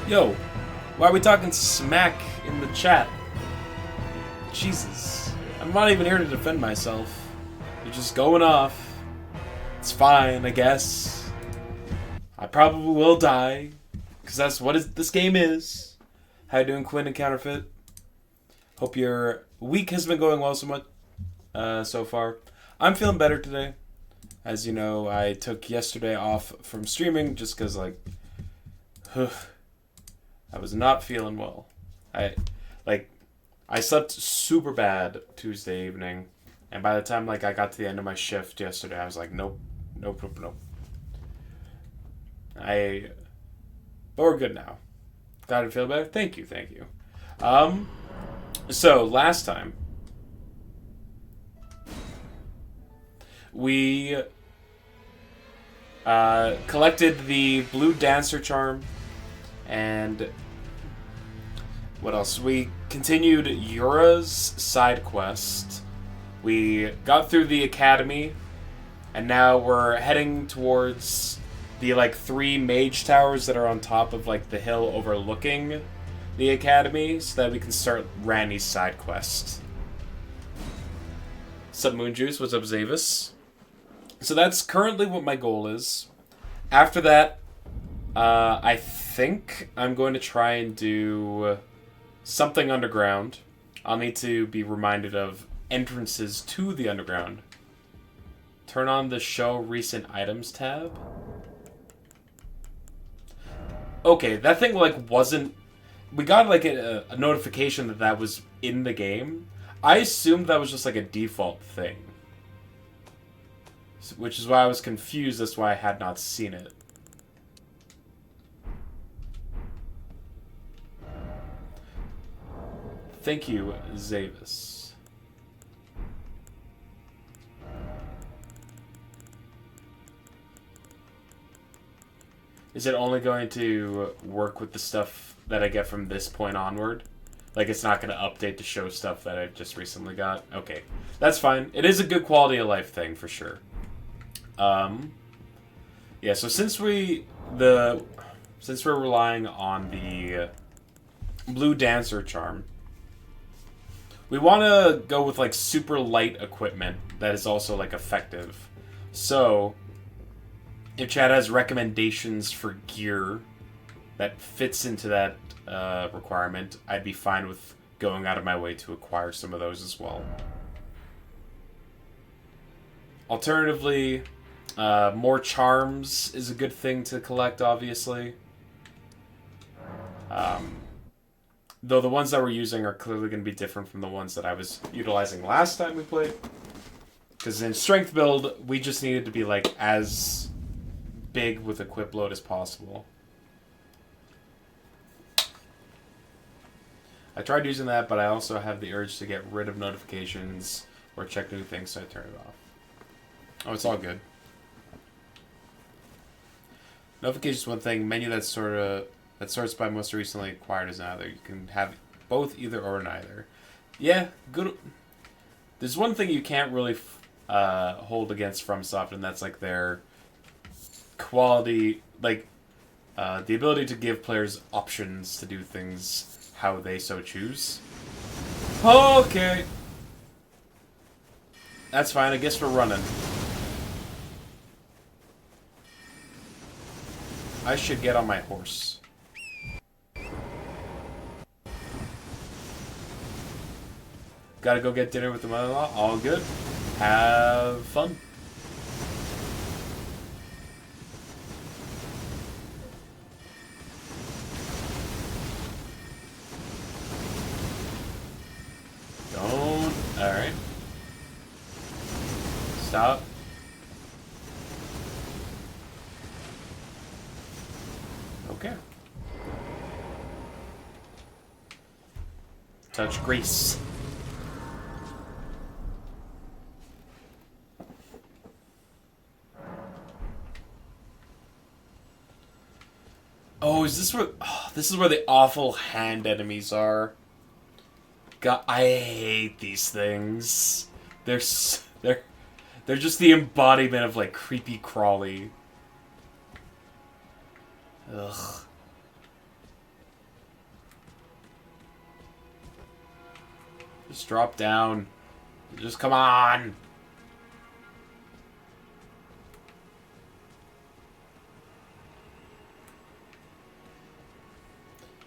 Yo, why are we talking smack in the chat? Jesus. I'm not even here to defend myself. You're just going off. It's fine, I guess. I probably will die, because that's what this game is. How you doing, Quinn and Counterfeit? Hope your week has been going well so far. I'm feeling better today. As you know, I took yesterday off from streaming just because, I was not feeling well. I slept super bad Tuesday evening, and by the time I got to the end of my shift yesterday, I was like, nope. But we're good now. Glad to feel better. Thank you. So last time we collected the blue dancer charm, and what else? We continued Yura's side quest. We got through the academy, and now we're heading towards the 3 mage towers that are on top of the hill overlooking the academy, so that we can start Randy's side quest. What's up, Moon Juice? What's up, Zavis? So that's currently what my goal is. After that, I think I'm going to try and do something underground. I'll need to be reminded of entrances to the underground. Turn on the show recent items tab. Okay, that thing wasn't... We got a notification that was in the game. I assumed that was just a default thing. Which is why I was confused as to why I had not seen it. Thank you, Zavis. Is it only going to work with the stuff that I get from this point onward? It's not going to update to show stuff that I just recently got? Okay, that's fine. It is a good quality of life thing, for sure. Yeah, so since we're relying on the blue dancer charm, we want to go with super light equipment that is also effective. So if Chad has recommendations for gear that fits into that requirement, I'd be fine with going out of my way to acquire some of those as well. Alternatively, more charms is a good thing to collect, obviously. Though the ones that we're using are clearly going to be different from the ones that I was utilizing last time we played. Because in strength build, we just needed to be as big with equip load as possible. I tried using that, but I also have the urge to get rid of notifications or check new things, so I turn it off. Oh, it's all good. Notifications one thing. Menu that sorts by most recently acquired is another. You can have both, either or neither. Yeah, good. There's one thing you can't really hold against FromSoft, and that's their quality, the ability to give players options to do things how they so choose. Okay. That's fine. I guess we're running. I should get on my horse. Gotta go get dinner with the mother-in-law. All good. Have fun. Don't. Alright. Stop. Okay. Touch grease. Oh, is this where... Oh, this is where the awful hand enemies are. God, I hate these things. They're just the embodiment of creepy crawly. Ugh. Just drop down. Just come on.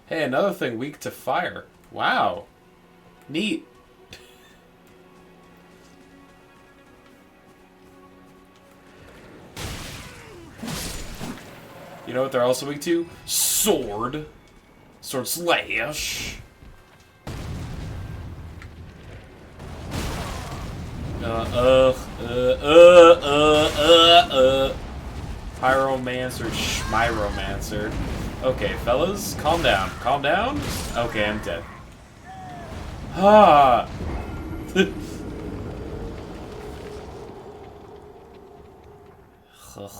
Hey, another thing weak to fire. Wow. Neat. You know what they're also weak to? Sword. Sword slash. Pyromancer, Schmyromancer. Okay, fellas, calm down. Calm down? Okay, I'm dead. Ah! Ugh.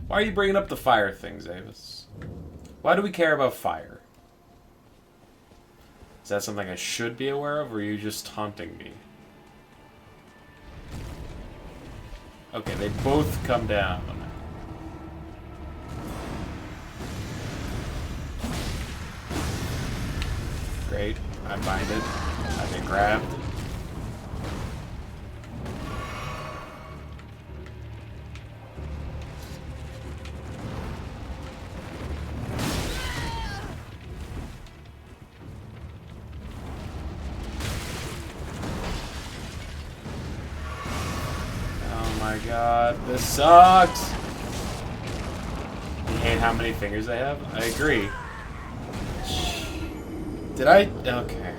Why are you bringing up the fire things, Avis? Why do we care about fire? Is that something I should be aware of, or are you just taunting me? Okay, they both come down. Great. I'm binded. I've been grabbed. Oh my god, this sucks! You hate how many fingers I have? I agree. Did I? Okay.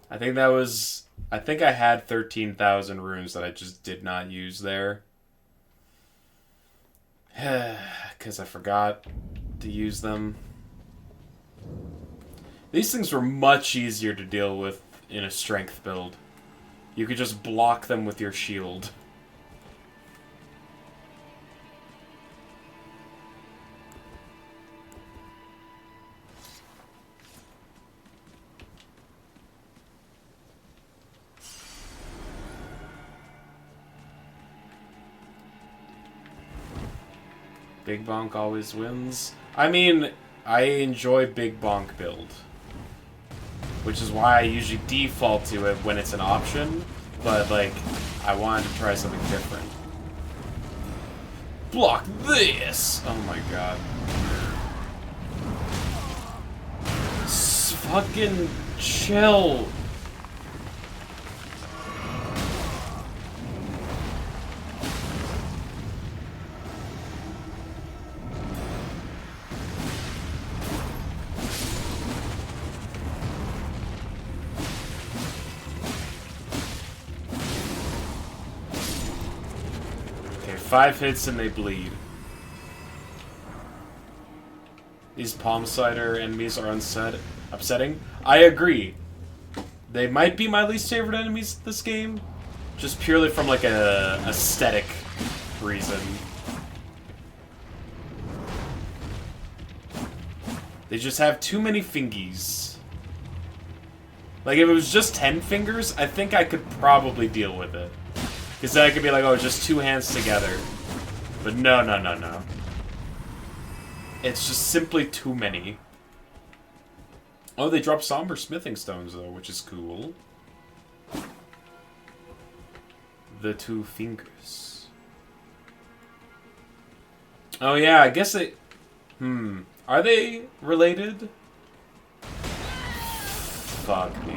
I think that was... I think I had 13,000 runes that I just did not use there. Because I forgot to use them. These things were much easier to deal with in a strength build. You could just block them with your shield. Big Bonk always wins. I mean, I enjoy Big Bonk build. Which is why I usually default to it when it's an option. But, like, I wanted to try something different. Block this! Oh my god. Fucking chill. Okay, 5 hits and they bleed. These palm cider enemies are upsetting. I agree. They might be my least favorite enemies this game, just purely from like a aesthetic reason. They just have too many fingies. Like if it was just 10 fingers, I think I could probably deal with it. Because then I could be like, oh, just 2 hands together. But no, no, no, no. It's just simply too many. Oh, they drop somber smithing stones, though, which is cool. The 2 fingers. Oh, yeah, I guess they... Are they related? Fuck me.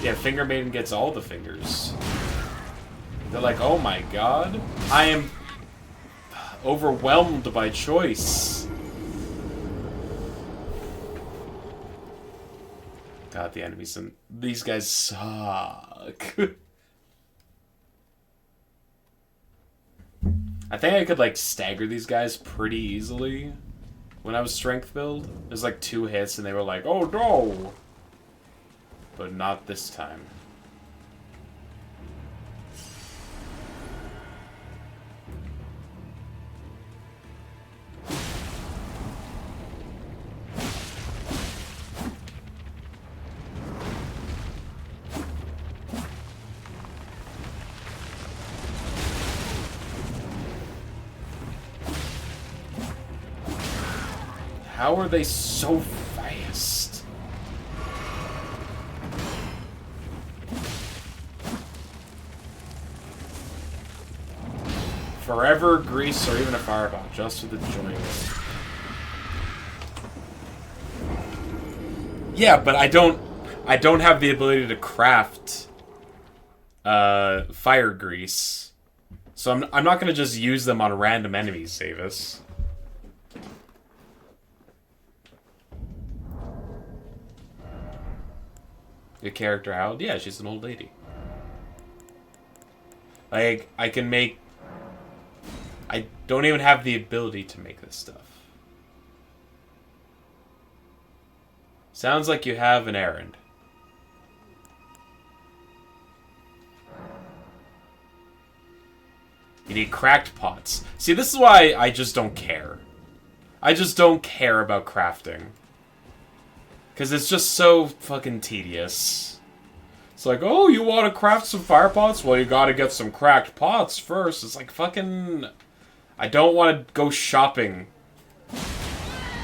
Yeah, Finger Maiden gets all the fingers. They're like, oh my god, I am overwhelmed by choice. God, the enemies and these guys suck. I think I could like stagger these guys pretty easily when I was strength build. There's like 2 hits and they were like, oh no. But not this time. How are they so fast? Forever, grease, or even a fireball, just for the joy of it. Yeah, but I don't have the ability to craft fire grease. So I'm not gonna just use them on random enemies, Savis. Your character Harold? Yeah, she's an old lady. Like, I can make... I don't even have the ability to make this stuff. Sounds like you have an errand. You need cracked pots. See, this is why I just don't care. I just don't care about crafting. Because it's just so fucking tedious. It's like, oh, you want to craft some fire pots? Well, you gotta get some cracked pots first. It's like fucking... I don't want to go shopping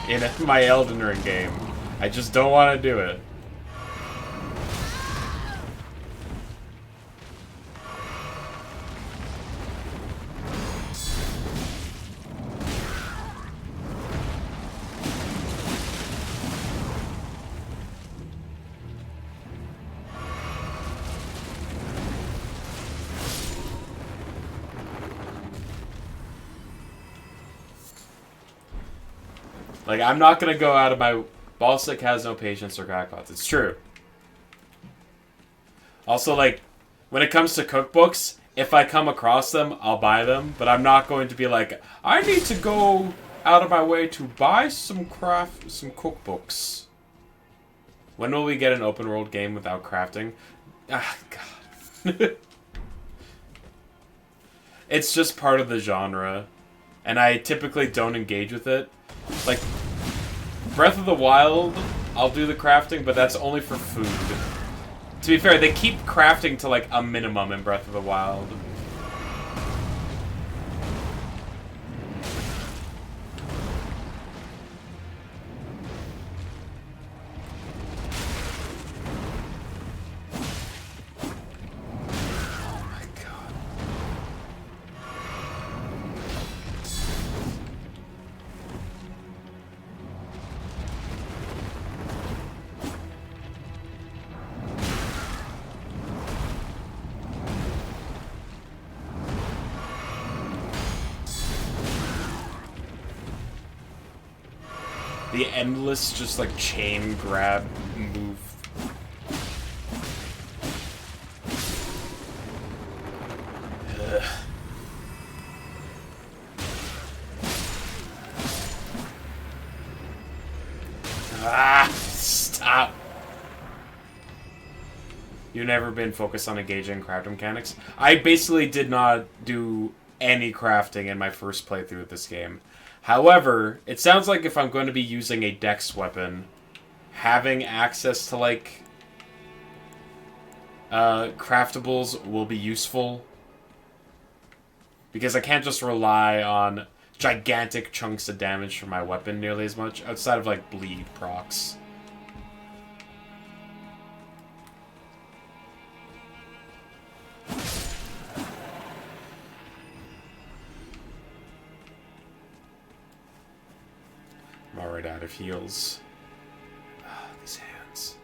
in my Elden Ring game. I just don't want to do it. Like, I'm not gonna go out of my... Ballstick has no patience or crackpots. It's true. Also, like, when it comes to cookbooks, if I come across them, I'll buy them. But I'm not going to be like, I need to go out of my way to buy some cookbooks. When will we get an open world game without crafting? Ah, God. It's just part of the genre. And I typically don't engage with it. Like, Breath of the Wild, I'll do the crafting, but that's only for food. To be fair, they keep crafting to, like, a minimum in Breath of the Wild. The endless, just like, chain grab move. Ugh. Ah! Stop! You've never been focused on engaging craft mechanics? I basically did not do any crafting in my first playthrough of this game. However, it sounds like if I'm going to be using a dex weapon, having access to, like, craftables will be useful. Because I can't just rely on gigantic chunks of damage from my weapon nearly as much, outside of, like, bleed procs. I'm already out of heals. These hands.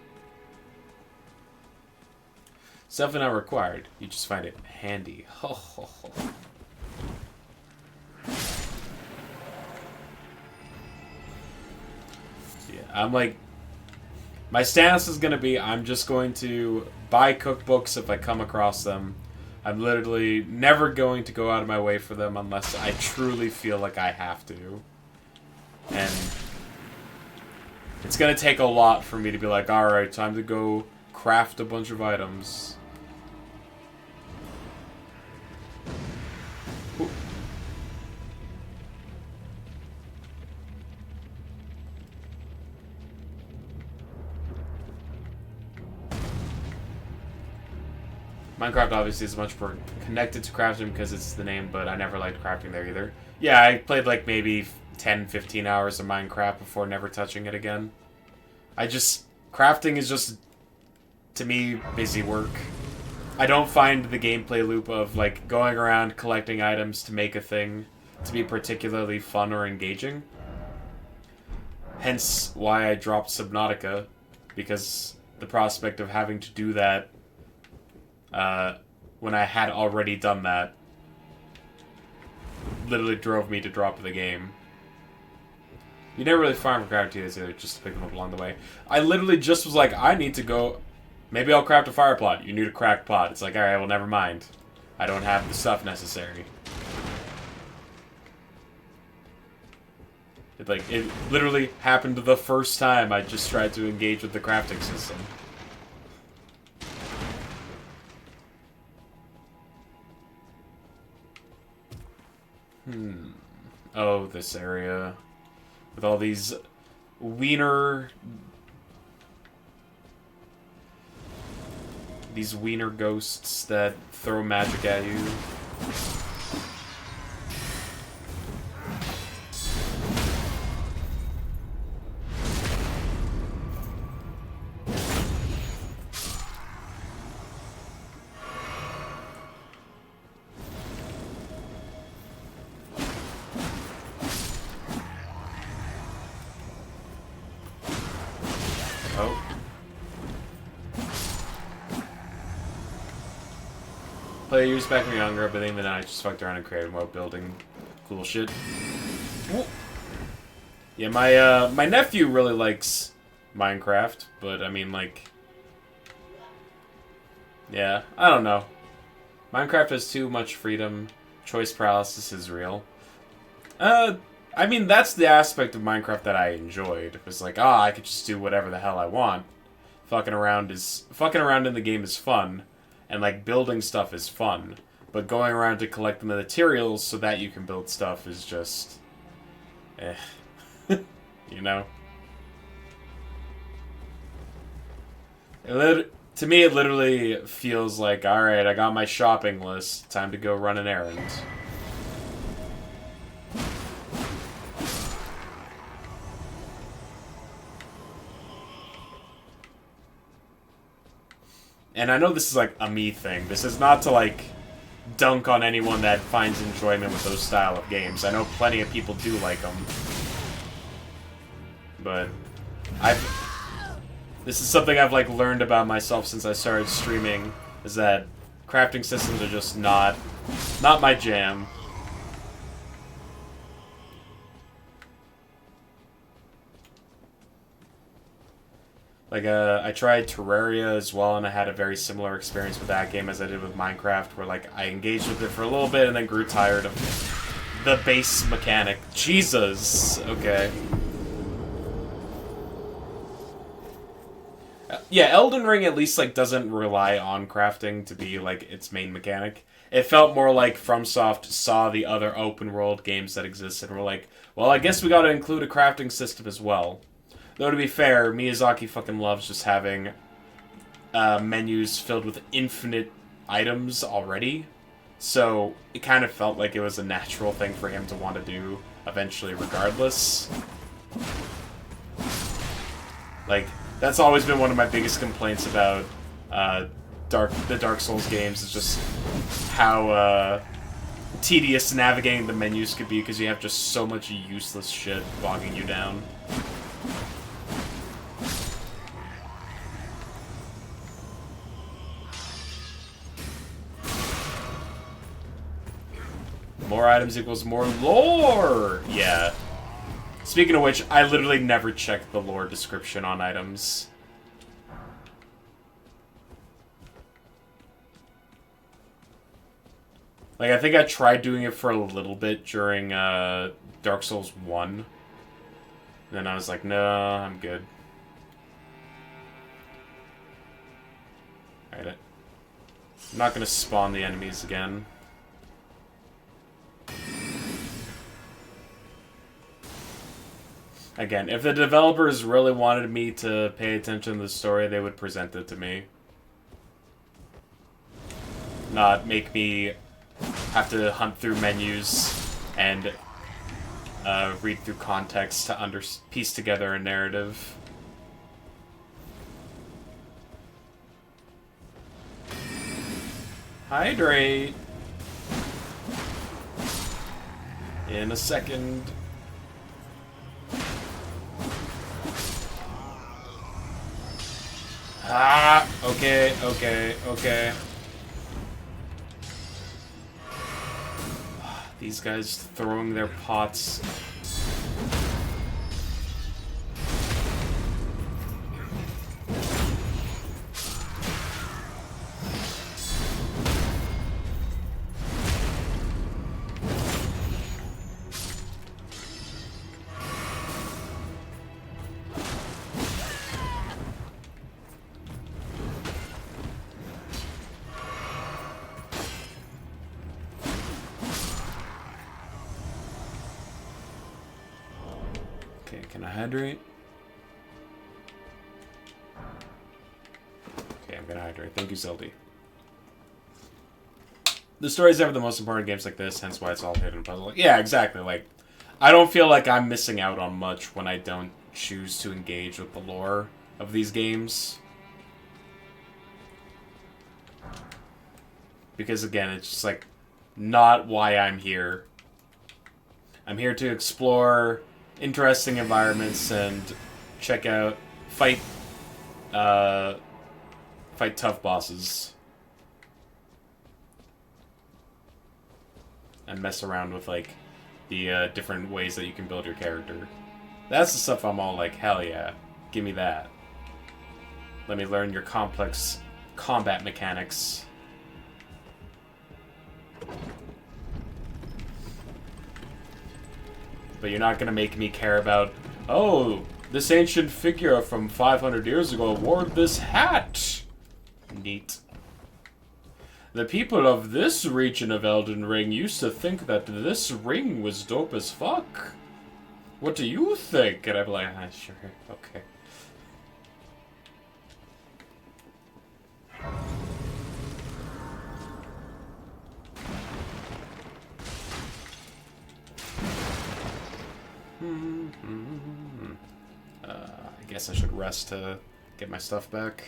It's definitely not required. You just find it handy. Yeah, I'm like... My stance is going to be, I'm just going to buy cookbooks if I come across them. I'm literally never going to go out of my way for them unless I truly feel like I have to. And it's going to take a lot for me to be like, alright, time to go craft a bunch of items. Ooh. Minecraft obviously is much more connected to crafting because it's the name, but I never liked crafting there either. Yeah, I played like maybe 10, 15 hours of Minecraft before never touching it again. Crafting is just, to me, busy work. I don't find the gameplay loop of, like, going around collecting items to make a thing to be particularly fun or engaging. Hence why I dropped Subnautica, because the prospect of having to do that when I had already done that literally drove me to drop the game. You never really farm for crafting either, just to pick them up along the way. I literally just was like, I need to go... Maybe I'll craft a fire plot. You need a cracked pot. It's like, alright, well, never mind. I don't have the stuff necessary. It literally happened the first time I just tried to engage with the crafting system. Oh, this area. With all these wiener... These wiener ghosts that throw magic at you. Play years back when younger, but even then I just fucked around and created more building cool shit. Ooh. Yeah, my nephew really likes Minecraft, but I mean, like, yeah, I don't know. Minecraft has too much freedom. Choice paralysis is real. I mean, that's the aspect of Minecraft that I enjoyed. It was like, I could just do whatever the hell I want. Fucking around in the game is fun. And, like, building stuff is fun. But going around to collect the materials so that you can build stuff is just... you know? To me, it literally feels like, alright, I got my shopping list. Time to go run an errand. And I know this is, like, a me thing. This is not to, like, dunk on anyone that finds enjoyment with those style of games. I know plenty of people do like them. But this is something I've, like, learned about myself since I started streaming, is that crafting systems are just not my jam. Like, I tried Terraria as well, and I had a very similar experience with that game as I did with Minecraft, where, like, I engaged with it for a little bit and then grew tired of the base mechanic. Jesus! Okay. Yeah, Elden Ring at least, like, doesn't rely on crafting to be, like, its main mechanic. It felt more like FromSoft saw the other open-world games that existed and were like, well, I guess we gotta include a crafting system as well. Though, to be fair, Miyazaki fucking loves just having menus filled with infinite items already. So, it kind of felt like it was a natural thing for him to want to do eventually regardless. Like, that's always been one of my biggest complaints about the Dark Souls games, is just how tedious navigating the menus could be because you have just so much useless shit bogging you down. More items equals more lore! Yeah. Speaking of which, I literally never check the lore description on items. Like, I think I tried doing it for a little bit during Dark Souls 1. And then I was like, no, I'm good. Alright. I'm not gonna spawn the enemies again. Again, if the developers really wanted me to pay attention to the story, they would present it to me. Not make me have to hunt through menus and read through context to piece together a narrative. Hydrate! In a second. Ah! Okay, okay, okay. These guys throwing their pots. Okay, can I hydrate? Okay, I'm gonna hydrate. Thank you, Zeldy. The story's never the most important in games like this, hence why it's all hidden puzzle. Yeah, exactly. Like, I don't feel like I'm missing out on much when I don't choose to engage with the lore of these games. Because, again, it's just, like, not why I'm here. I'm here to explore interesting environments and check out, fight tough bosses. And mess around with, like, the different ways that you can build your character. That's the stuff I'm all like, hell yeah, give me that. Let me learn your complex combat mechanics. But you're not gonna make me care about, oh, this ancient figure from 500 years ago wore this hat. Neat. The people of this region of Elden Ring used to think that this ring was dope as fuck. What do you think? And I'm like, ah, sure, okay. I guess I should rest to get my stuff back.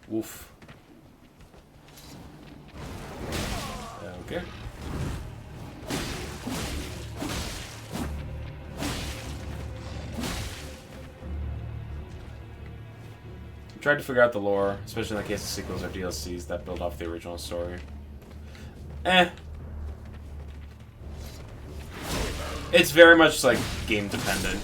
Woof. Okay. Tried to figure out the lore, especially in the case of sequels or DLCs that build off the original story. It's very much like game dependent.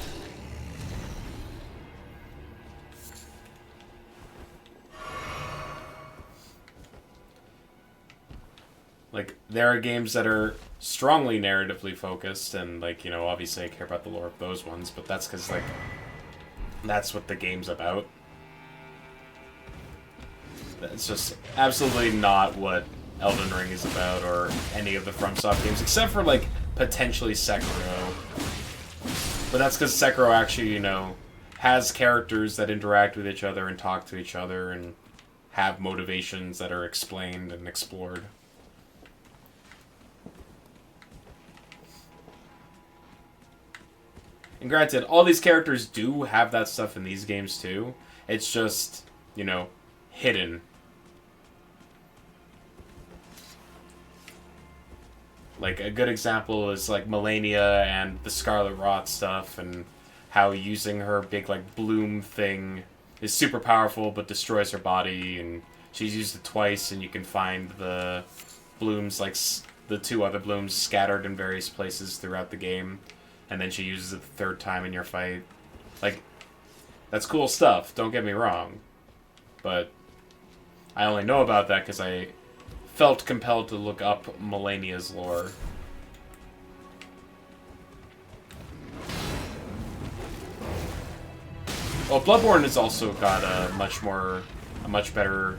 Like, there are games that are strongly narratively focused, and, like, you know, obviously I care about the lore of those ones, but that's because, like, that's what the game's about. It's just absolutely not what Elden Ring is about, or any of the FromSoft games, except for, like, potentially Sekiro. But that's because Sekiro actually, you know, has characters that interact with each other and talk to each other and have motivations that are explained and explored. And granted, all these characters do have that stuff in these games too. It's just, you know, hidden. Like, a good example is, like, Melania and the Scarlet Rot stuff, and how using her big, like, bloom thing is super powerful but destroys her body, and she's used it twice, and you can find the blooms, like, the two other blooms scattered in various places throughout the game, and then she uses it the third time in your fight. Like, that's cool stuff, don't get me wrong, but I only know about that because I felt compelled to look up Melania's lore. Well, Bloodborne has also got a much better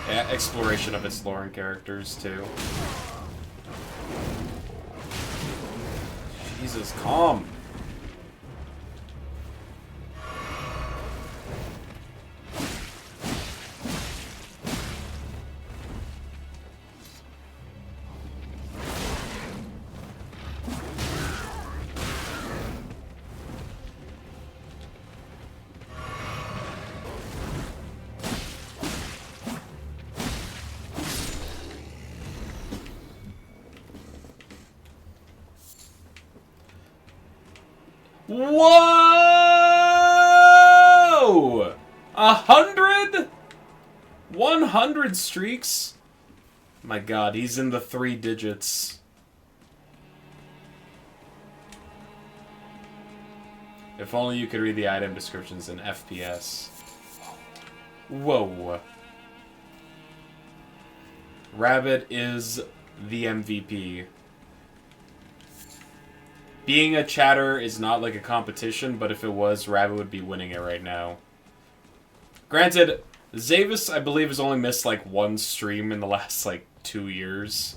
exploration of its lore and characters too. Jesus, calm. Whoa! 100? 100 streaks? My god, he's in the 3 digits. If only you could read the item descriptions in FPS. Whoa. Rabbit is the MVP. Being a chatter is not like a competition, but if it was, Rabbit would be winning it right now. Granted, Zavis, I believe, has only missed like 1 stream in the last like 2 years.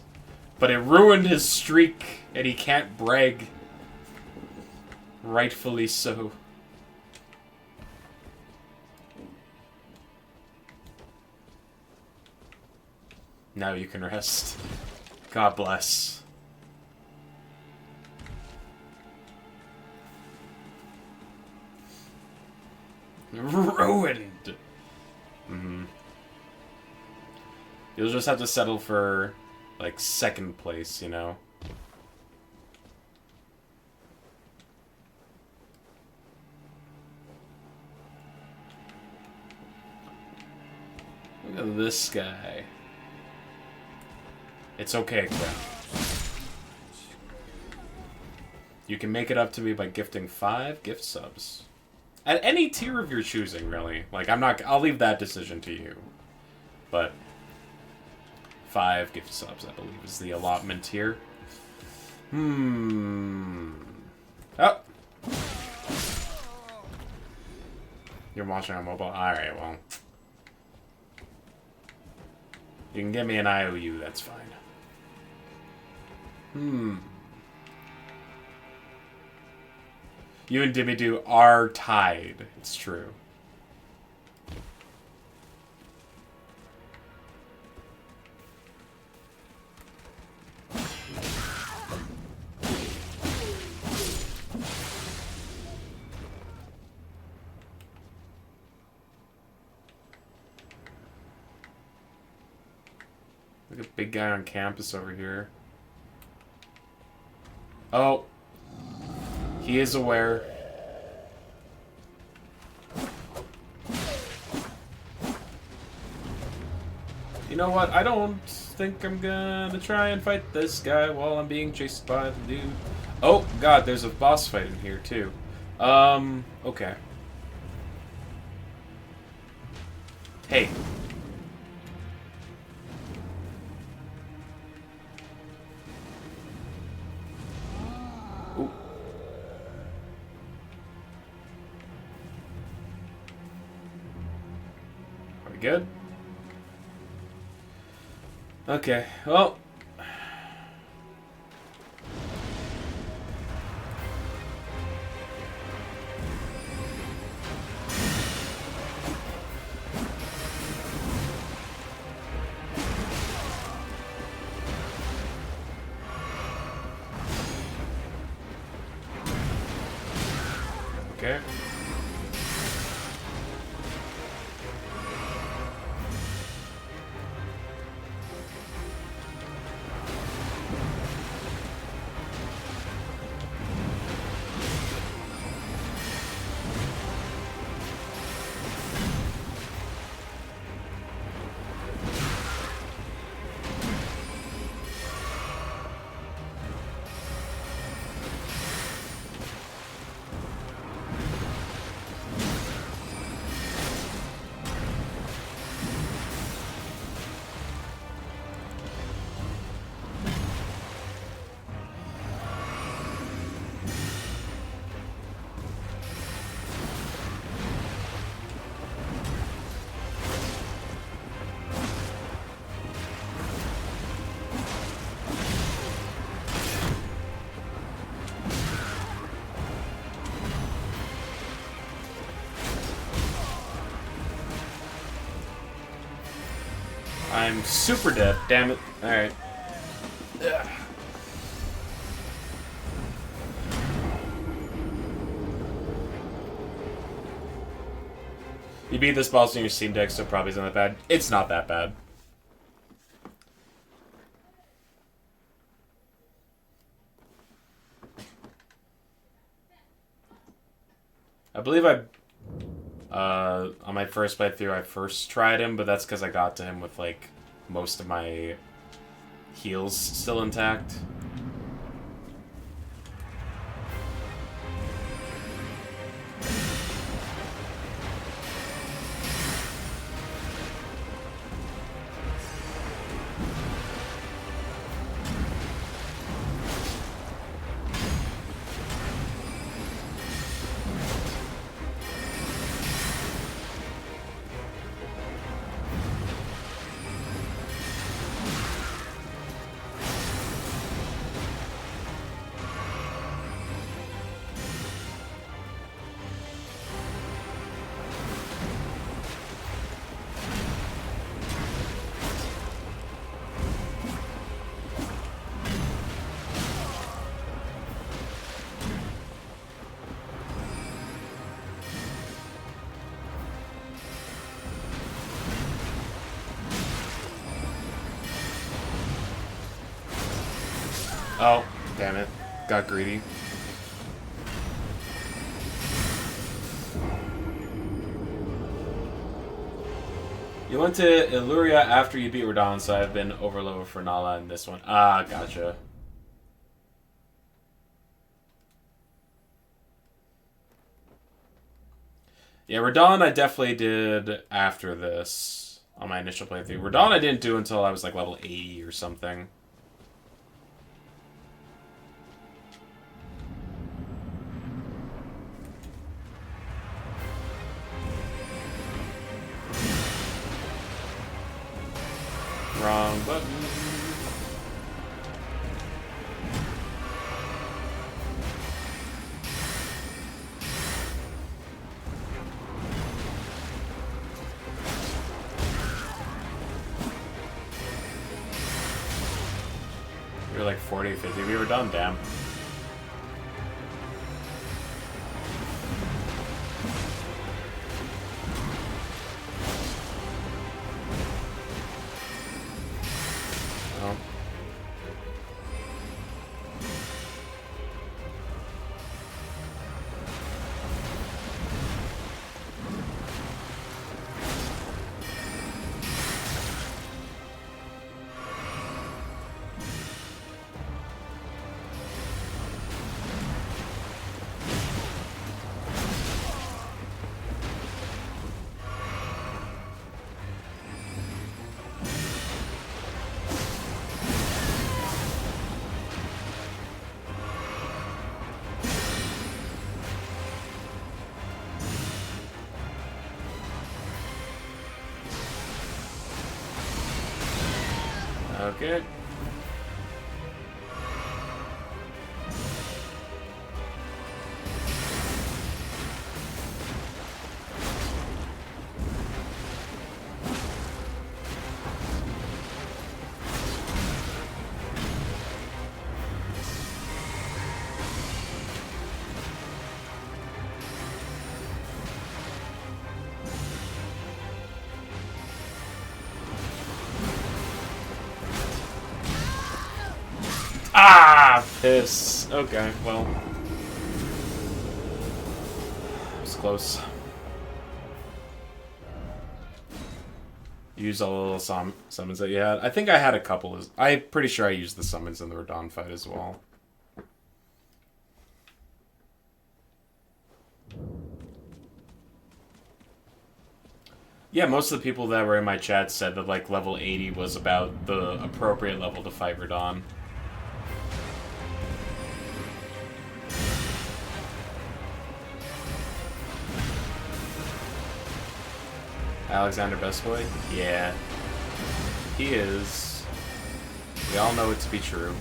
But it ruined his streak, and he can't brag. Rightfully so. Now you can rest. God bless. Ruined! Mm-hmm. You'll just have to settle for, like, 2nd place, you know? Look at this guy. It's okay, Quinn. You can make it up to me by gifting 5 gift subs. At any tier of your choosing, really. Like, I'll leave that decision to you. But 5 gift subs, I believe, is the allotment here. Oh! You're watching on mobile? Alright, well. You can give me an IOU, that's fine. You and Dimmy are tied. It's true. Look at big guy on campus over here. Oh. He is aware. You know what? I don't think I'm gonna try and fight this guy while I'm being chased by the dude. Oh, God, there's a boss fight in here, too. Okay. Hey. Ooh. Are we good? Okay, well. Okay. I'm super dead, damn it. Alright. You beat this boss on your Steam Deck, so probably isn't that bad. It's not that bad. I believe on my first playthrough, I first tried him, but that's because I got to him with, like, most of my heals still intact. Oh, damn it. Got greedy. You went to Illyria after you beat Radahn, so I've been overloaded for Nala in this one. Ah, gotcha. Yeah, Radahn I definitely did after this on my initial playthrough. Radahn I didn't do until I was like level 80 or something. Wrong button. We were like 40, 50. We were done, damn. Okay. Ah, piss. Okay, well. It was close. Use all the little summons that you had. I think I had a couple. I'm pretty sure I used the summons in the Radahn fight as well. Yeah, most of the people that were in my chat said that like level 80 was about the appropriate level to fight Radahn. Alexander Bestboy? Yeah. He is. We all know it to be true.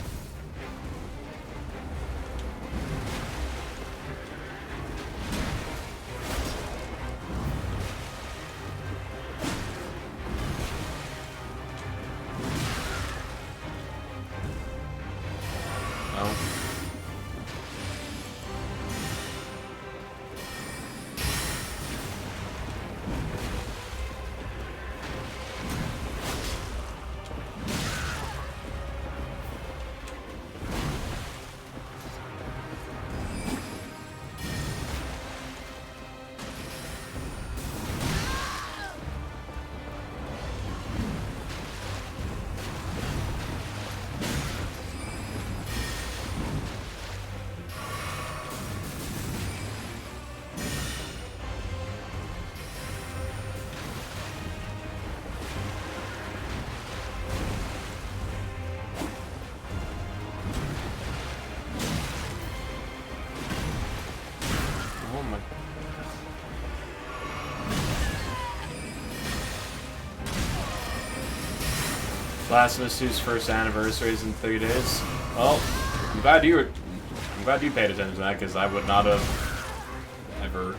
Blasphemous 2's first anniversary is in 3 days. Well, I'm glad you paid attention to that, because I would not have ever.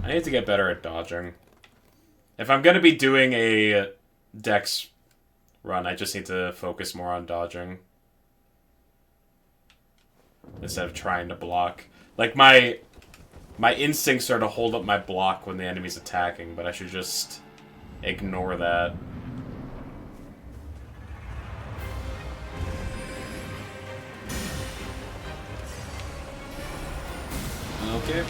I need to get better at dodging. If I'm going to be doing a Dex run, I just need to focus more on dodging. Instead of trying to block. Like, my instincts are to hold up my block when the enemy's attacking, but I should just ignore that. Okay.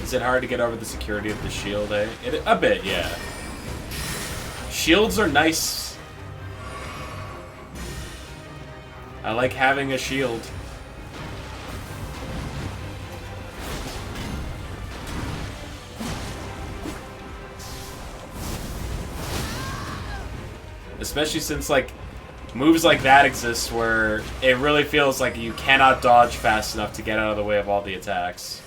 Is it hard to get over the security of the shield, eh? A bit, yeah. Shields are nice. I like having a shield. Especially since, like, moves like that exist where it really feels like you cannot dodge fast enough to get out of the way of all the attacks.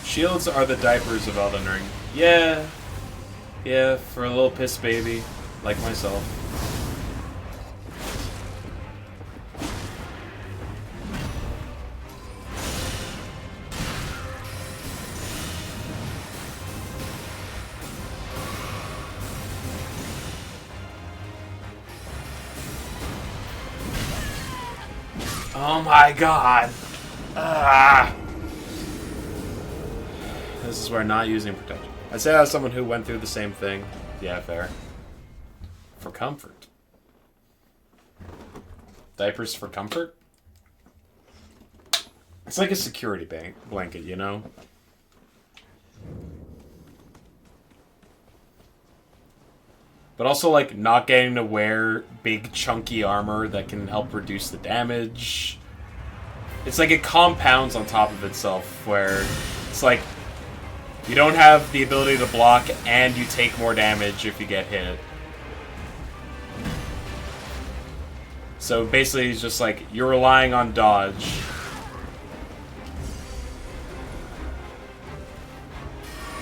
Shields are the diapers of Elden Ring. Yeah. Yeah, for a little piss baby, like myself. Oh my god. Ah. This is where not using protection. I say that as someone who went through the same thing. Yeah, fair. For comfort. Diapers for comfort? It's like a security blanket, you know? But also, like, not getting to wear big, chunky armor that can help reduce the damage. It's like it compounds on top of itself, where it's like you don't have the ability to block and you take more damage if you get hit. So basically, it's just like you're relying on dodge.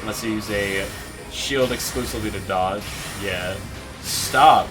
Unless you use a shield exclusively to dodge. Yeah. Stop.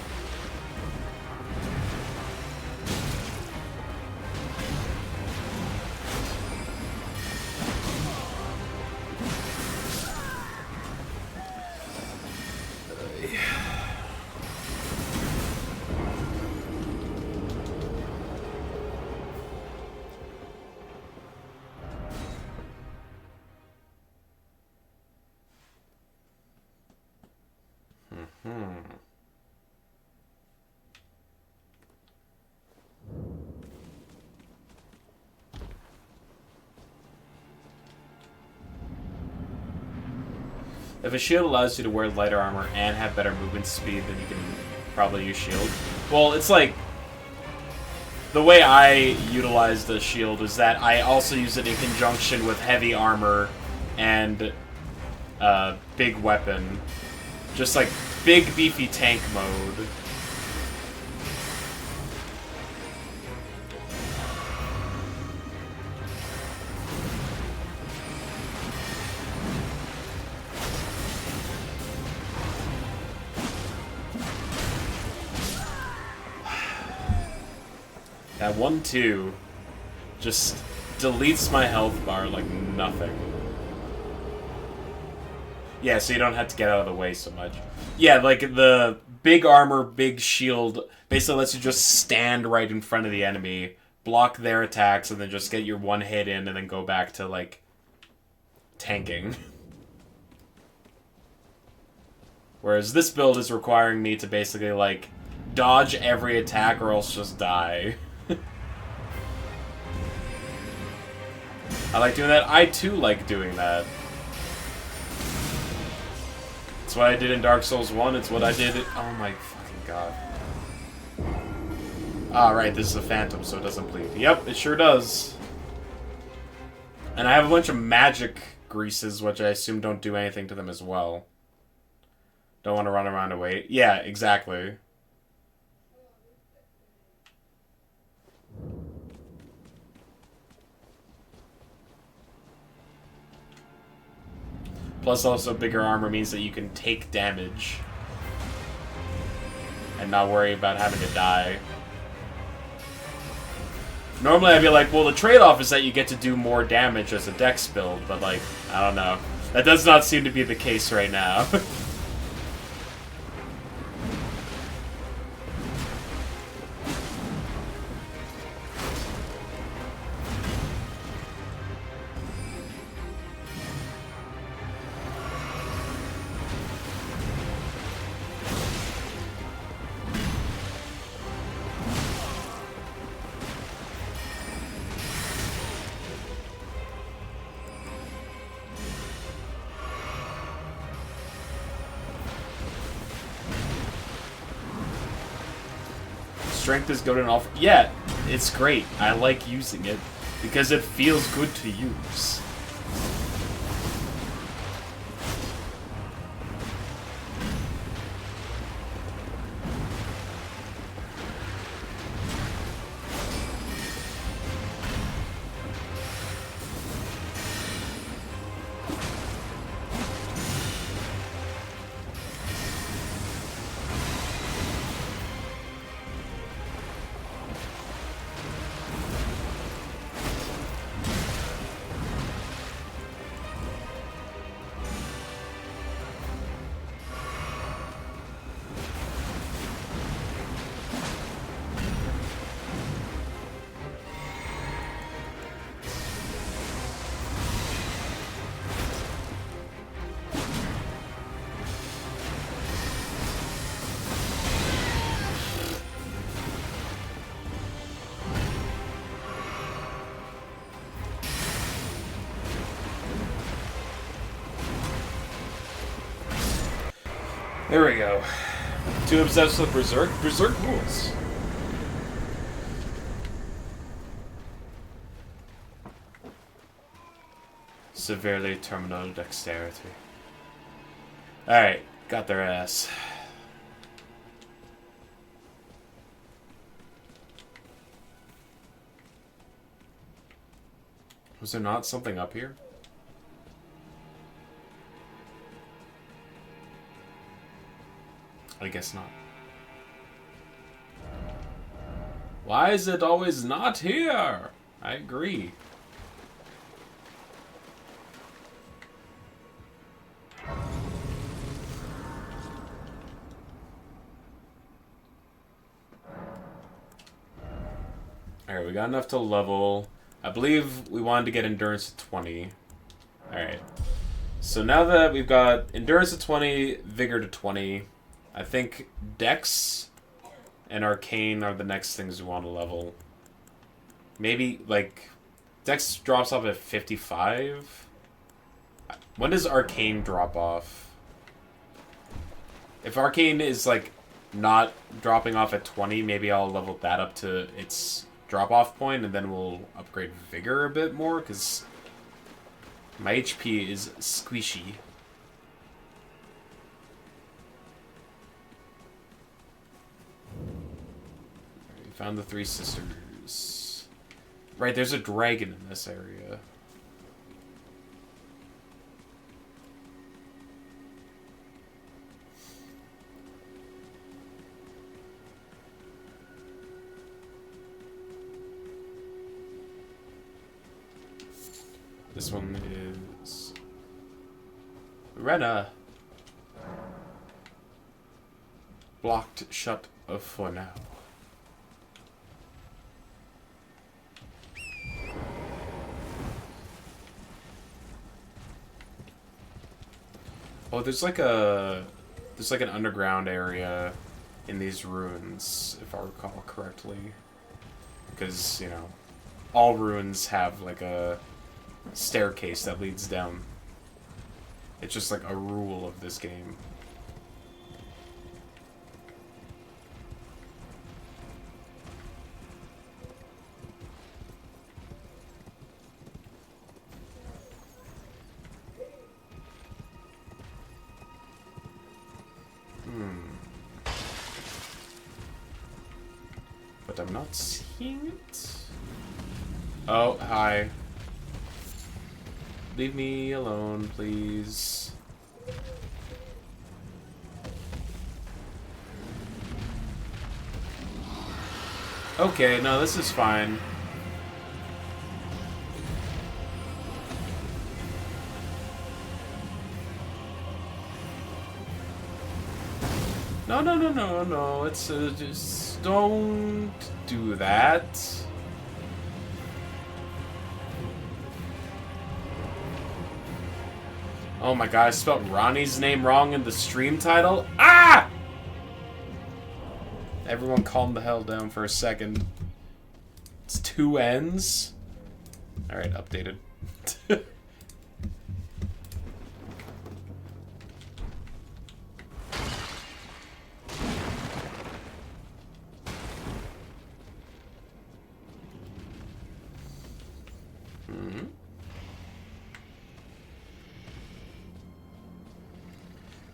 If a shield allows you to wear lighter armor and have better movement speed, then you can probably use shield. Well, it's like... The way I utilize the shield is that I also use it in conjunction with heavy armor and big weapon. Just like big beefy tank mode. That 1-2 just deletes my health bar like nothing. Yeah, so you don't have to get out of the way so much. Yeah, like the big armor, big shield basically lets you just stand right in front of the enemy, block their attacks, and then just get your one hit in and then go back to, like, tanking. Whereas this build is requiring me to basically, like, dodge every attack or else just die. I like doing that. I, too, like doing that. It's what I did in Dark Souls 1. It's what I did... Oh my fucking god. Ah, right. This is a phantom, so it doesn't bleed. Yep, it sure does. And I have a bunch of magic greases, which I assume don't do anything to them as well. Don't want to run around and wait. Yeah, exactly. Plus, also, bigger armor means that you can take damage and not worry about having to die. Normally, I'd be like, well, the trade-off is that you get to do more damage as a dex build, but, like, I don't know. That does not seem to be the case right now. Strength is good and all. Yeah, it's great. I like using it because it feels good to use. There we go. Too obsessed with Berserk? Berserk rules. Severely terminal dexterity. Alright, got their ass. Was there not something up here? I guess not. Why is it always not here? I agree. Alright, we got enough to level. I believe we wanted to get endurance to 20. Alright. So now that we've got endurance to 20, vigor to 20, I think Dex and Arcane are the next things we want to level. Maybe, like, Dex drops off at 55? When does Arcane drop off? If Arcane is, like, not dropping off at 20, maybe I'll level that up to its drop-off point, and then we'll upgrade Vigor a bit more, because my HP is squishy. We found the Three Sisters. Right, there's a dragon in this area. This one is Rena. Blocked shut for now. Oh, there's like an underground area in these ruins, if I recall correctly. Because, you know, all ruins have like a staircase that leads down. It's just like a rule of this game. But I'm not seeing it. Oh, hi. Leave me alone, please. Okay, no, this is fine. No, it's just don't do that. Oh my god, I spelled Ronnie's name wrong in the stream title. Ah! Everyone calm the hell down for a second. It's 2 N's. Alright, updated.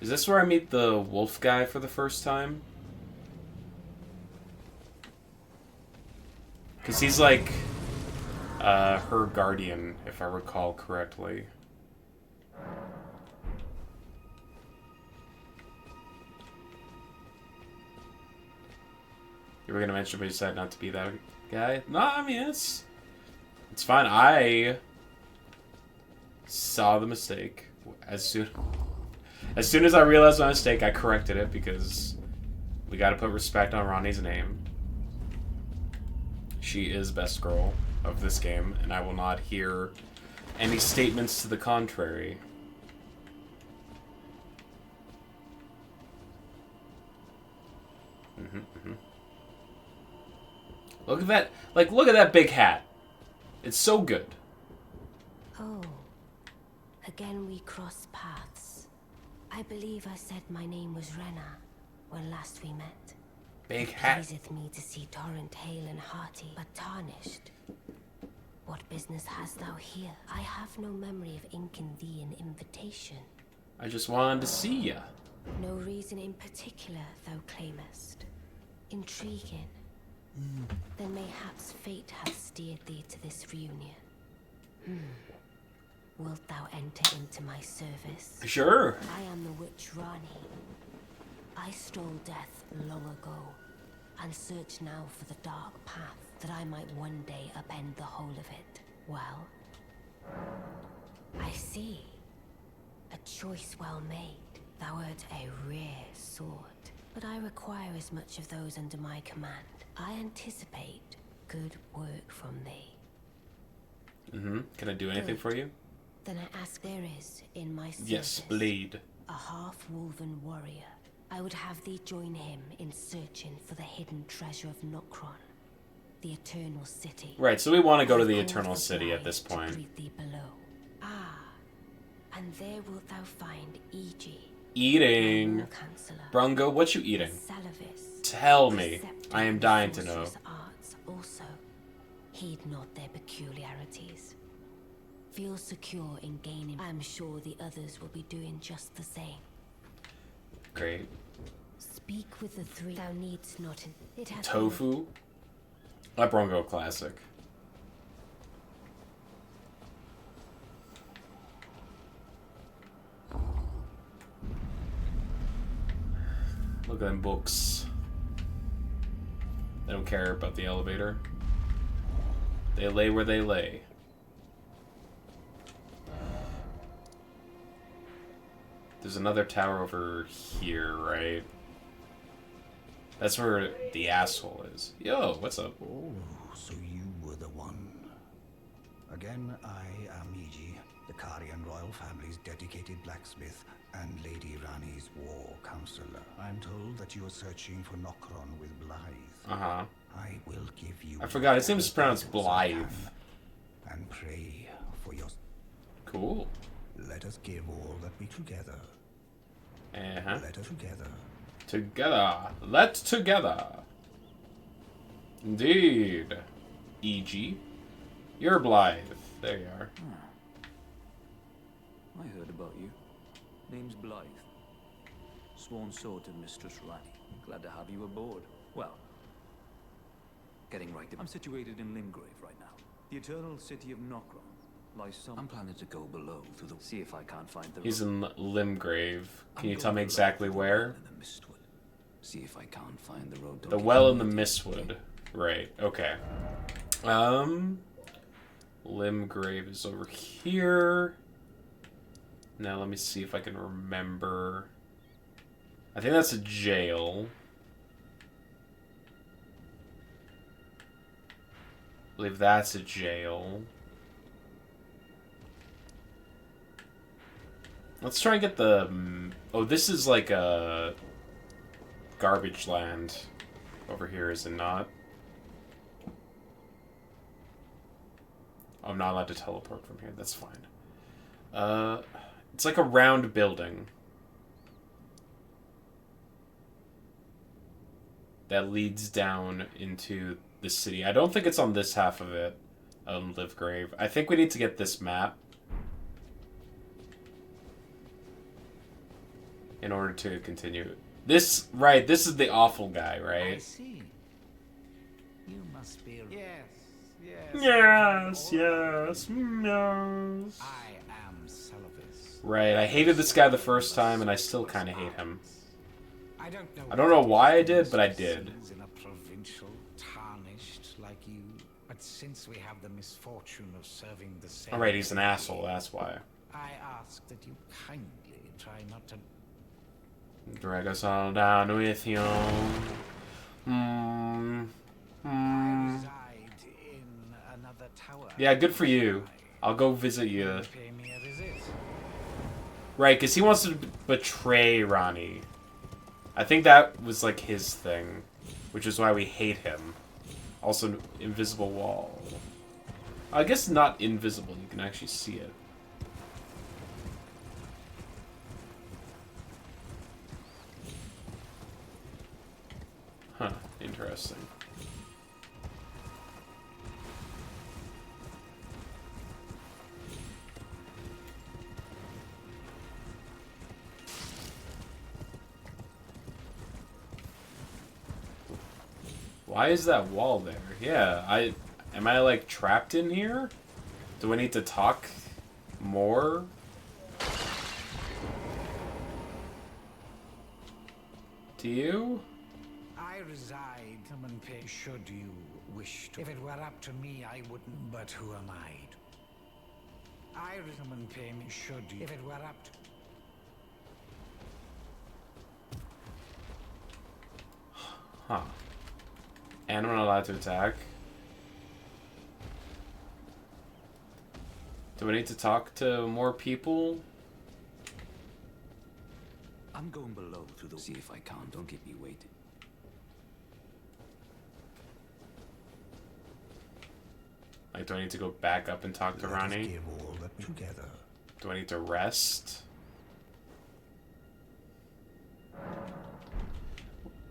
Is this where I meet the wolf guy for the first time? Because he's like her guardian, if I recall correctly. You were gonna mention, but you decided not to be that guy? No, I mean, it's fine. I saw the mistake as soon as I realized my mistake. I corrected it because we got to put respect on Ronnie's name. She is best girl of this game, and I will not hear any statements to the contrary. Look at that! Like, look at that big hat. It's so good. Oh, again we cross paths. I believe I said my name was Rena when last we met. Big It hat. pleaseth me to see Torrent hale and hearty, but tarnished. What business hast thou here? I have no memory of inking thee an invitation. I just wanted to see ya. No reason in particular thou claimest. Intriguing. Then mayhaps fate hath steered thee to this reunion. Wilt thou enter into my service? Sure. I am the witch Rani. I stole death long ago, and search now for the dark path, that I might one day upend the whole of it. Well, I see. A choice well made. Thou art a rare sword, but I require as much of those under my command. I anticipate good work from thee. Can I do anything for you? Then I ask, there is in my service Yes, blade. a half-woven warrior. I would have thee join him in searching for the hidden treasure of Nokron, the Eternal City. Right, so we want to go to the I've called Eternal the City at blind this to point. greet thee below. Ah, and there wilt thou find Iji, Eating. War Counselor. Brungo, what you eating? Salavis, Tell me. preceptor I am in dying to know. sorcerous arts also. Heed not their peculiarities. Feel secure in gaining. I am sure the others will be doing just the same. Great. Speak with the three. Thou needst not. It hath Tofu. A Brungo classic. Look at them books. They don't care about the elevator. They lay where they lay. There's another tower over here, right? That's where the asshole is. Yo, what's up? Oh, so you were the one. Again, I am Iji, the Karian royal family's dedicated blacksmith and Lady Rani's war counselor. I'm told that you are searching for Nokron with Blythe. Uh-huh. I will give you... I forgot, his name is pronounced whatever I Blythe. can, and pray for your... Cool. Let us give all that we together. Uh-huh. Let us together. Together. Let's together. Indeed. E.G. You're Blythe. There you are. I heard about you. Name's Blythe. Sworn sword to Mistress Rani. Glad to have you aboard. Well, getting right to... I'm situated in Limgrave right now. The eternal city of Nokron lies some... I'm planning to go below through the... See if I can't find the... He's in Limgrave. Can you I'm tell me going exactly below where? in the Mistwood. See if I can't find the road to... The well in the Mistwood. Right, okay. Limgrave is over here. Now let me see if I can remember. I think that's a jail. I believe that's a jail. Let's try and get the... Oh, this is like a... garbage land over here, is it not? I'm not allowed to teleport from here. That's fine. It's like a round building that leads down into the city. I don't think it's on this half of it, Livegrave. I think we need to get this map in order to continue. This, right, this is the awful guy, right? I see. You must be... Yes. Yes. I am Salavis. Right, I hated this guy the first time, and I still kind of hate him. I I don't know why I did, but I did. In a provincial, tarnished like you. But since we have the misfortune of serving the same... Alright, he's an asshole, that's why. I ask that you kindly try not to... Drag us all down with you. I reside in another tower. Yeah, good for you. I'll go visit you. Pay me a visit. Right, because he wants to betray Rani. I think that was like his thing, which is why we hate him. Also, invisible wall. I guess not invisible, you can actually see it. Huh, interesting. Why is that wall there? Yeah, am I like trapped in here? Do I need to talk more? To you? I reside, come and pay should you wish to. If it were up to me, I wouldn't, but who am I? I come and pay me should you. If it were up to... Huh. And I'm not allowed to attack. Do I need to talk to more people? I'm going below through the... See if I can't. Don't keep me waiting. Like, do I need to go back up and talk to Let us Rani? give all that we together. Do I need to rest?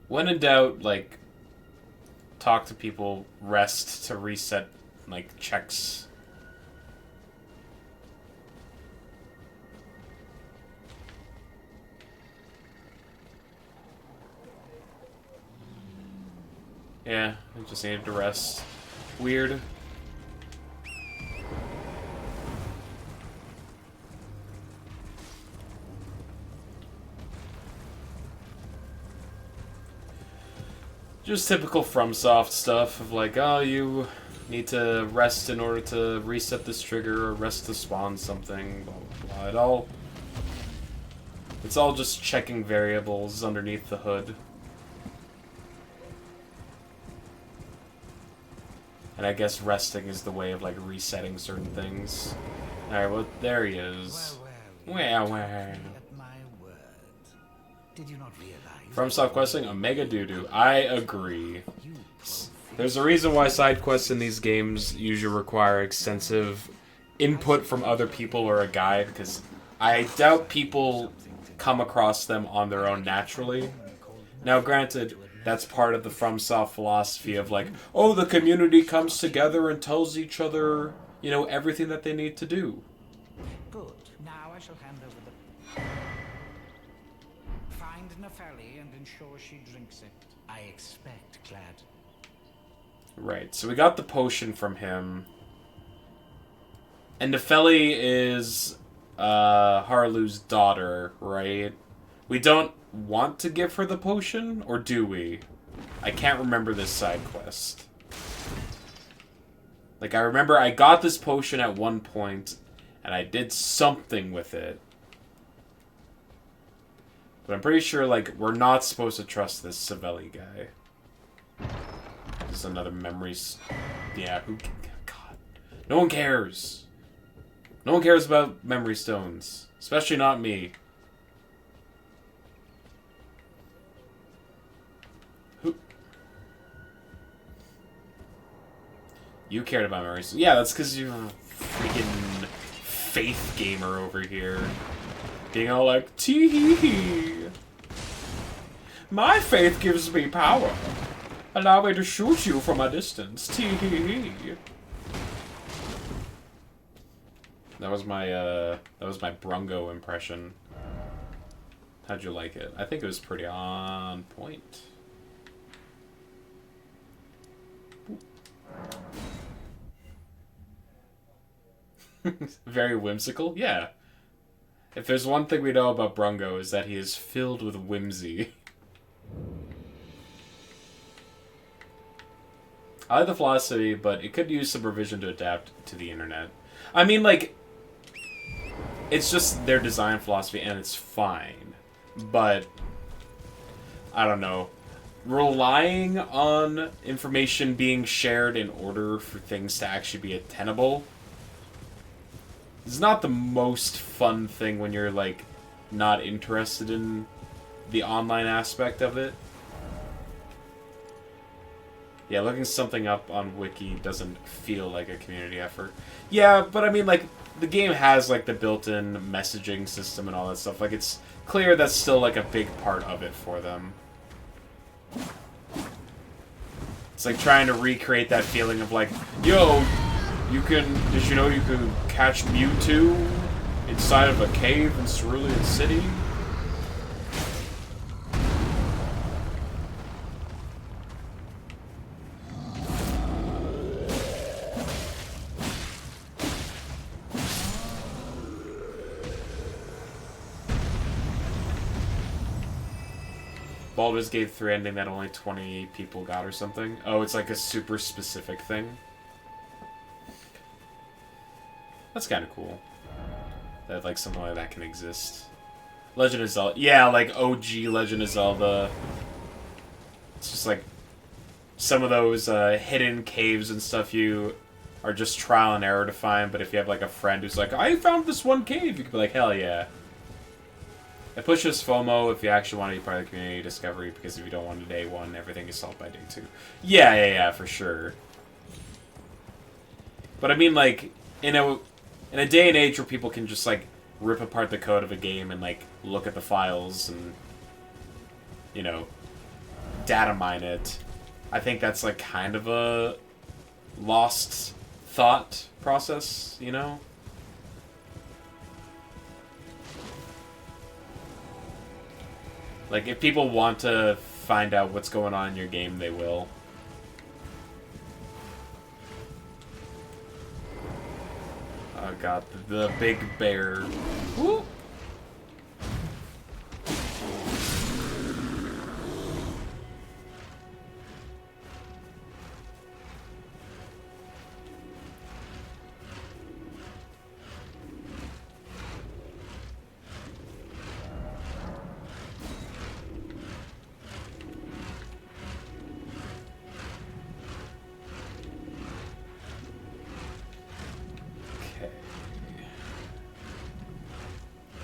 When in doubt, like, talk to people, rest to reset, like, checks. Yeah, I just needed to rest. Weird. Just typical FromSoft stuff of like, oh, you need to rest in order to reset this trigger, or rest to spawn something, blah, blah, blah. It's all just checking variables underneath the hood. And I guess resting is the way of, like, resetting certain things. Alright, well, there he is. Well. At my word. Did you not realize? FromSoft questing, Omega Doodoo. I agree. There's a reason why side quests in these games usually require extensive input from other people or a guide, because I doubt people come across them on their own naturally. Now, granted, that's part of the FromSoft philosophy of like, oh, the community comes together and tells each other, you know, everything that they need to do. Good. Now I shall hand over the... Find Nepheli and ensure she drinks it. I expect, Clad. Right, so we got the potion from him. And Nepheli is Harlew's daughter, right? We don't want to give her the potion, or do we? I can't remember this side quest. Like, I remember I got this potion at one point, and I did something with it. But I'm pretty sure, like, we're not supposed to trust this Savelli guy. This is another memories. Yeah, who... God. No one cares. No one cares about memory stones. Especially not me. Who... You cared about memory stones. Yeah, that's because you're a freaking faith gamer over here. Being all like, tee-hee-hee. My faith gives me power. Allow me to shoot you from a distance. Tee-hee-hee. That was my Brungo impression. How'd you like it? I think it was pretty on point. Very whimsical? Yeah. If there's one thing we know about Brungo is that he is filled with whimsy. I like the philosophy, but it could use some revision to adapt to the internet. I mean, like, it's just their design philosophy, and it's fine. But, I don't know. Relying on information being shared in order for things to actually be attainable is not the most fun thing when you're, like, not interested in the online aspect of it. Yeah, looking something up on Wiki doesn't feel like a community effort. Yeah, but I mean, like, the game has, like, the built-in messaging system and all that stuff. Like, it's clear that's still, like, a big part of it for them. It's like trying to recreate that feeling of, like, yo, did you know you can catch Mewtwo inside of a cave in Cerulean City? Baldur's Gate 3 ending that only 20 people got or something. Oh, it's like a super specific thing. That's kind of cool. That, like, something like that can exist. Legend of Zelda. Yeah, like, OG Legend of Zelda. It's just, like, some of those hidden caves and stuff you are just trial and error to find, but if you have, like, a friend who's like, I found this one cave, you could be like, hell yeah. It pushes FOMO if you actually want to be part of the community discovery, because if you don't want to day one, everything is solved by day two. Yeah, for sure. But I mean, like, in a day and age where people can just, like, rip apart the code of a game and, like, look at the files and, you know, data mine it. I think that's like kind of a lost thought process, you know? Like, if people want to find out what's going on in your game, they will. Oh god, the big bear. Woo!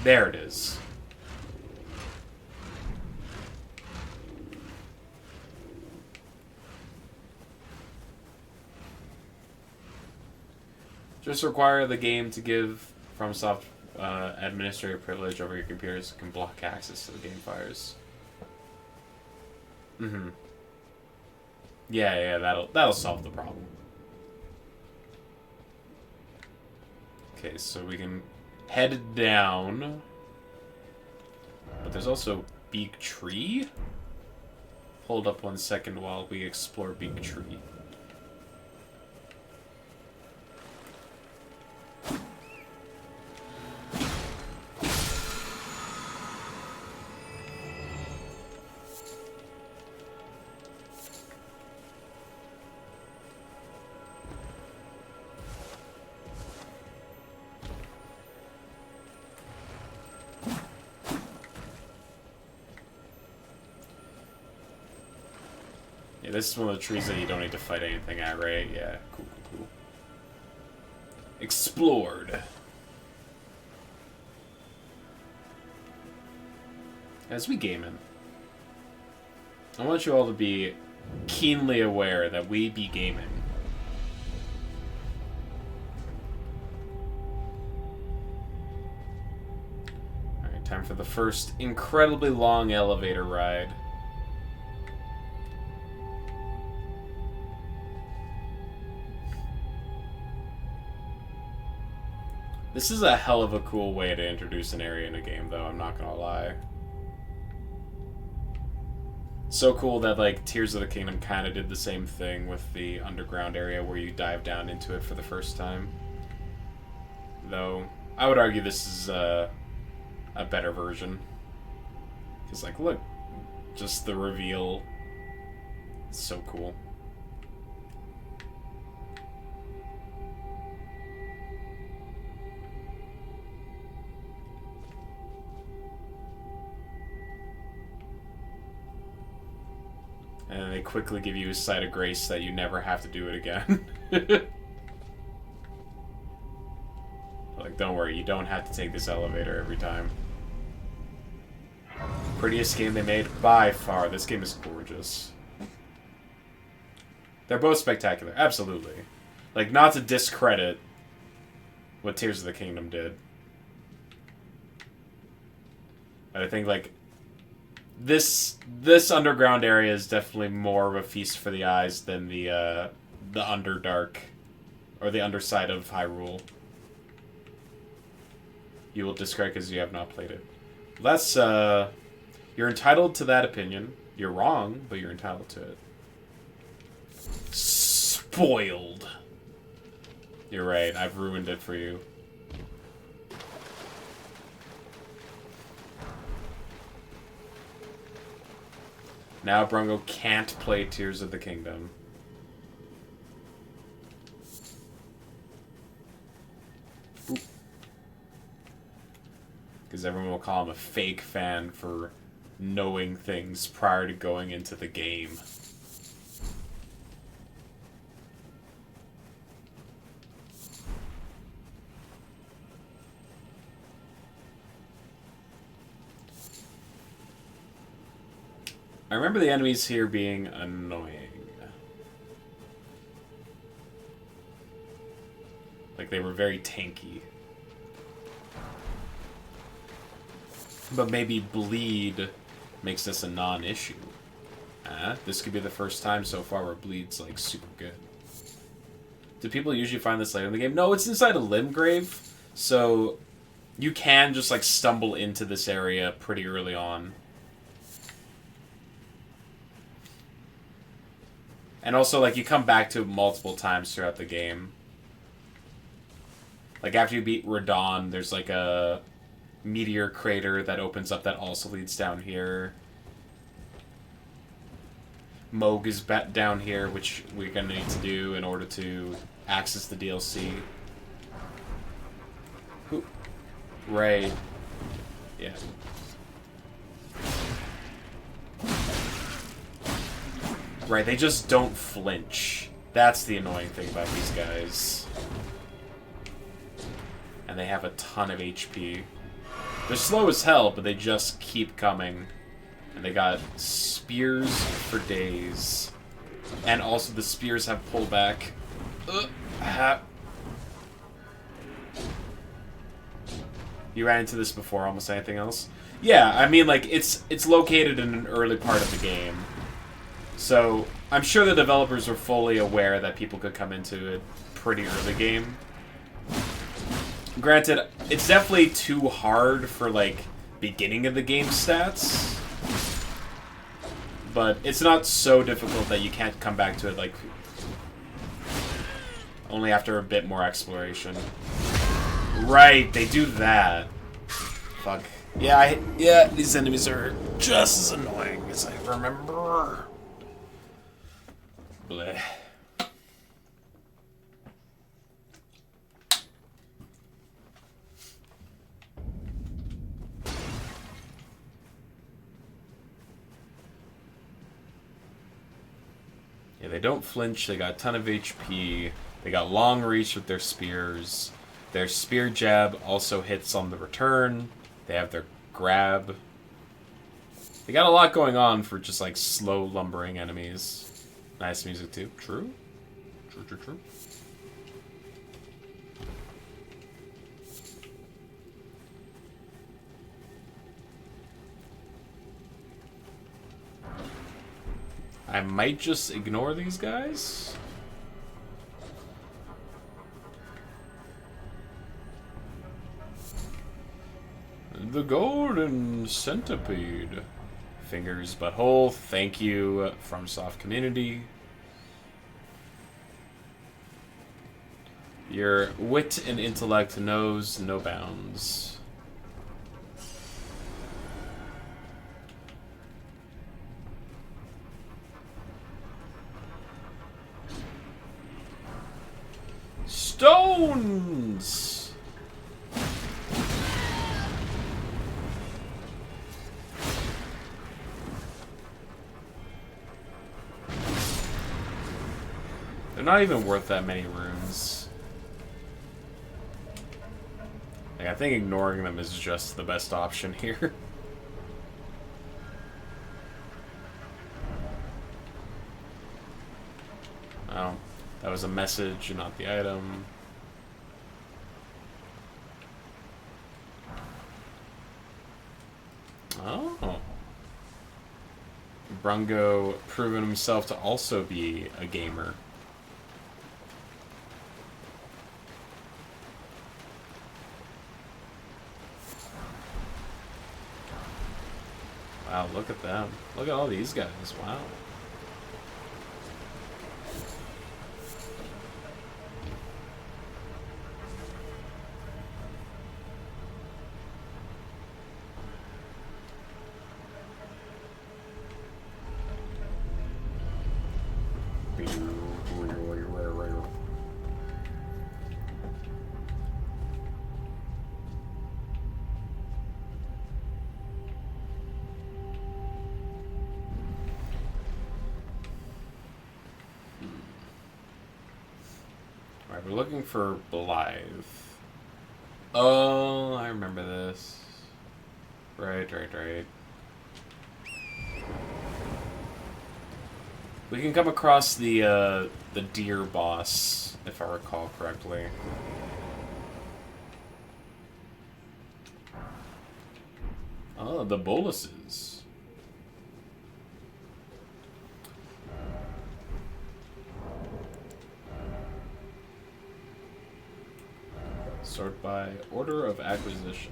There it is. Just require the game to give FromSoft administrative privilege over your computers can block access to the game files. Mm-hmm. Yeah, that'll solve the problem. Okay, so we can head down. But there's also Beak Tree? Hold up 1 second while we explore Beak Tree. Yeah, this is one of the trees that you don't need to fight anything at, right? Yeah, cool. Explored. As we gaming, I want you all to be keenly aware that we be gaming. Alright, time for the first incredibly long elevator ride. This is a hell of a cool way to introduce an area in a game, though, I'm not gonna lie. So cool that, like, Tears of the Kingdom kind of did the same thing with the underground area where you dive down into it for the first time. Though, I would argue this is a better version. Because, like, look, just the reveal. It's so cool. And they quickly give you a sight of grace that you never have to do it again. Like, don't worry, you don't have to take this elevator every time. Prettiest game they made by far. This game is gorgeous. They're both spectacular, absolutely. Like, not to discredit what Tears of the Kingdom did. But I think, like, this underground area is definitely more of a feast for the eyes than the Underdark, or the underside of Hyrule. You will discredit because you have not played it. That's, you're entitled to that opinion. You're wrong, but you're entitled to it. Spoiled. You're right, I've ruined it for you. Now Brungo can't play Tears of the Kingdom. Because everyone will call him a fake fan for knowing things prior to going into the game. I remember the enemies here being annoying. Like, they were very tanky. But maybe bleed makes this a non-issue. This could be the first time so far where Bleed's, like, super good. Do people usually find this later in the game? No, it's inside a Limgrave, so you can just, like, stumble into this area pretty early on. And also, like, you come back to it multiple times throughout the game. Like, after you beat Radon, there's, like, a meteor crater that opens up that also leads down here. Moog is down here, which we're going to need to do in order to access the DLC. Right. Yeah. Right, they just don't flinch. That's the annoying thing about these guys. And they have a ton of HP. They're slow as hell, but they just keep coming. And they got spears for days. And also the spears have pullback. You ran into this before almost anything else? Yeah, I mean, like, it's located in an early part of the game. So, I'm sure the developers were fully aware that people could come into it pretty early game. Granted, it's definitely too hard for, like, beginning of the game stats. But it's not so difficult that you can't come back to it, like, only after a bit more exploration. Right, they do that. Fuck. Yeah, these enemies are just as annoying as I remember. Bleh. Yeah, they don't flinch, they got a ton of HP, they got long reach with their spears, their spear jab also hits on the return, they have their grab. They got a lot going on for just like slow lumbering enemies. Nice music too. True? True. I might just ignore these guys. The golden centipede. Fingers, butthole. Thank you, FromSoft community. Your wit and intellect knows no bounds. Stones! They're not even worth that many runes. Like, I think ignoring them is just the best option here. Oh, that was a message, not the item. Oh. Brungo proven himself to also be a gamer. Wow, look at them. Look at all these guys. Wow. Alright, we're looking for Blythe. Oh, I remember this. Right. We can come across the deer boss, if I recall correctly. Oh, the boluses. by order of acquisition.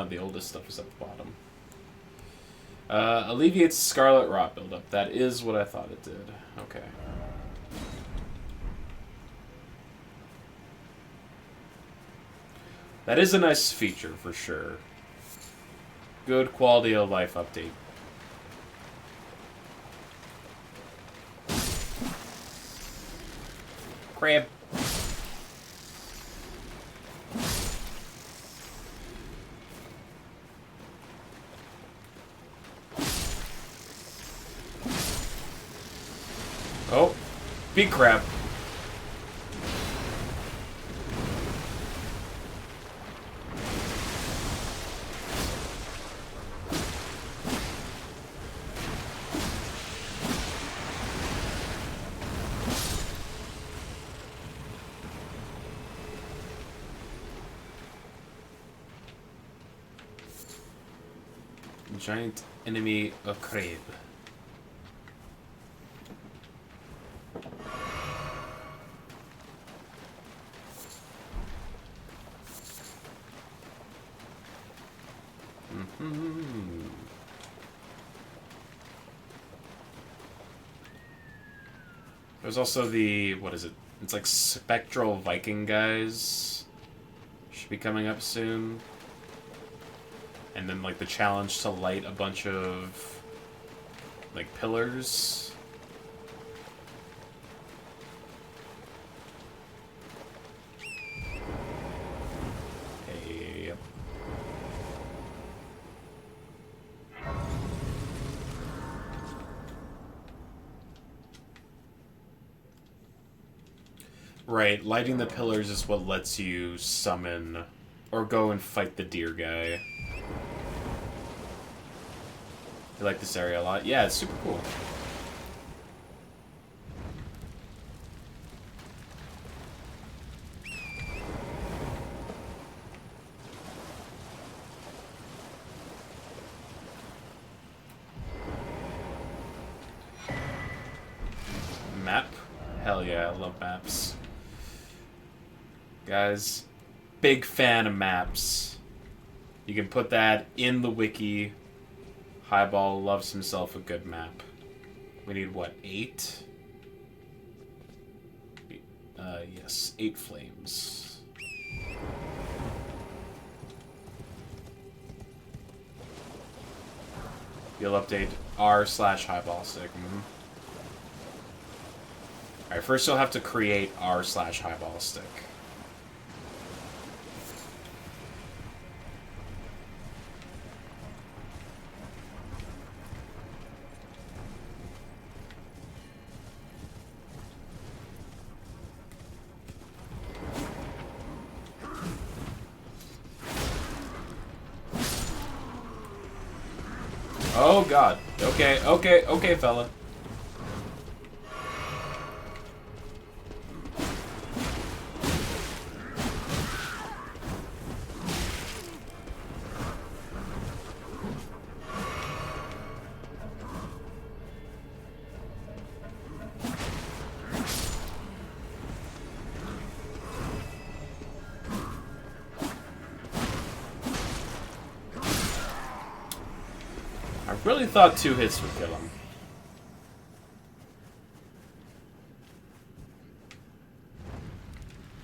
The oldest stuff is at the bottom. Alleviates scarlet rot buildup. That is what I thought it did. Okay. That is a nice feature for sure. Good quality of life update. Crab. Oh, big crab. Giant enemy, a crab. There's also the, what is it? It's like Spectral Viking guys. Should be coming up soon. And then like the challenge to light a bunch of like pillars. Hey, yep. Right, lighting the pillars is what lets you summon or go and fight the deer guy. I like this area a lot. Yeah, it's super cool. Map? Hell yeah, I love maps. Guys, big fan of maps. You can put that in the wiki. Highball loves himself a good map. We need, what, 8? Yes, 8 flames. You'll update r/highball stick. Alright, first you'll have to create r/highball stick. Oh god. Okay, fella. I really thought 2 hits would kill him.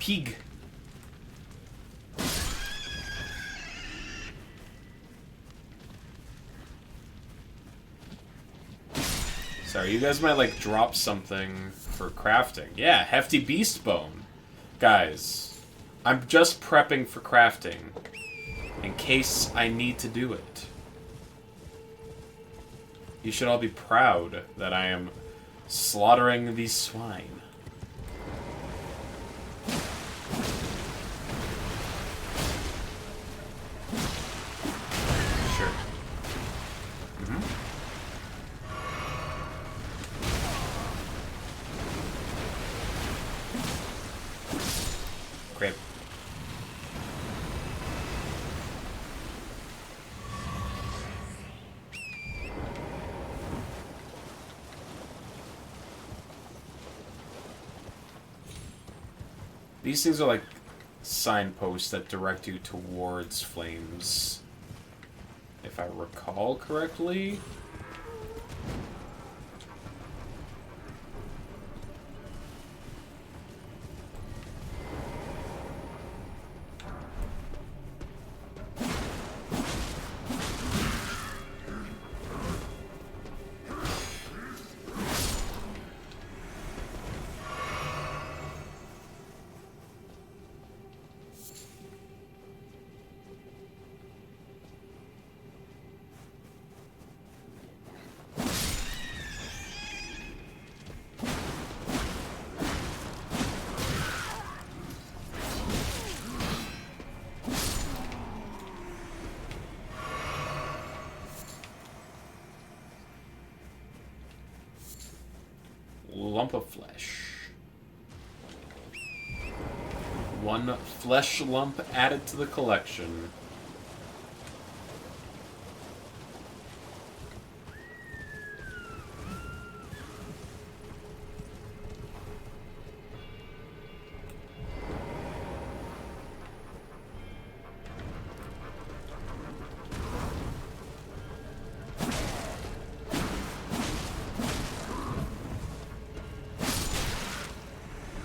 Pig. Sorry, you guys might like drop something for crafting. Yeah, hefty beast bone. Guys, I'm just prepping for crafting in case I need to do it. You should all be proud that I am slaughtering these swine. Sure. Great. These things are like signposts that direct you towards flames. If I recall correctly. Lump of flesh. One flesh lump added to the collection.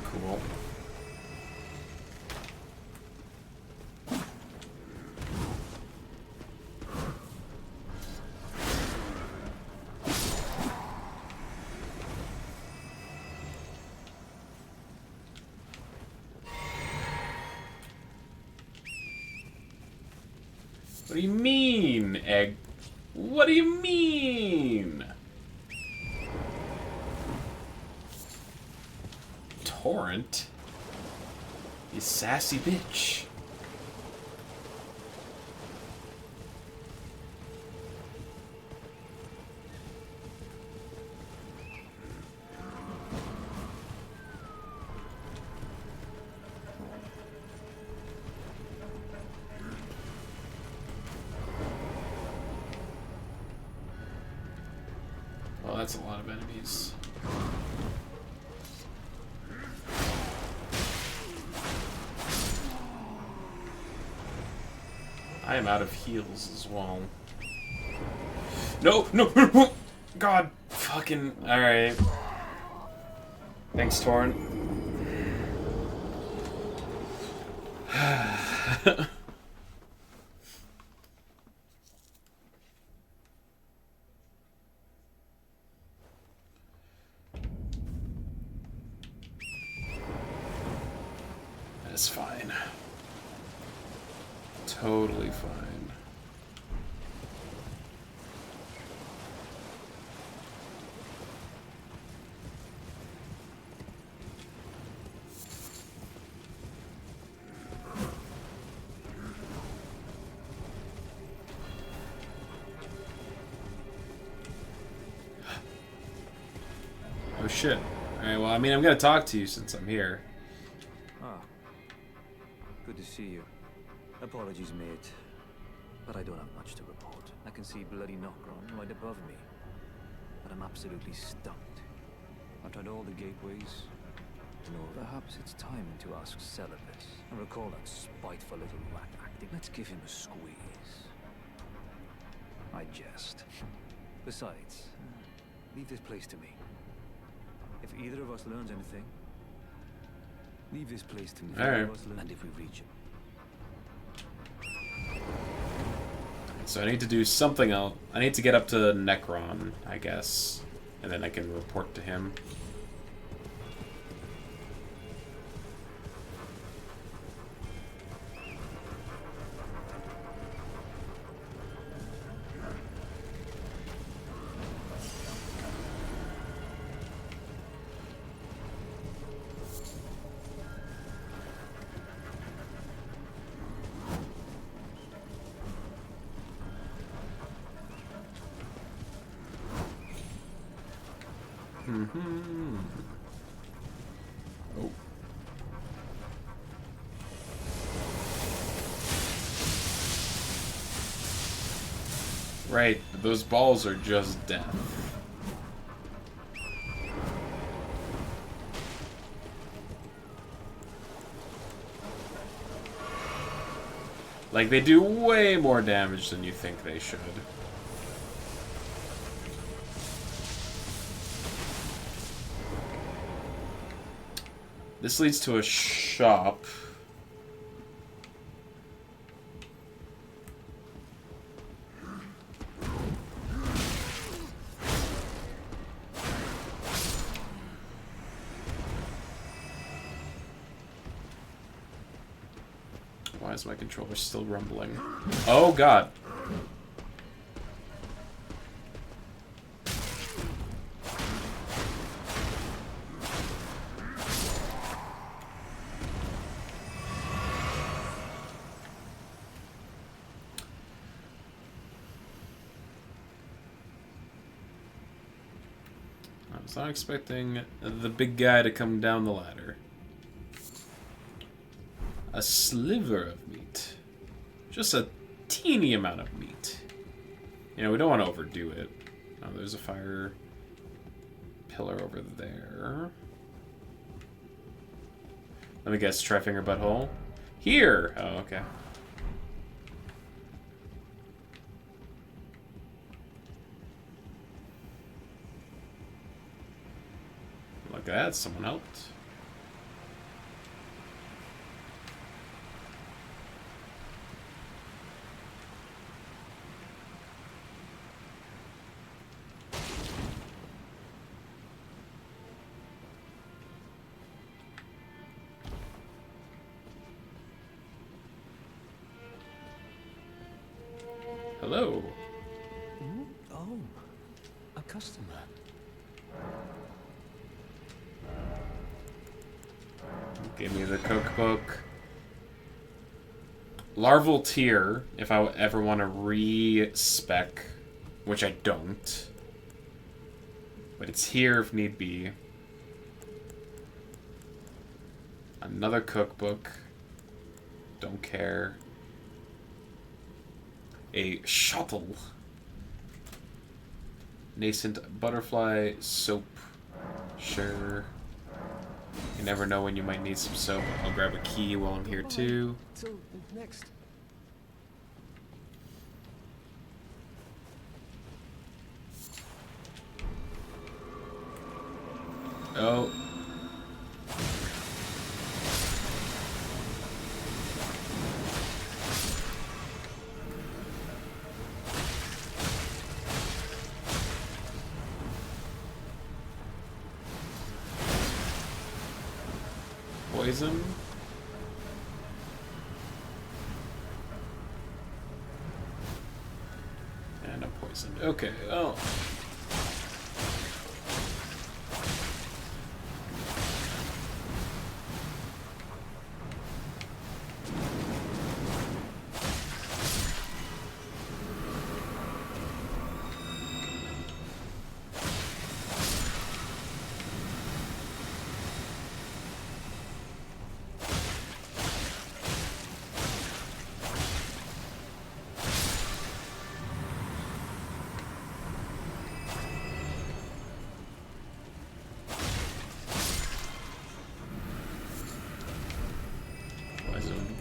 Cool. What do you mean, egg? What do you mean? Torrent? You sassy bitch. Well, that's a lot of enemies. I am out of heals as well. No, no, no, God, fucking, alright. Thanks, Torrent. That's fine. Totally fine. Oh shit. Alright, well, I mean, I'm gonna talk to you since I'm here. Ah, good to see you. Apologies, mate, but I don't have much to report. I can see bloody Nokron right above me, but I'm absolutely stumped. I've tried all the gateways. No, perhaps it's time to ask Celibus. I recall that spiteful little rat acting. Let's give him a squeeze. I jest. Besides, leave this place to me. If either of us learns anything, leave this place to me. All right. And if we reach him. So I need to do something else. I need to get up to Necron, I guess. And then I can report to him. Oh. Right, those balls are just death. Like, they do way more damage than you think they should. This leads to a shop. Why is my controller still rumbling? Oh god. I was not expecting the big guy to come down the ladder. A sliver of meat. Just a teeny amount of meat. You know, we don't want to overdo it. Oh, there's a fire pillar over there. Let me guess, try finger butthole. Here! Oh, okay. Look at that, someone helped. Hello. Oh, a customer. Give me the cookbook. Larval tier, if I ever want to re-spec, which I don't. But it's here if need be. Another cookbook. Don't care. A shuttle. Nascent butterfly soap. Sure. You never know when you might need some soap. I'll grab a key while I'm here too. Till next. Oh. Poison. And a poison. Okay, oh.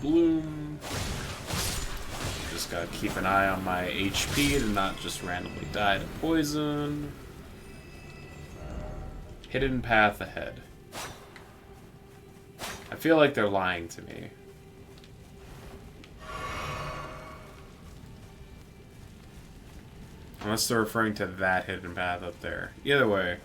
Bloom. Just gotta keep an eye on my HP to not just randomly die to poison. Hidden path ahead. I feel like they're lying to me. Unless they're referring to that hidden path up there. Either way.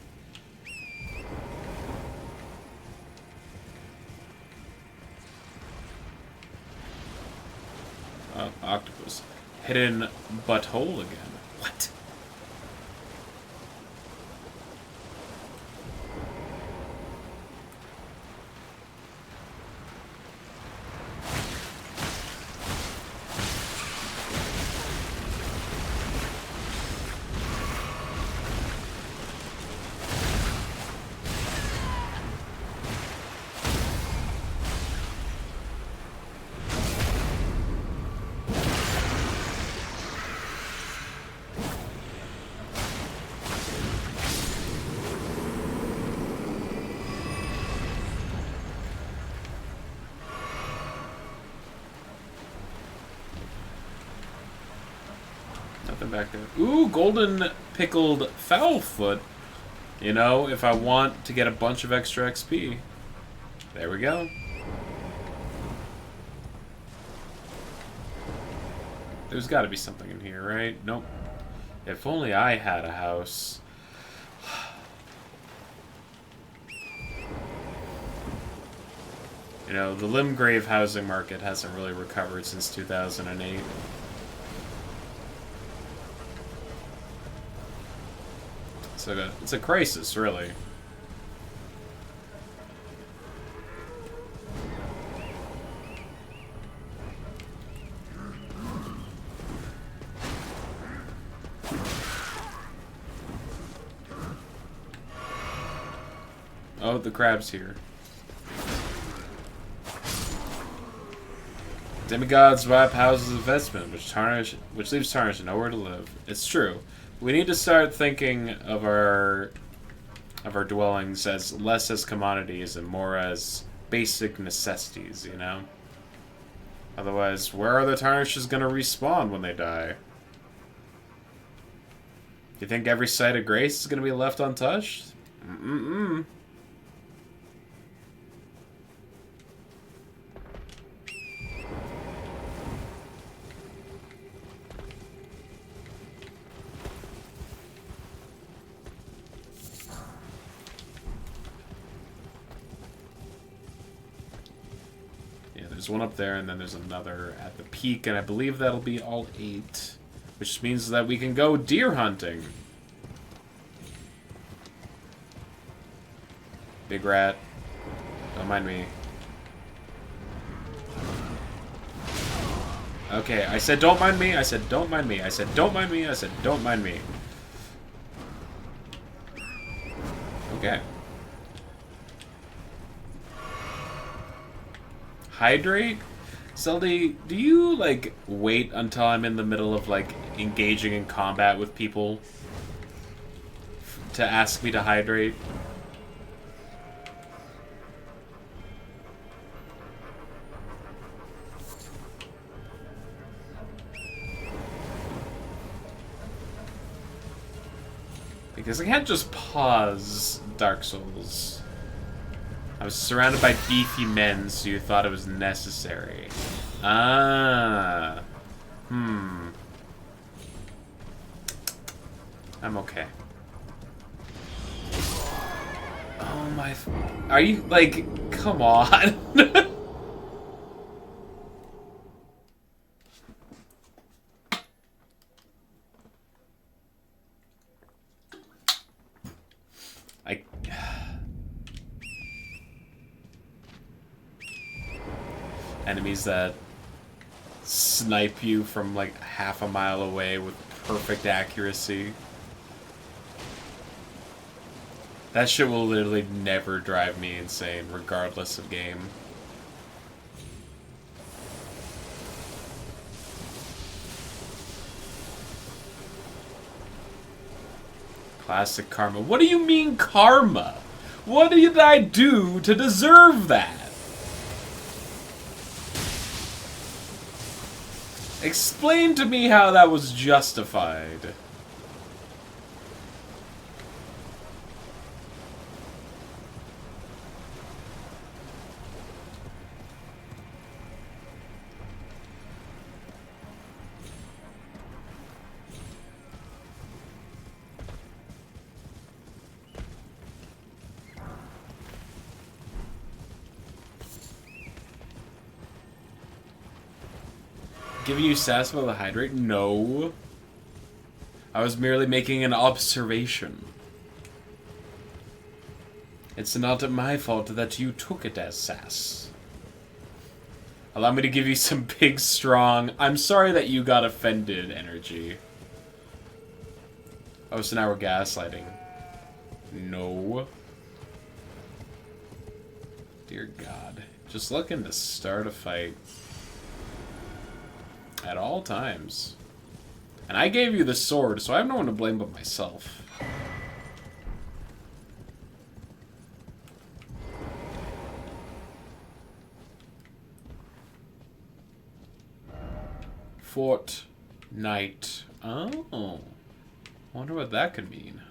Octopus. Hidden butthole again. What? nothing back there. Ooh, golden pickled foulfoot. You know, if I want to get a bunch of extra XP. There we go. There's got to be something in here, right? Nope. If only I had a house. You know, the Limgrave housing market hasn't really recovered since 2008. So it's a crisis, really. Oh, the crab's here. Demigods wipe houses of investment, which leaves Tarnish nowhere to live. It's true. We need to start thinking of our dwellings as less as commodities and more as basic necessities, you know? Otherwise, where are the Tarnishes gonna respawn when they die? You think every site of grace is gonna be left untouched? Mm-mm-mm. There's one up there, and then there's another at the peak, and I believe that'll be all 8. Which means that we can go deer hunting. Big rat. Don't mind me. Okay, I said don't mind me, I said don't mind me, I said don't mind me, I said don't mind me. Okay. Hydrate? Zelda, do you, like, wait until I'm in the middle of, like, engaging in combat with people to ask me to hydrate? Because I can't just pause Dark Souls. I was surrounded by beefy men, so you thought it was necessary. Ah. I'm okay. Oh my... Are you, like... Come on. Enemies that snipe you from like half a mile away with perfect accuracy. That shit will literally never drive me insane, regardless of game. Classic karma. What do you mean karma? What did I do to deserve that? Explain to me how that was justified. Giving you sass about the hydrate? No. I was merely making an observation. It's not my fault that you took it as sass. Allow me to give you some big, strong, I'm sorry that you got offended energy. Oh, so now we're gaslighting. No. Dear God. Just looking to start a fight. At all times. And I gave you the sword, so I have no one to blame but myself. Fort Night. Oh. Wonder what that could mean.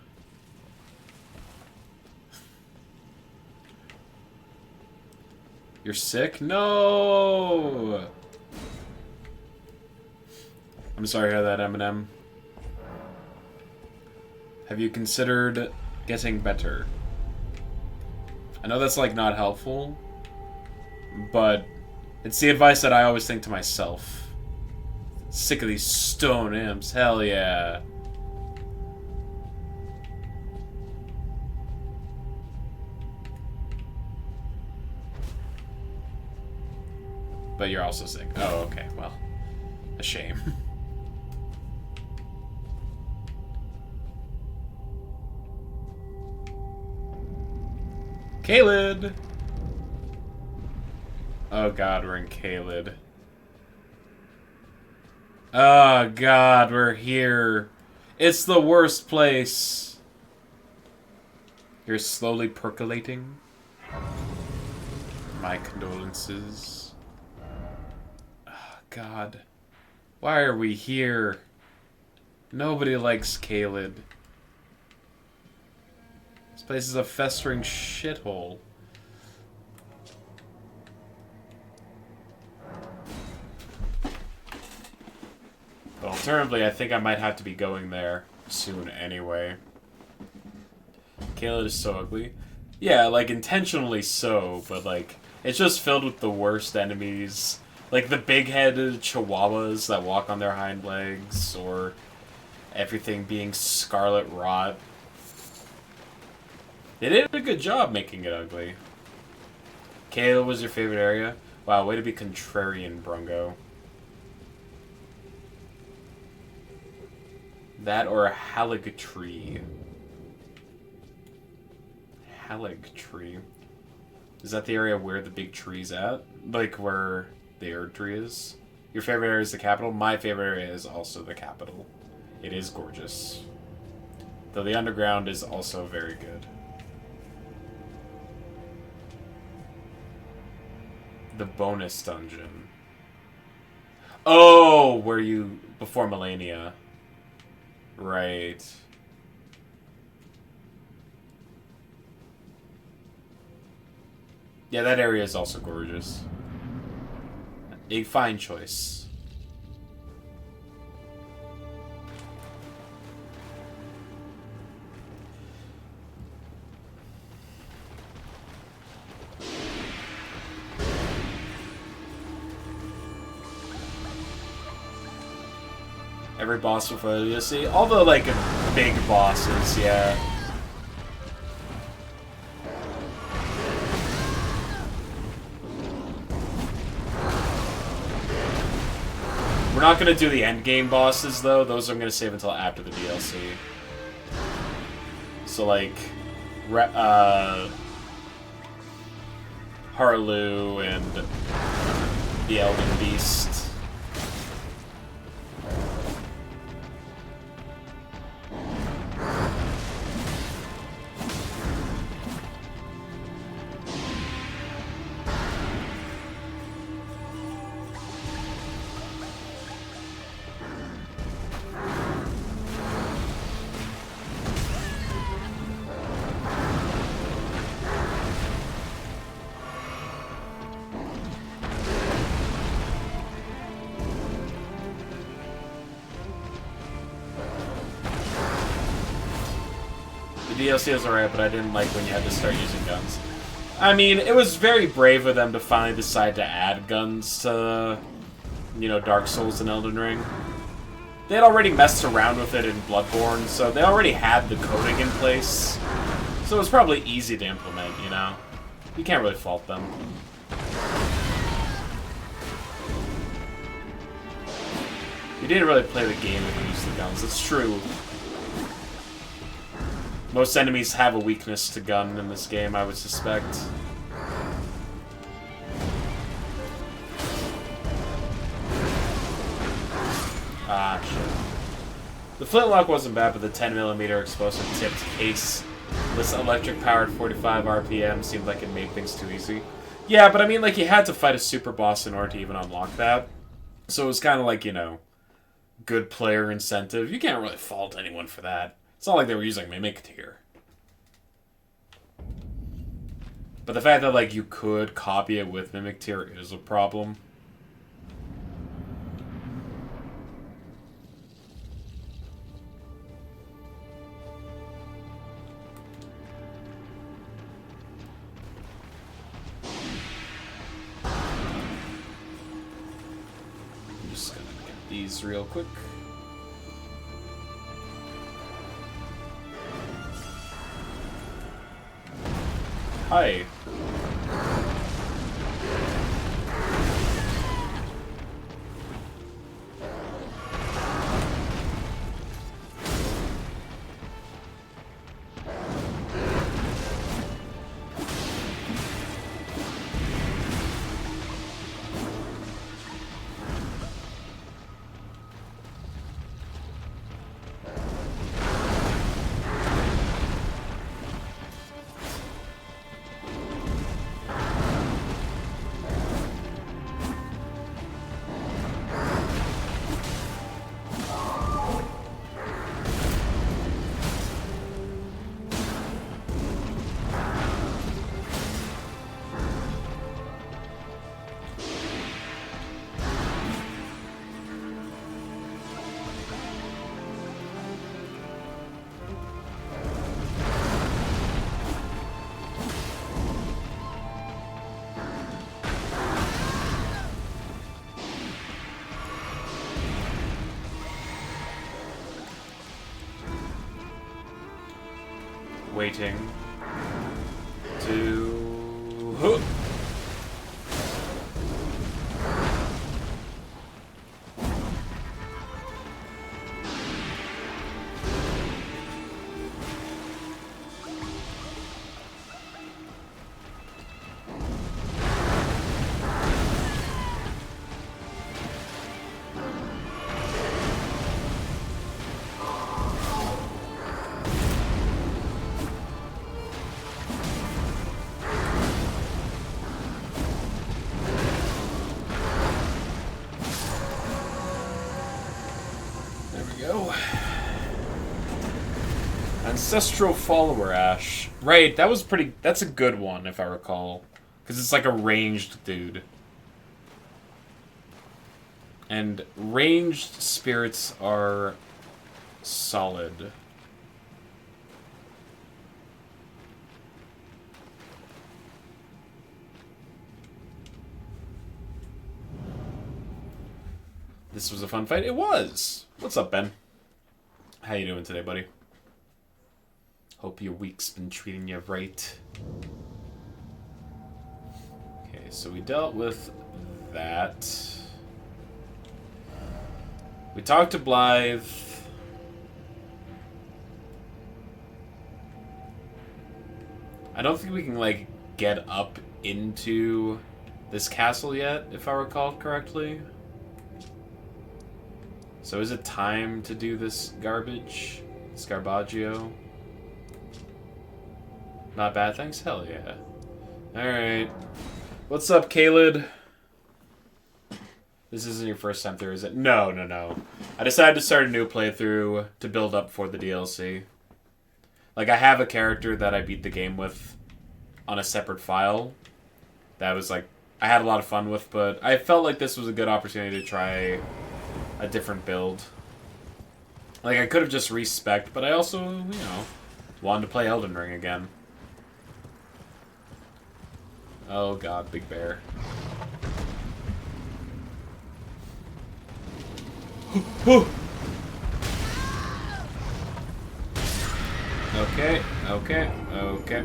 You're sick? No! I'm sorry to hear that, Eminem. Have you considered getting better? I know that's, like, not helpful, but it's the advice that I always think to myself. Sick of these stone imps. Hell yeah. But you're also sick. Oh, okay. Well, a shame. Caelid! Oh god, we're in Caelid. Oh god, we're here. It's the worst place. You're slowly percolating. My condolences. Oh god. Why are we here? Nobody likes Caelid. This place is a festering shithole. But alternatively, I think I might have to be going there soon anyway. Caelid is so ugly. Yeah, like, intentionally so, but, like, it's just filled with the worst enemies. Like, the big-headed chihuahuas that walk on their hind legs, or everything being scarlet rot. They did a good job making it ugly. Caelid was your favorite area? Wow, way to be contrarian, Brungo. That or a halig tree. Halig tree. Is that the area where the big tree's at? Like where the Erd tree is? Your favorite area is the capital? My favorite area is also the capital. It is gorgeous. Though the underground is also very good. The bonus dungeon. Oh, where you... before Melania. Right. Yeah, that area is also gorgeous. A fine choice. Every boss before the DLC. All the, like, big bosses, yeah. We're not gonna do the endgame bosses, though. Those I'm gonna save until after the DLC. So, like, Harlu and the Elden Beast. DLC was alright, but I didn't like when you had to start using guns. I mean, it was very brave of them to finally decide to add guns to, you know, Dark Souls and Elden Ring. They had already messed around with it in Bloodborne, so they already had the coding in place. So it was probably easy to implement, you know? You can't really fault them. You didn't really play the game if you used the guns, it's true. Most enemies have a weakness to gun in this game, I would suspect. Ah, shit. The flintlock wasn't bad, but the 10mm explosive tipped case, this electric-powered 45 RPM seemed like it made things too easy. Yeah, but I mean, like, you had to fight a super boss in order to even unlock that. So it was kind of like, you know, good player incentive. You can't really fault anyone for that. It's not like they were using Mimic Tier. But the fact that, like, you could copy it with Mimic Tier is a problem. I'm just gonna get these real quick. Hi. Waiting to... Huh. Ancestral Follower Ash. Right, that was pretty... That's a good one, if I recall. Because it's like a ranged dude. And ranged spirits are solid. This was a fun fight. It was! What's up, Ben? How you doing today, buddy? Hope your week's been treating you right. Okay, so we dealt with that. We talked to Blythe. I don't think we can, like, get up into this castle yet, if I recall correctly. So is it time to do this garbage? This garbaggio? Not bad, thanks? Hell yeah. Alright. What's up, Kaled? This isn't your first time through, is it? No, no, no. I decided to start a new playthrough to build up for the DLC. Like, I have a character that I beat the game with on a separate file. That was, like, I had a lot of fun with, but I felt like this was a good opportunity to try a different build. Like, I could have just respec'd, but I also, you know, wanted to play Elden Ring again. Oh god, Big Bear. Okay, okay, okay.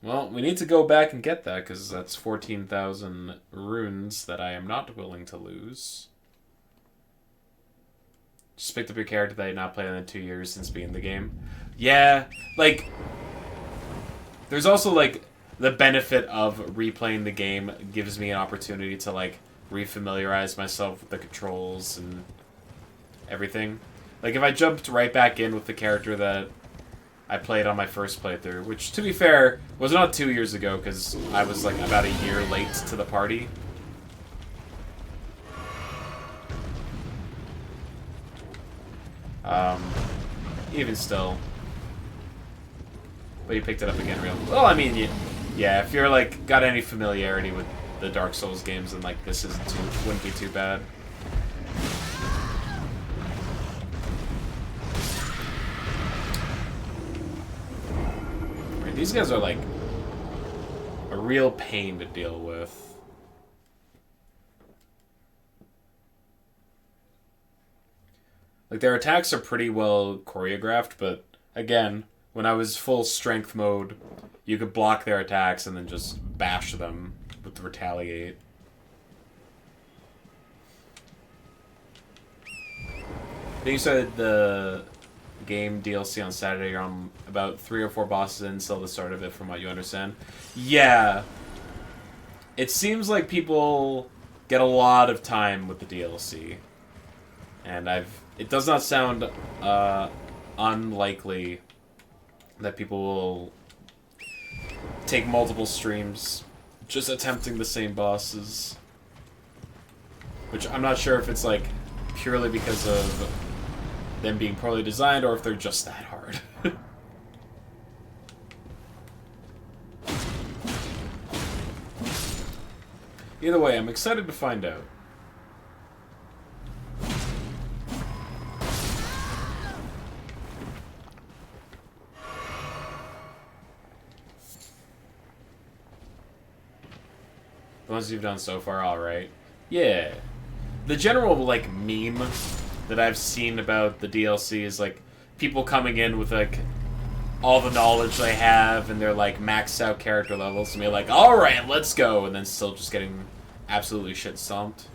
Well, we need to go back and get that, because that's 14,000 runes that I am not willing to lose. Just picked up your character that I had not played in 2 years since being the game. Yeah, like, there's also, like, the benefit of replaying the game gives me an opportunity to, like, refamiliarize myself with the controls and everything. Like, if I jumped right back in with the character that I played on my first playthrough, which, to be fair, was not 2 years ago, because I was, like, about a year late to the party. Even still. But you picked it up again real... Well, I mean, yeah, if you're, like, got any familiarity with the Dark Souls games, then, like, this wouldn't be too bad. Right, these guys are, like, a real pain to deal with. Like, their attacks are pretty well choreographed, but, again, when I was full strength mode, you could block their attacks and then just bash them with retaliate. I think you started the game DLC on Saturday. You're on about 3 or 4 bosses in, still the start of it, from what you understand. Yeah. It seems like people get a lot of time with the DLC. And it does not sound unlikely that people will take multiple streams just attempting the same bosses. Which I'm not sure if it's like purely because of them being poorly designed or if they're just that hard. Either way, I'm excited to find out. The ones you've done so far, alright. Yeah. The general, like, meme that I've seen about the DLC is, like, people coming in with, like, all the knowledge they have and their, like, maxed out character levels and be like, alright, let's go, and then still just getting absolutely shit stomped.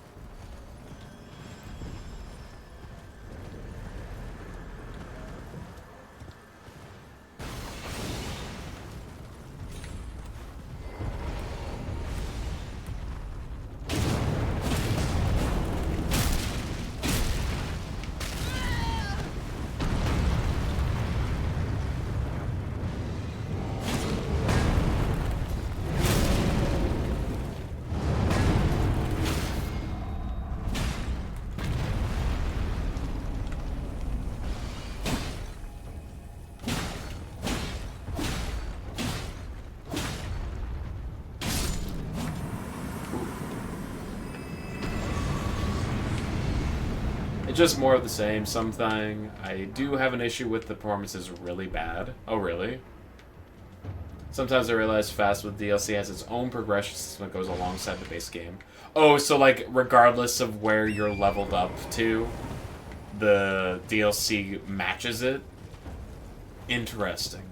Just more of the same. Something I do have an issue with the performance is really bad. Oh, really? Sometimes I realize fast with DLC has its own progression system that goes alongside the base game. Oh, so like regardless of where you're leveled up to, the DLC matches it? Interesting.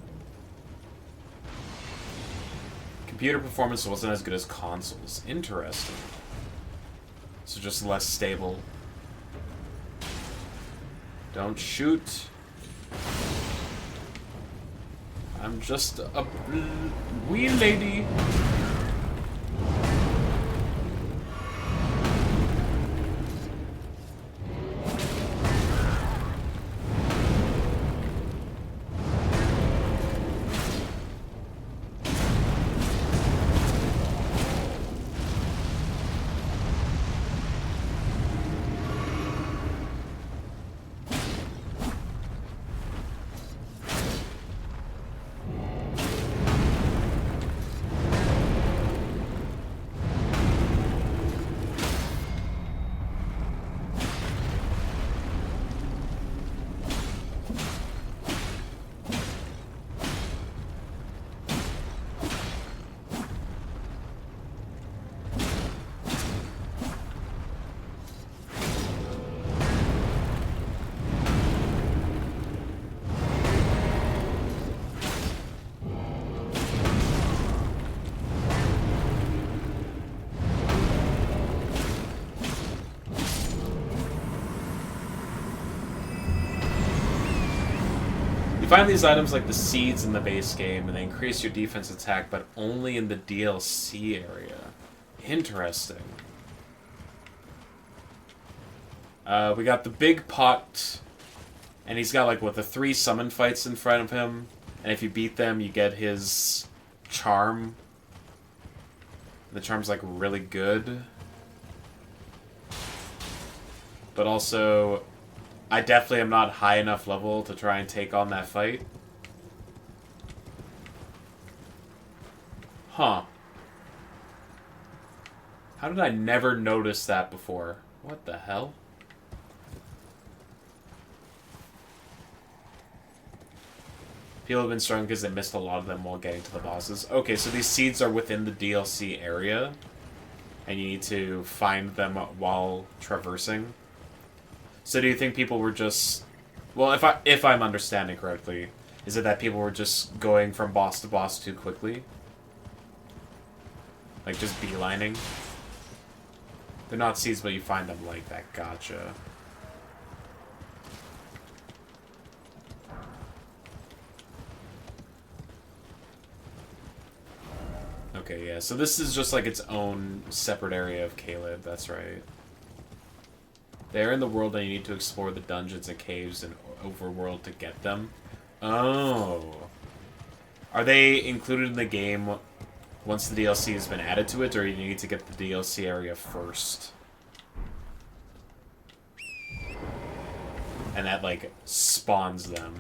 Computer performance wasn't as good as consoles. Interesting. So just less stable. Don't shoot. I'm just a wee lady. You find these items like the seeds in the base game, and they increase your defense attack, but only in the DLC area. Interesting. We got the big pot, and he's got like, what, the 3 summon fights in front of him. And if you beat them, you get his charm. The charm's like really good. But also, I definitely am not high enough level to try and take on that fight. Huh. How did I never notice that before? What the hell? People have been struggling because they missed a lot of them while getting to the bosses. Okay, so these seeds are within the DLC area. And you need to find them while traversing. So do you think people were just... Well, if I'm understanding correctly, is it that people were just going from boss to boss too quickly? Like, just beelining? They're not seeds, but you find them like that. Gotcha. Okay, yeah. So this is just like its own separate area of Caleb. That's right. They're in the world and you need to explore the dungeons and caves and overworld to get them. Oh. Are they included in the game once the DLC has been added to it, or you need to get the DLC area first? And that, like, spawns them.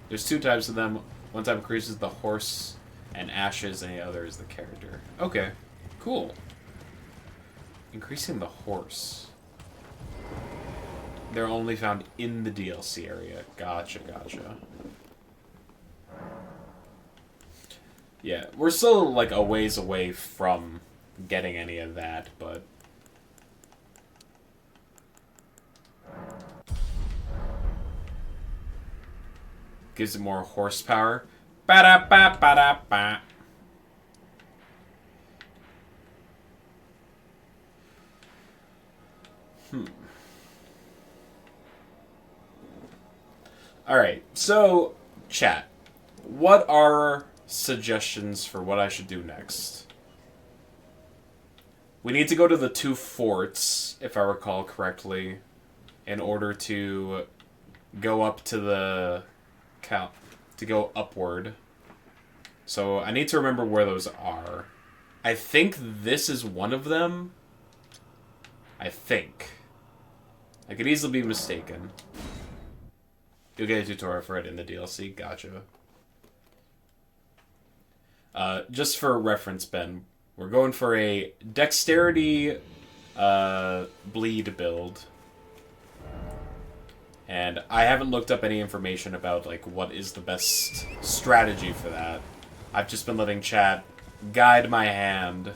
There's two types of them. One type increases the horse and ashes, and the other is the character. Okay, cool. Increasing the horse. They're only found in the DLC area. Gotcha, gotcha. Yeah, we're still, like, a ways away from getting any of that, but... Gives it more horsepower. Ba-da-ba-ba-da-ba. Alright, so, chat. What are suggestions for what I should do next? We need to go to the two forts, if I recall correctly, in order to go up to the... to go upward. So I need to remember where those are. I think this is one of them. I think. I could easily be mistaken. You'll get a tutorial for it in the DLC. Gotcha. Just for reference, Ben, we're going for a dexterity bleed build. And I haven't looked up any information about, like, what is the best strategy for that. I've just been letting chat guide my hand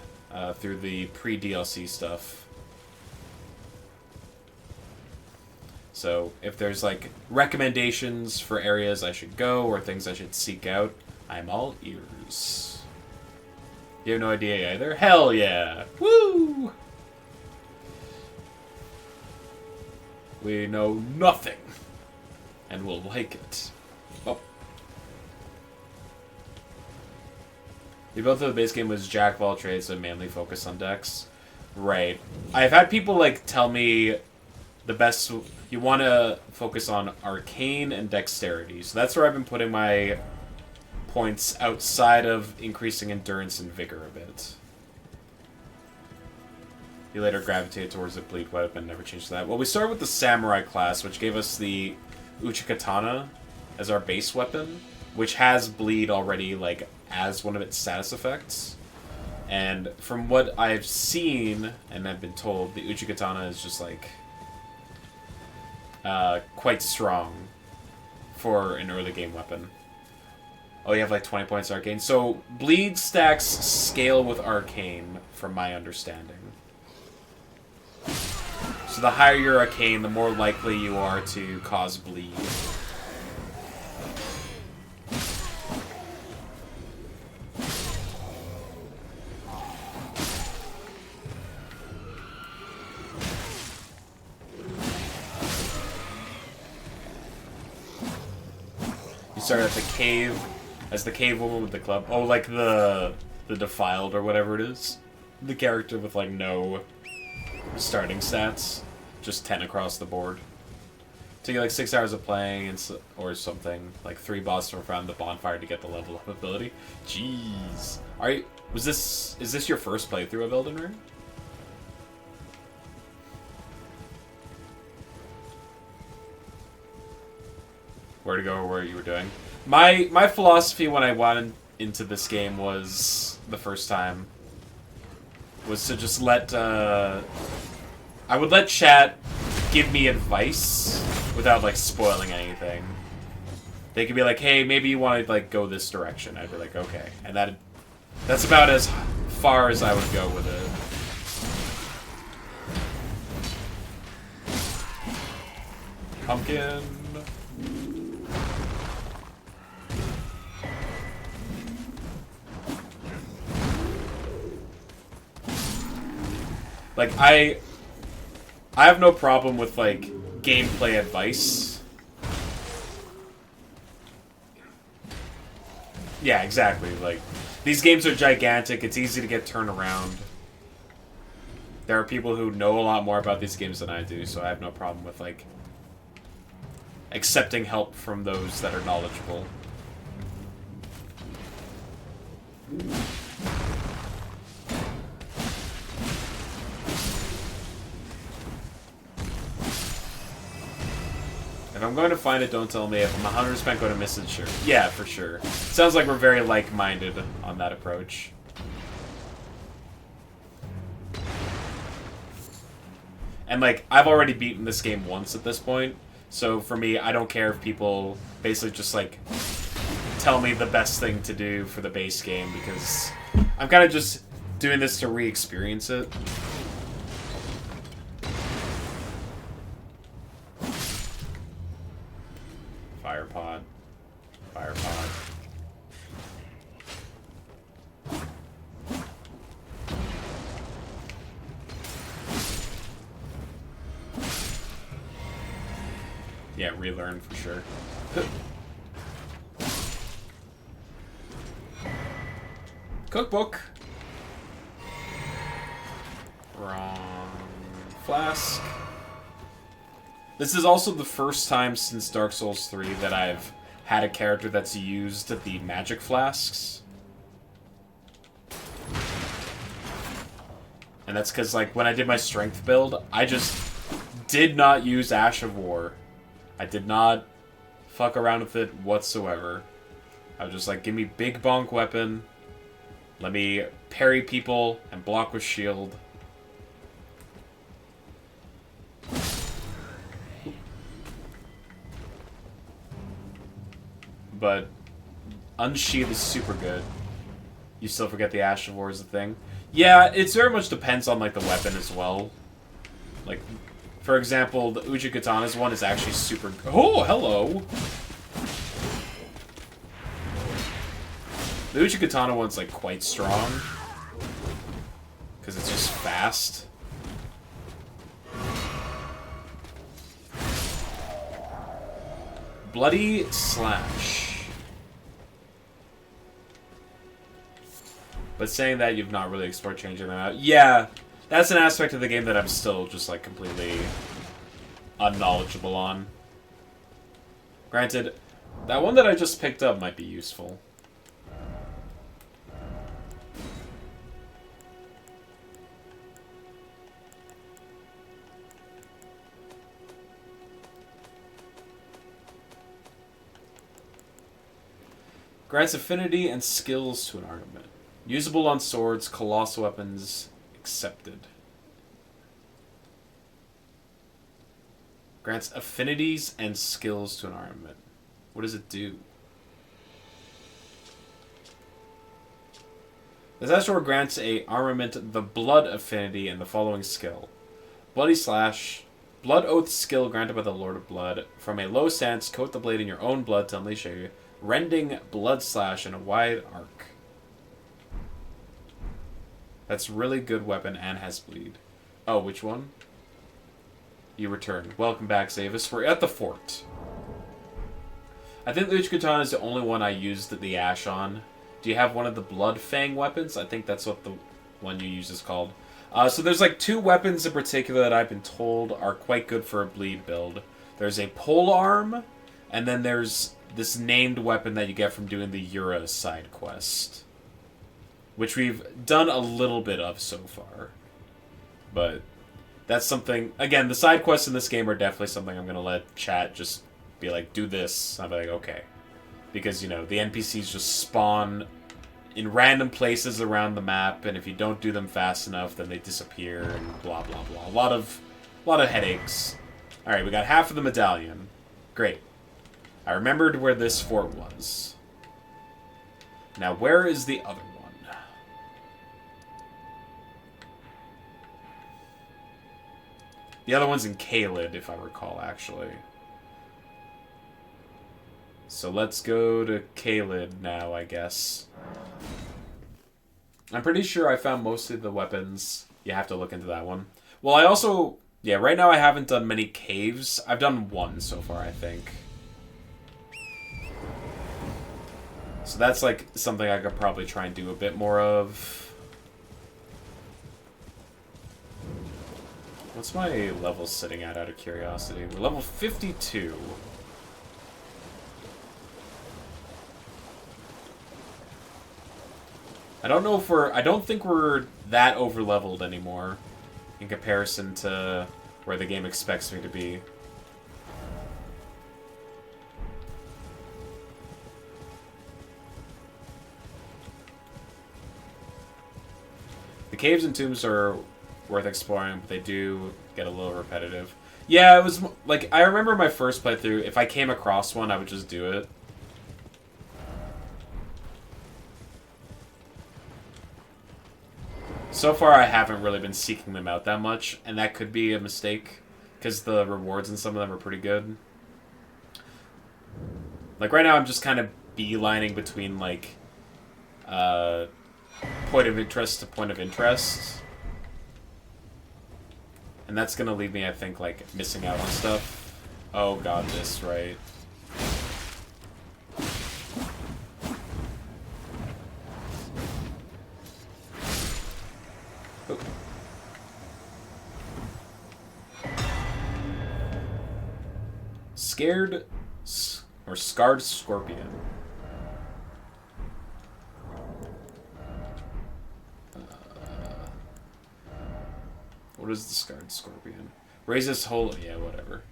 through the pre-DLC stuff. So, if there's, like, recommendations for areas I should go or things I should seek out, I'm all ears. You have no idea either? Hell yeah! Woo! We know nothing, and we'll like it. Oh. The build of the base game was jack of all trades, so mainly focused on decks. Right. I've had people, like, tell me the best... You want to focus on arcane and dexterity. So that's where I've been putting my points outside of increasing endurance and vigor a bit. You later gravitated towards the bleed weapon, never changed that. Well, we started with the samurai class, which gave us the Uchikatana as our base weapon, which has bleed already, like, as one of its status effects. And from what I've seen, and I've been told, the Uchikatana is just, like, quite strong for an early game weapon. Oh, you have, like, 20 points arcane. So, bleed stacks scale with arcane, from my understanding. So the higher your arcane, the more likely you are to cause bleed. You start at the cave as the cave woman with the club. Oh, like the the Defiled or whatever it is. The character with, like, no starting stats. Just 10 across the board. Take like 6 hours of playing or something. Like 3 bosses around the bonfire to get the level up ability. Jeez. Alright, is this your first playthrough of Elden Ring? Where to go or what you were doing? My philosophy when I went into this game was, the first time, was to just let, I would let chat give me advice without, like, spoiling anything. They could be like, hey, maybe you want to, like, go this direction. I'd be like, okay. And that's about as far as I would go with it. Pumpkin. Like, I have no problem with, like, gameplay advice. Yeah, exactly. Like, these games are gigantic. It's easy to get turned around. There are people who know a lot more about these games than I do, so I have no problem with, like, accepting help from those that are knowledgeable. If I'm going to find it, don't tell me. If I'm 100% going to miss it, sure. Yeah, for sure. Sounds like we're very like-minded on that approach. And, like, I've already beaten this game once at this point, so for me, I don't care if people basically just, like, tell me the best thing to do for the base game, because I'm kind of just doing this to re-experience it. Fire pod. Fire pod. Yeah, relearn for sure. Cookbook. Wrong flask. This is also the first time since Dark Souls 3 that I've had a character that's used the magic flasks. And that's because, like, when I did my strength build, I just did not use Ash of War. I did not fuck around with it whatsoever. I was just like, give me big bonk weapon. Let me parry people and block with shield. But Unsheath is super good. You still forget the Ash of War is a thing. Yeah, it very much depends on, like, the weapon as well. Like, for example, the Uji Katana's one is actually super... Oh, hello! The Uji Katana one's, like, quite strong. Because it's just fast. Bloody Slash. But saying that, you've not really explored changing them out. Yeah, that's an aspect of the game that I'm still just, like, completely unknowledgeable on. Granted, that one that I just picked up might be useful. Grants affinity and skills to an armament. Usable on swords, colossal weapons, accepted. Grants affinities and skills to an armament. What does it do? This Astral grants a armament the blood affinity and the following skill. Bloody Slash. Blood Oath skill granted by the Lord of Blood. From a low stance, coat the blade in your own blood to unleash a rending blood slash in a wide arc. That's really good weapon and has bleed. Oh, which one? You returned. Welcome back, Zavis. We're at the fort. I think the Uchi Katana is the only one I used the Ash on. Do you have one of the Blood Fang weapons? I think that's what the one you use is called. So there's like 2 weapons in particular that I've been told are quite good for a bleed build. There's a pole arm, and then there's this named weapon that you get from doing the Yura side quest, which we've done a little bit of so far. But that's something, again, the side quests in this game are definitely something I'm going to let chat just be like, do this. I'll be like, okay. Because, you know, the NPCs just spawn in random places around the map, and if you don't do them fast enough, then they disappear, and blah, blah, blah. A lot of headaches. Alright, we got half of the medallion. Great. I remembered where this fort was. Now, where is the other one? The other one's in Caelid, if I recall, actually. So let's go to Caelid now, I guess. I'm pretty sure I found most of the weapons. You have to look into that one. Well, I also... Yeah, right now I haven't done many caves. I've done 1 so far, I think. So that's, like, something I could probably try and do a bit more of. What's my level sitting at, out of curiosity? We're level 52. I don't know if I don't think we're that over-leveled anymore in comparison to where the game expects me to be. The caves and tombs are worth exploring, but they do get a little repetitive. Yeah, it was, like, I remember my first playthrough, if I came across one, I would just do it. So far, I haven't really been seeking them out that much, and that could be a mistake, because the rewards in some of them are pretty good. Like, right now, I'm just kind of beelining between, like, point of interest to point of interest. And that's gonna leave me, I think, like, missing out on stuff. Oh god, this, right. Scared or Scarred Scorpion. What is the Scarred Scorpion? Raises whole... Yeah, whatever.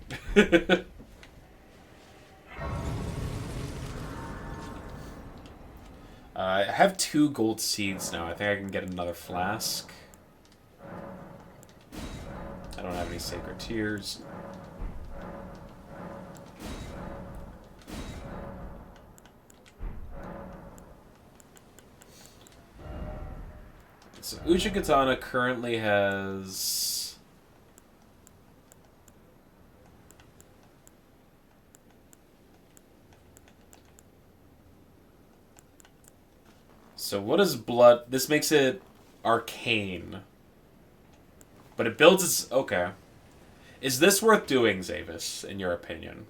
I have 2 gold seeds now. I think I can get another flask. I don't have any Sacred Tears. So Uchikatana currently has... So what is blood? This makes it arcane. But it builds its... Okay. Is this worth doing, Zavis, in your opinion?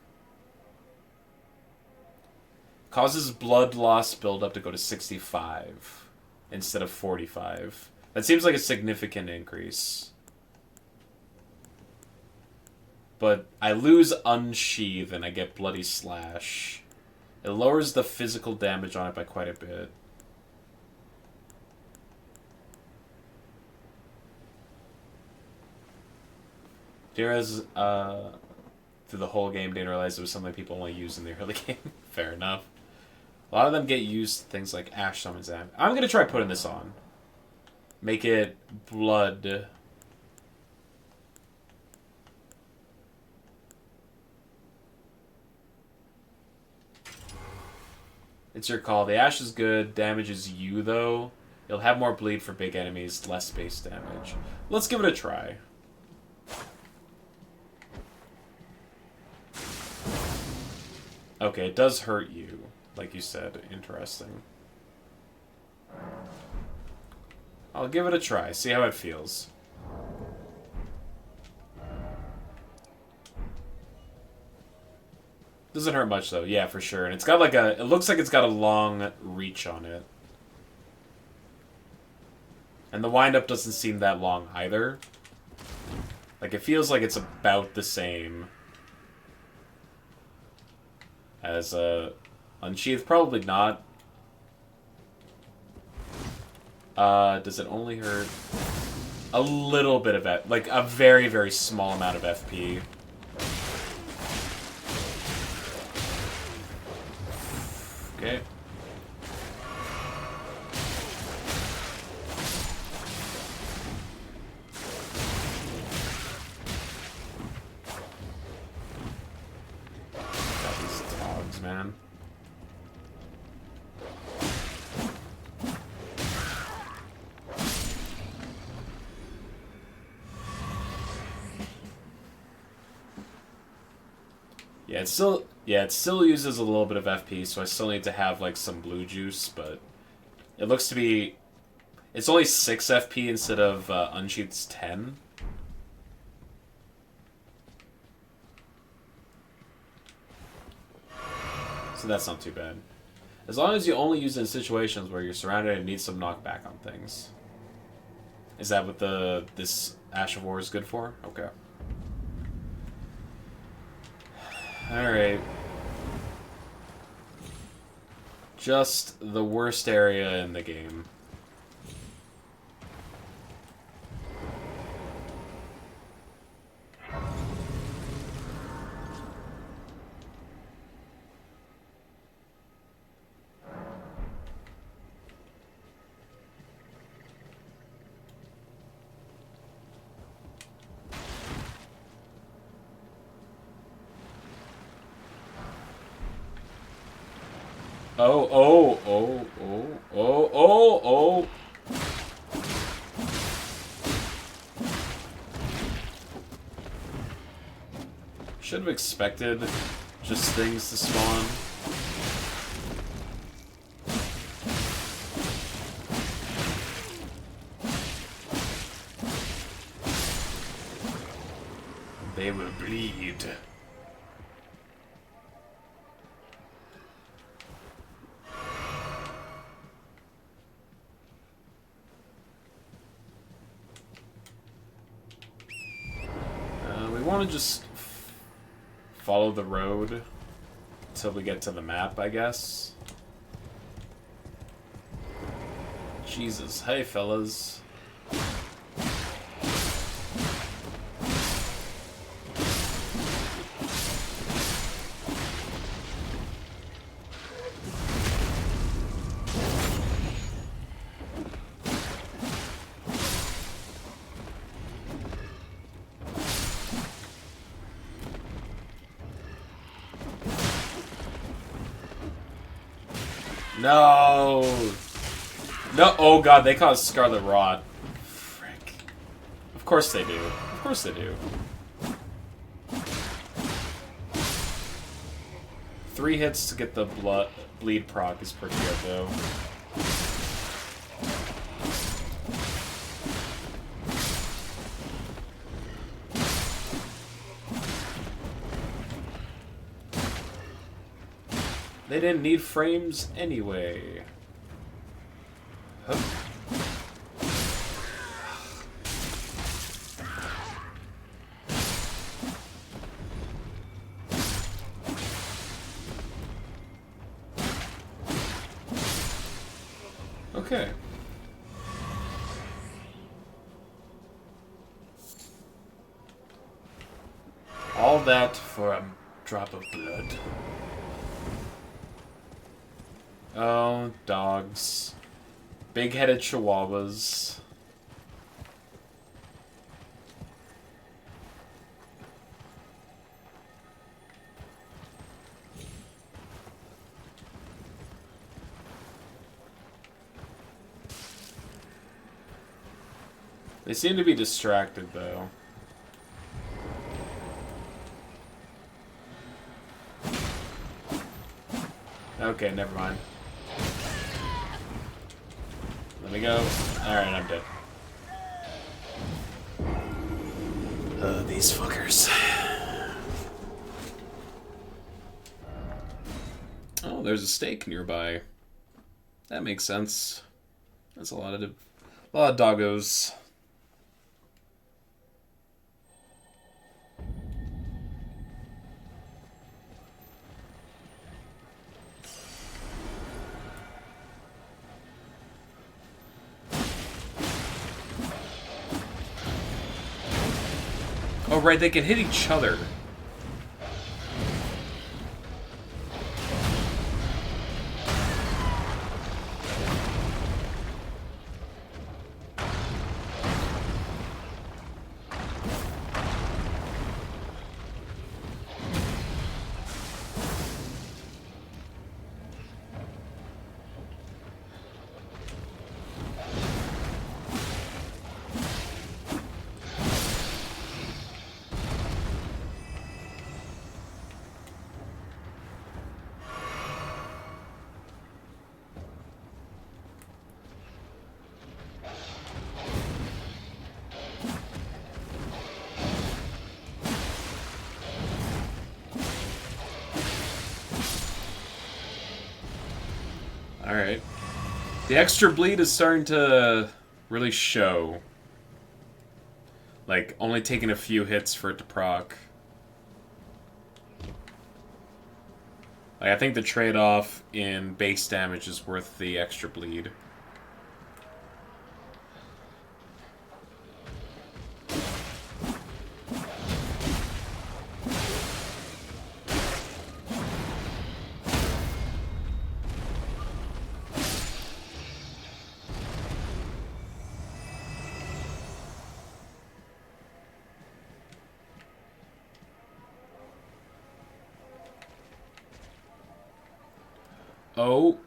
Causes blood loss buildup to go to 65 instead of 45. That seems like a significant increase. But I lose Unsheath and I get Bloody Slash. It lowers the physical damage on it by quite a bit. Dira's, through the whole game, didn't realize it was something people only use in the early game. Fair enough. A lot of them get used to things like Ash Summons. I'm going to try putting this on. Make it blood. It's your call. The Ash is good. Damages you, though. You'll have more bleed for big enemies, less base damage. Let's give it a try. Okay, it does hurt you, like you said. Interesting. I'll give it a try, see how it feels. Doesn't hurt much, though. Yeah, for sure. And it's got like a... It looks like it's got a long reach on it. And the wind-up doesn't seem that long either. Like, it feels like it's about the same as Unsheathed. Probably not. Does it only hurt a little bit of like a very, very small amount of FP? Okay. Got these dogs, man. It still uses a little bit of FP, so I still need to have like some blue juice, but it looks to be it's only 6 FP instead of Unsheathed's 10. So that's not too bad. As long as you only use it in situations where you're surrounded and need some knockback on things. Is that what this Ash of War is good for? Okay. Alright. Just the worst area in the game. Oh. Should have expected just things to spawn. They will bleed. We want to just follow the road until we get to the map, I guess. Jesus. Hey, fellas. No! No! Oh god, they caused Scarlet Rot. Frick. Of course they do. Of course they do. 3 hits to get the bleed proc is pretty good, though. They didn't need frames anyway. Huh. Okay. All that for a drop of blood. Oh, dogs. Big-headed chihuahuas. They seem to be distracted, though. Okay, never mind. Let me go. Alright, I'm dead. These fuckers. Oh, there's a stake nearby. That makes sense. That's a lot of A lot of doggos. Oh, right, they can hit each other. Alright. The extra bleed is starting to really show. Like, only taking a few hits for it to proc. Like, I think the trade-off in base damage is worth the extra bleed. Oh,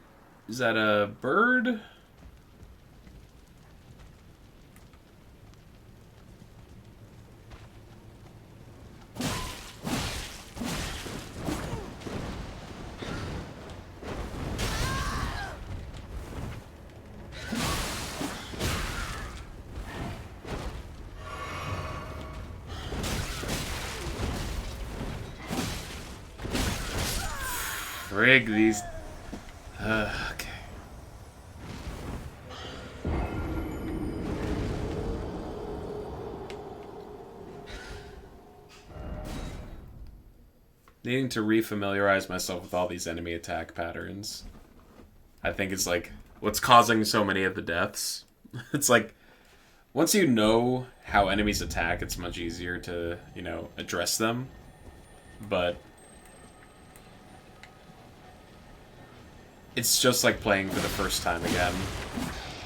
is that a bird? Frig these. Okay. Needing to refamiliarize myself with all these enemy attack patterns. I think it's like what's causing so many of the deaths. It's like once you know how enemies attack, it's much easier to, you know, address them. But it's just like playing for the first time again,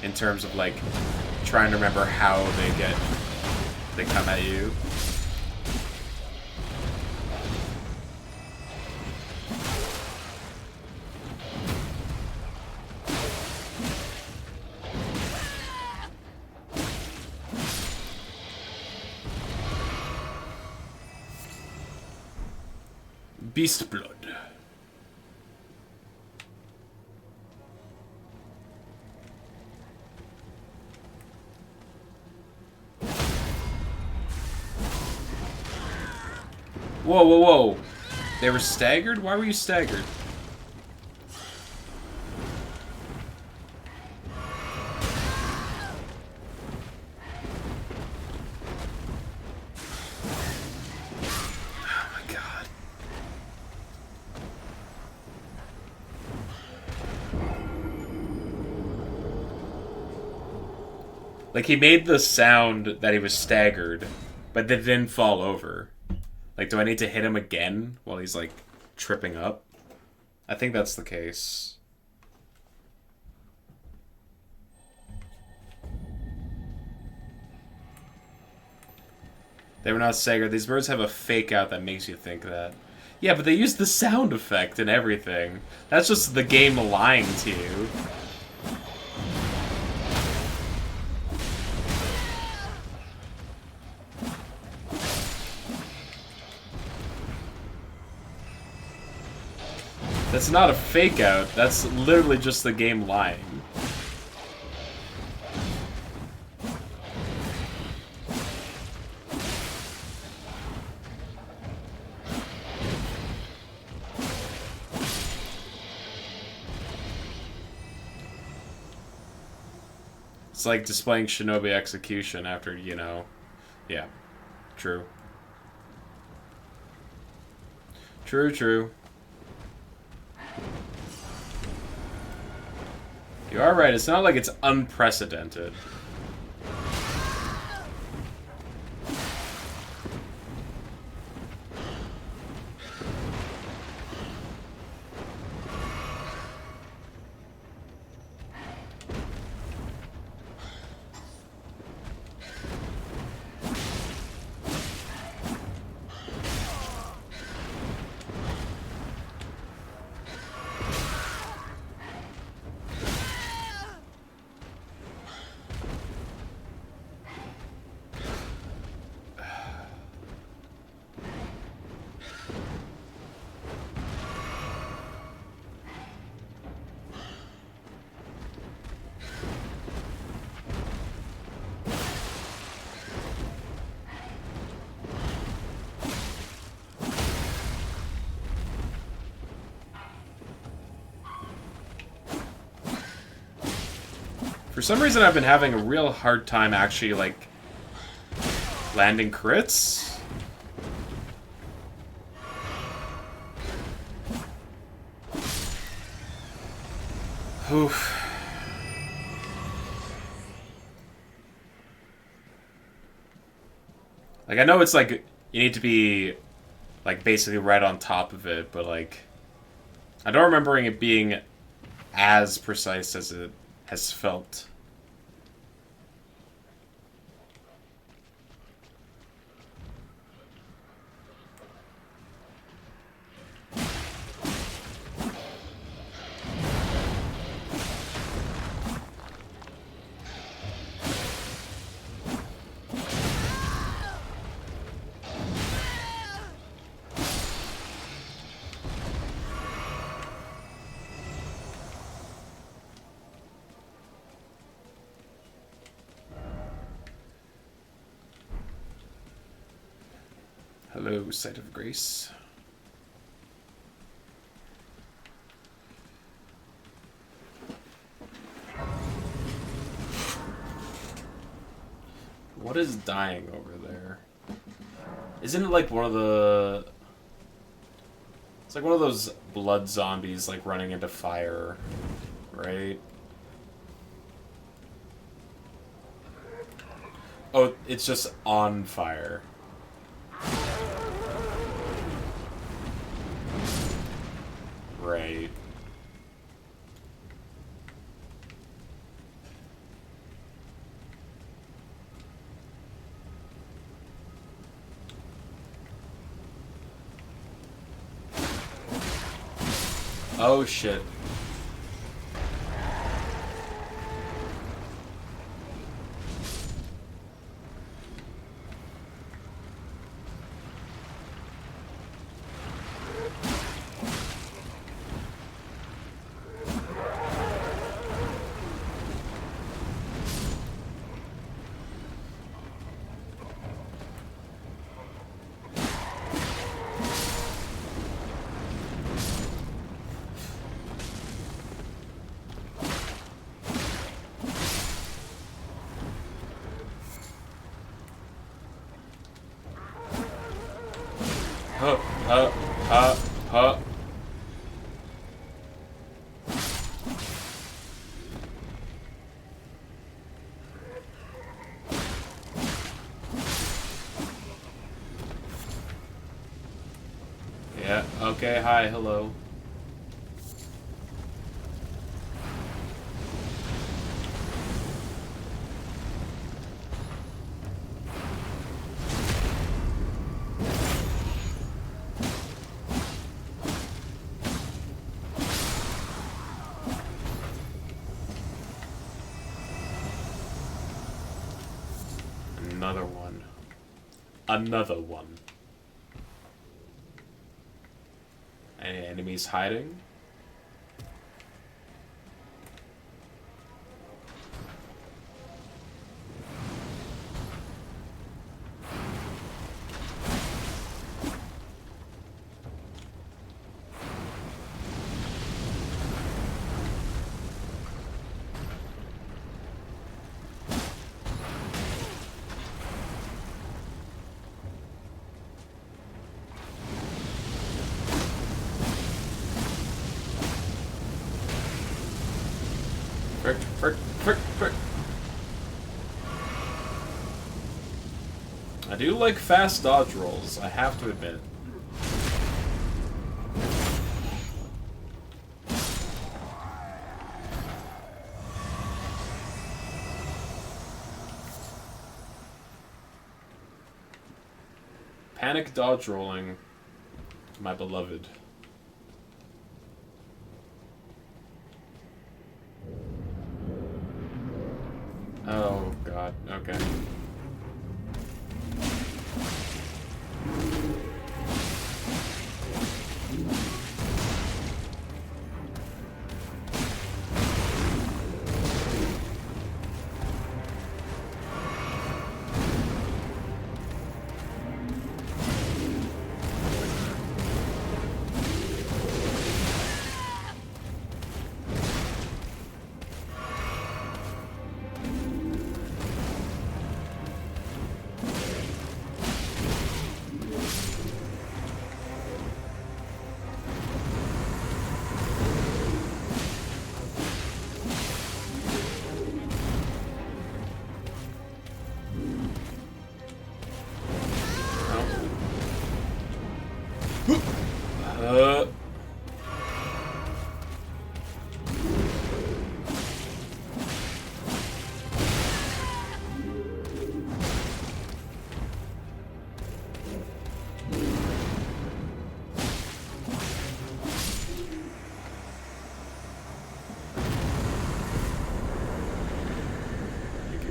in terms of like trying to remember how they come at you. Beast blood. Whoa, whoa, whoa. They were staggered? Why were you staggered? Oh my god. Like, he made the sound that he was staggered, but that didn't fall over. Like, do I need to hit him again while he's, like, tripping up? I think that's the case. They were not staggered. These birds have a fake out that makes you think that. Yeah, but they use the sound effect and everything. That's just the game lying to you. That's not a fake out. That's literally just the game lying. It's like displaying shinobi execution after, you know... Yeah. True. True. You are right, it's not like it's unprecedented. For some reason, I've been having a real hard time actually, like, landing crits. Oof. Like, I know it's like, you need to be, like, basically right on top of it, but, like, I don't remember it being as precise as it has felt. Hello, Sight of Grace. What is dying over there? Isn't it like one of the... It's like one of those blood zombies, like, running into fire, right? Oh, it's just on fire. Right. Oh shit. Huh. Yeah, okay, hi, hello. Another one. Another one. Any enemies hiding? I do like fast dodge rolls, I have to admit. Panic dodge rolling, my beloved. Oh god, okay.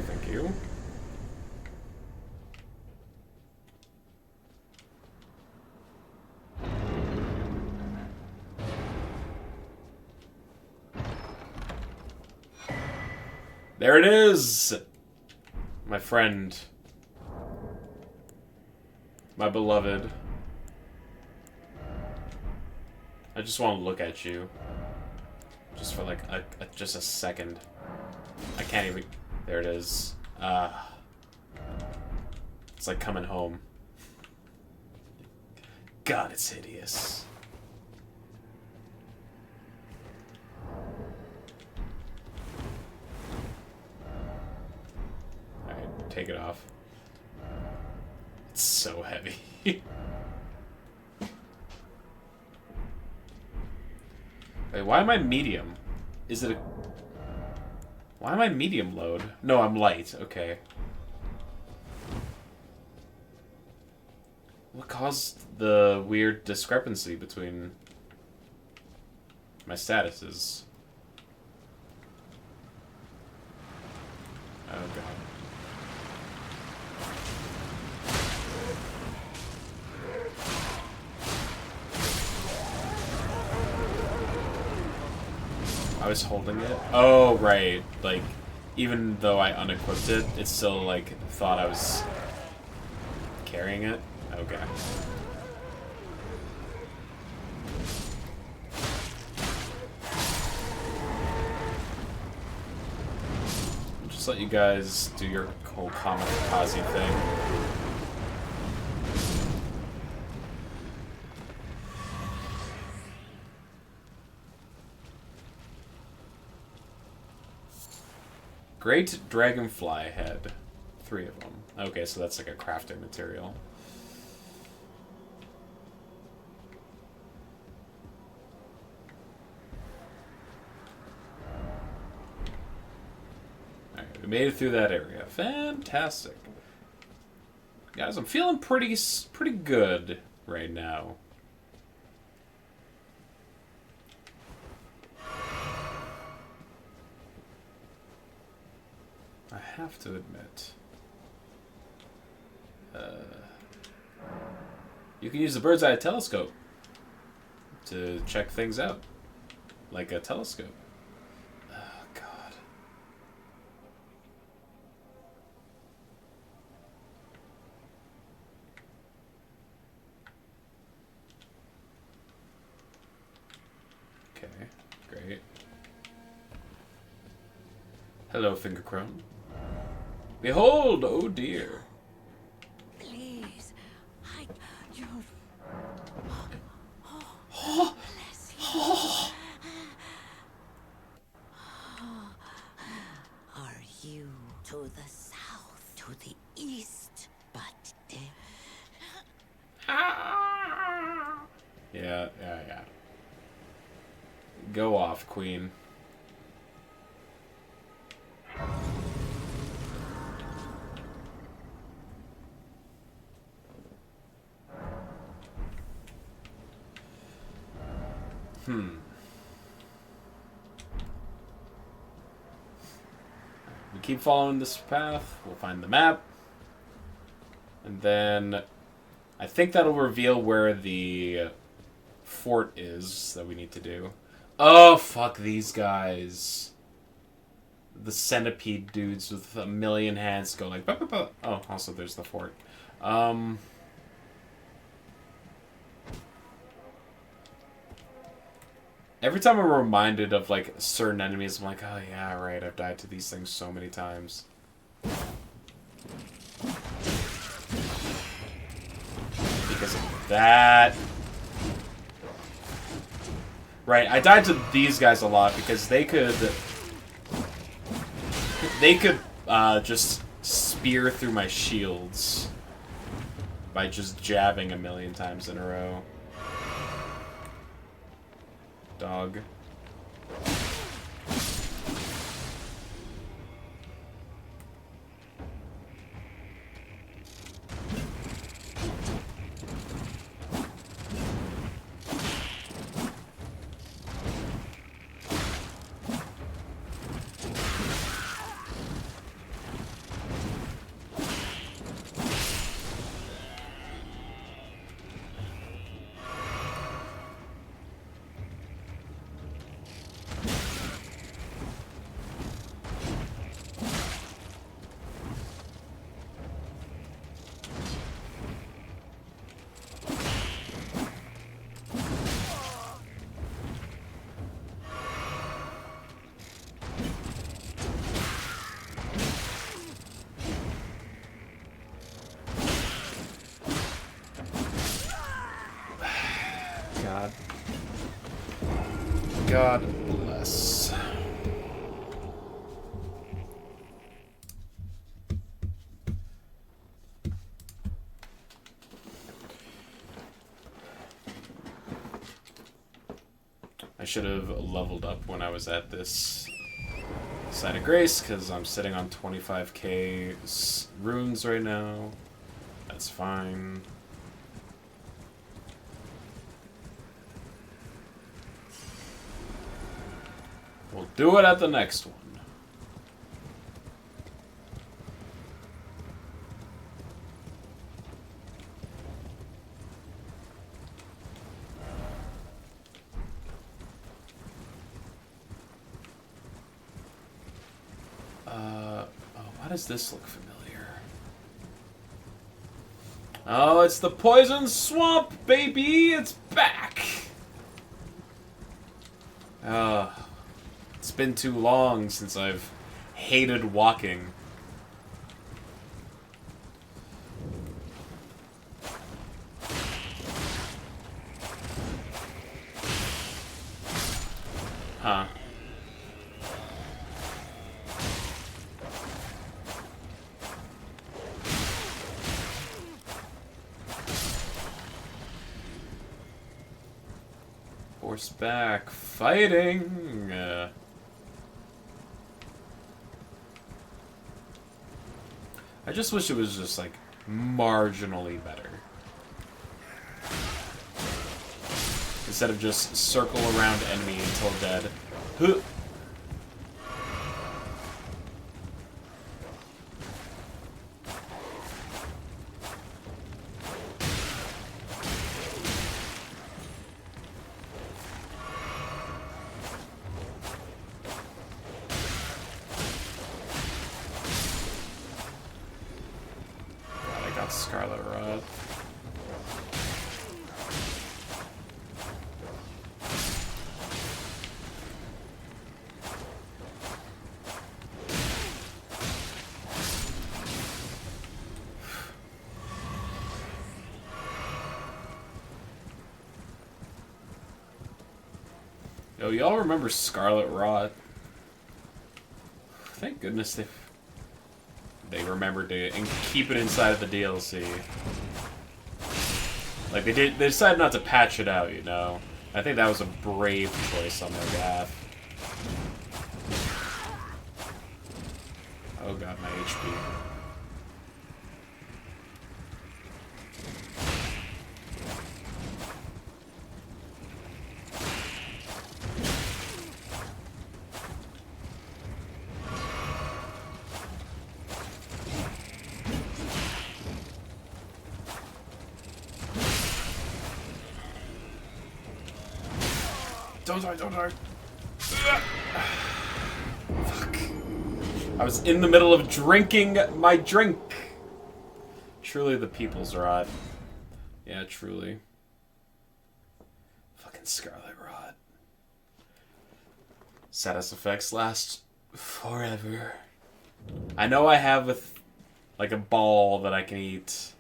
Thank you. There it is! My friend. My beloved. I just want to look at you. Just for like just a second. I can't even... There it is. It's like coming home. God, it's hideous. Alright, take it off. It's so heavy. Wait, why am I medium? Is it a... Why am I medium load? No, I'm light. Okay. What caused the weird discrepancy between my statuses? Oh god. I was holding it? Oh, right. Like, even though I unequipped it, it still, like, thought I was carrying it? Okay. I'll just let you guys do your whole kamikaze thing. Great dragonfly head. 3 of them. Okay, so that's like a crafting material. Alright, we made it through that area. Fantastic. Guys, I'm feeling pretty good right now. I have to admit. You can use the bird's eye telescope to check things out. Like a telescope. Oh, God. Okay, great. Hello, Fingercrone. Behold, oh dear. Please, you're... Bless you. Are you to the south, to the east? But Yeah, yeah, yeah. Go off, Queen. We keep following this path. We'll find the map. And then I think that'll reveal where the fort is that we need to do. Oh, fuck these guys. The centipede dudes with a million hands go like... Bah, bah, bah. Oh, also there's the fort. Every time I'm reminded of, like, certain enemies, I'm like, oh yeah, right, I've died to these things so many times. Because of that. Right, I died to these guys a lot because they could just spear through my shields by just jabbing a million times in a row. Dog. God. God bless. I should have leveled up when I was at this Site of Grace, because I'm sitting on 25k runes right now. That's fine. We'll do it at the next one. Why does this look familiar? Oh, it's the Poison Swamp, baby! It's back! It's been too long since I've hated walking. Huh. Horseback fighting. I just wish it was just like marginally better. Instead of just circle around enemy until dead. Huh. Scarlet Rot. Yo, y'all remember Scarlet Rot? Thank goodness they remembered to keep it inside of the DLC. Like, they decided not to patch it out, you know? I think that was a brave choice on their behalf. Oh god, my HP. Don't die, don't die. Fuck. I was in the middle of drinking my drink. Truly the people's rot. Yeah, truly. Fucking Scarlet Rot. Status effects last forever. I know I have like a ball that I can eat.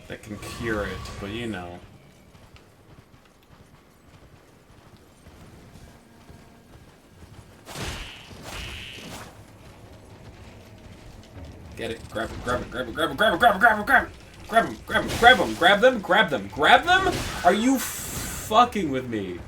That can cure it, but you know. Get it, grab it, grab it, grab it, grab it, grab it, grab it, grab it, grab it, grab him, grab him, grab him, grab them, grab them, grab them? Are you fucking with me?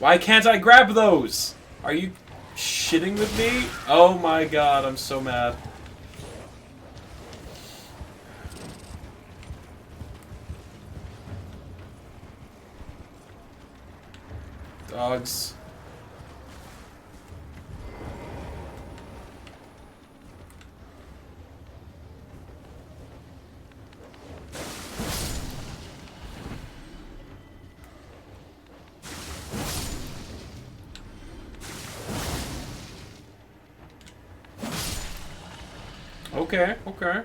Why can't I grab those? Are you shitting with me? Oh my god, I'm so mad. Dogs. Okay, okay.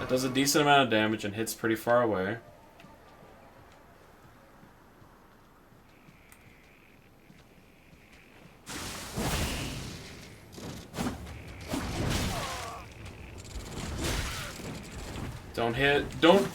That does a decent amount of damage and hits pretty far away. Don't hit. Don't.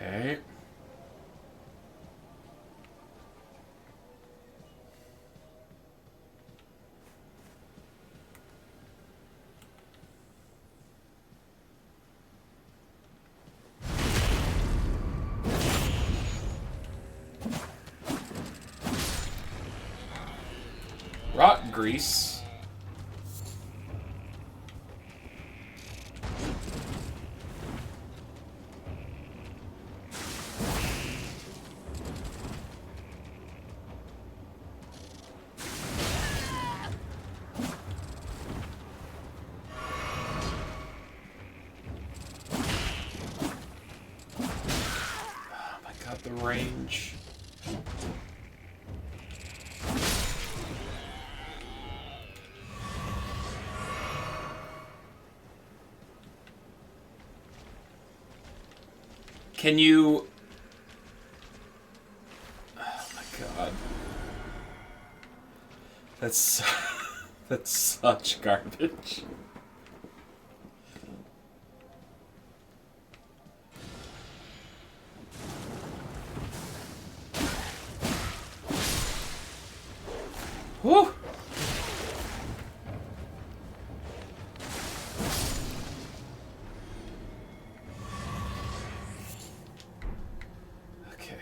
Okay. Rot grease. Oh my god, the range. Can you... Oh my god. That's... That's such garbage. Whew! Okay.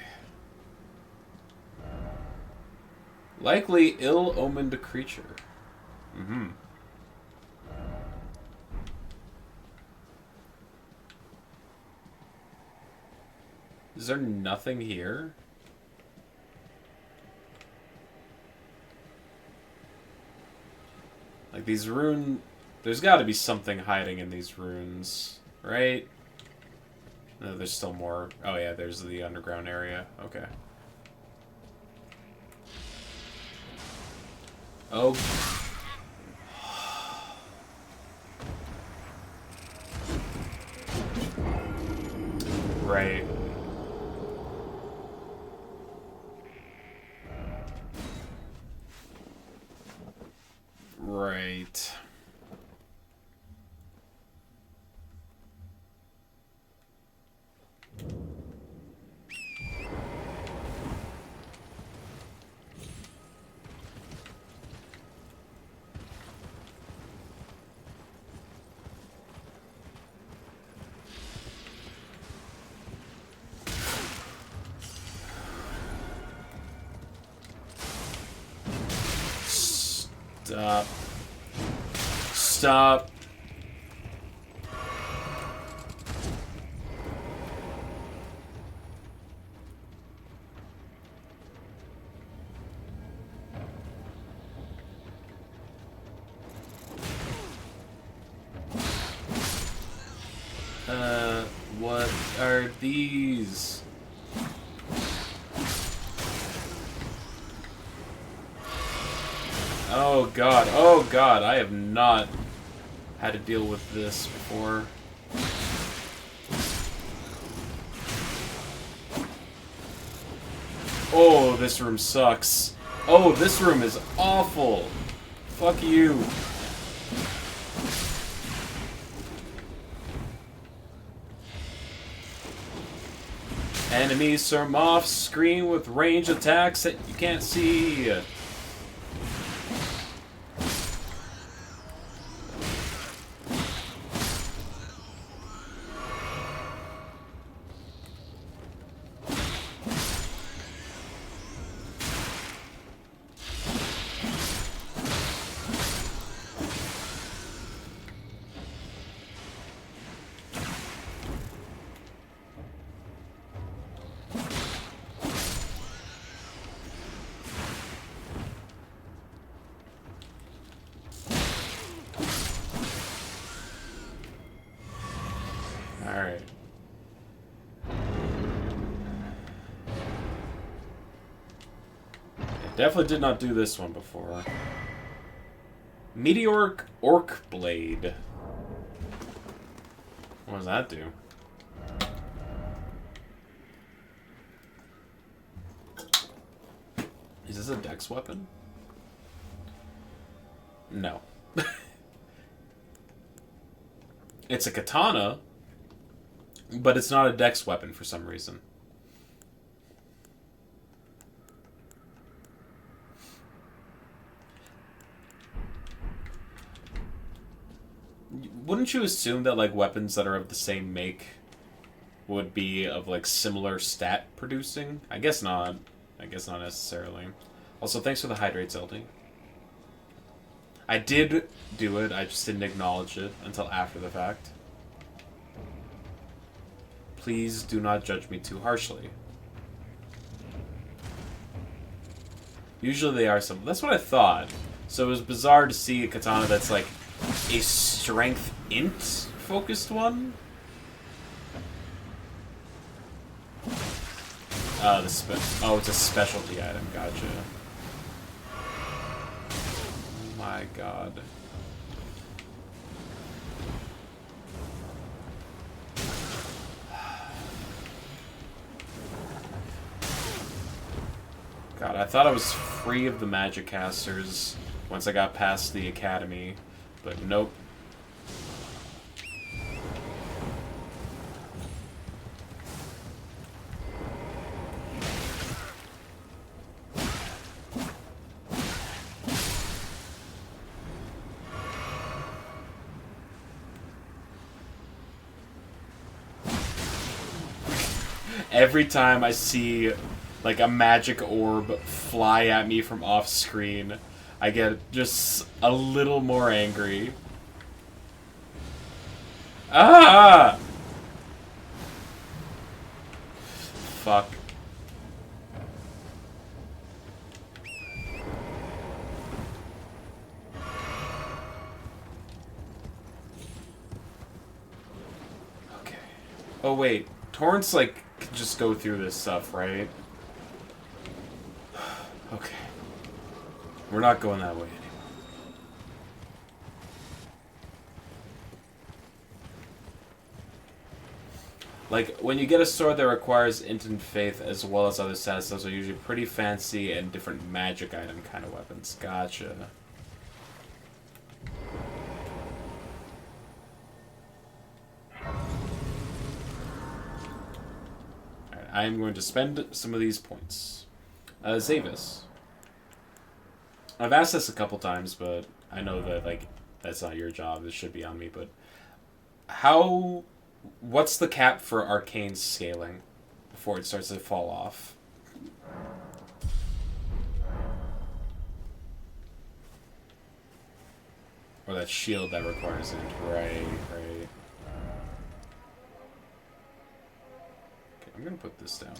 Likely ill-omened creature. Mm-hmm. Is there nothing here? Like these rune... There's got to be something hiding in these runes, right? No, there's still more. Oh yeah, there's the underground area. Okay. Oh. Right. Right. Stop. Stop. What are these? Oh god, I have not had to deal with this before. Oh, this room sucks. Oh, this room is awful. Fuck you. Enemies are off screen with range attacks that you can't see. Alright. Definitely did not do this one before. Meteoric Orc Blade. What does that do? Is this a dex weapon? No. It's a katana, but it's not a dex weapon for some reason. Wouldn't you assume that, like, weapons that are of the same make would be of, like, similar stat producing? I guess not. I guess not necessarily. Also, thanks for the hydrates, LD. I did do it, I just didn't acknowledge it until after the fact. Please do not judge me too harshly. Usually they are some. That's what I thought. So it was bizarre to see a katana that's like a strength int focused one. Oh, it's a specialty item. Gotcha. Oh my god. God, I thought I was free of the magic casters once I got past the academy, but nope. every time I see like a magic orb fly at me from off screen, I get just a little more angry. Ah! Fuck. Okay. Oh wait, Torrents like can just go through this stuff, right? Okay. We're not going that way anymore. Like, when you get a sword that requires instant faith as well as other stats, those are usually pretty fancy and different magic item kind of weapons. Gotcha. Alright, I am going to spend some of these points. Zavis. I've asked this a couple times, but I know that, like, that's not your job. This should be on me, but how... What's the cap for arcane scaling before it starts to fall off? Or that shield that requires it. Right. Okay, I'm gonna put this down.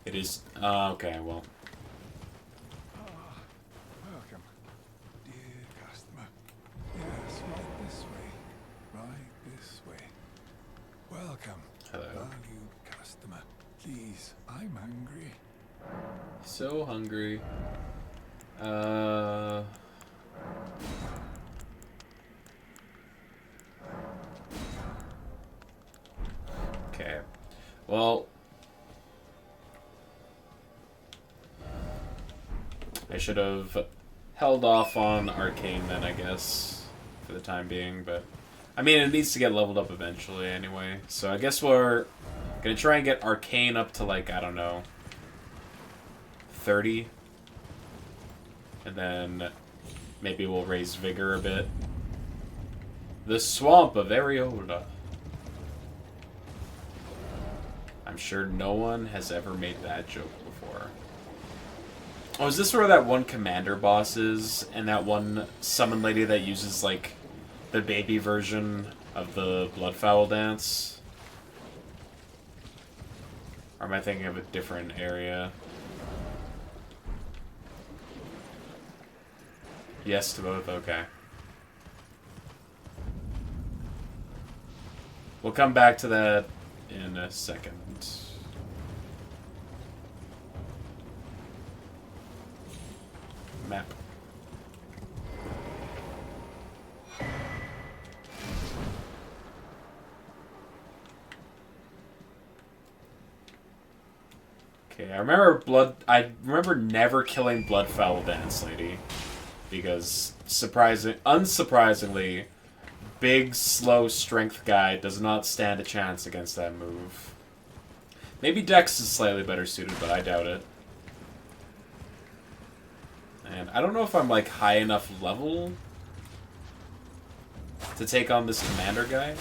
It is... okay, well... Welcome, dear customer. Yes, right this way. Right this way. Welcome, Hello. valued customer. Please, I'm hungry. So hungry. Okay. Well... I should have held off on Arcane then, I guess, for the time being, but... I mean, it needs to get leveled up eventually anyway, so I guess we're gonna try and get Arcane up to, like, I don't know, 30? And then maybe we'll raise Vigor a bit. The Swamp of Areola. I'm sure no one has ever made that joke before. Oh, is this where that one commander boss is? And that one summon lady that uses, like, the baby version of the Bloodfowl dance? Or am I thinking of a different area? Yes to both? Okay. We'll come back to that in a second. Map. Okay, I remember never killing Bloodfowl Dance Lady. Because unsurprisingly, big, slow strength guy does not stand a chance against that move. Maybe Dex is slightly better suited, but I doubt it. And I don't know if I'm, like, high enough level to take on this commander guy.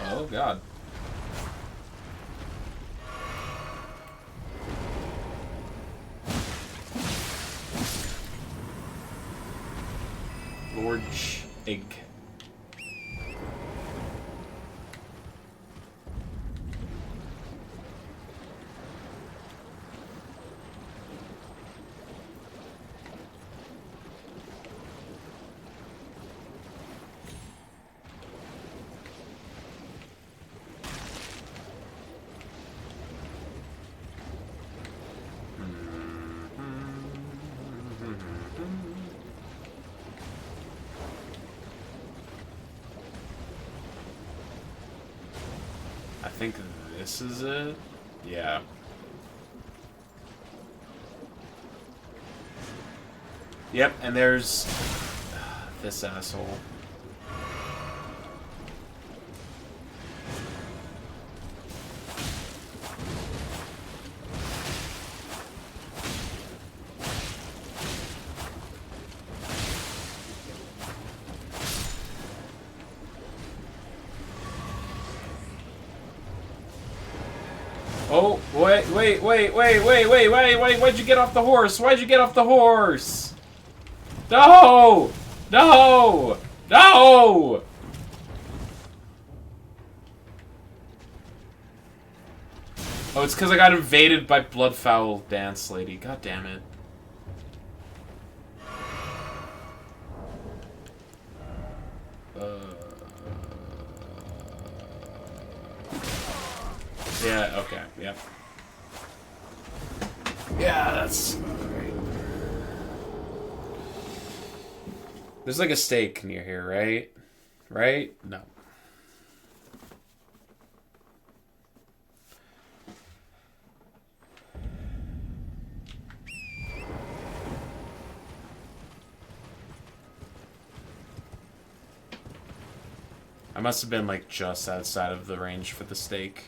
Oh, God. Lord Egg. I think this is it? Yeah. Yep, and there's this asshole. Oh, wait, why'd you get off the horse? Why'd you get off the horse? No! No! No! Oh, it's because I got invaded by Bloodfowl Dance Lady. God damn it. Yeah, okay, yep. Yeah, that's great. There's like a stake near here, right? Right? No. I must have been like just outside of the range for the stake.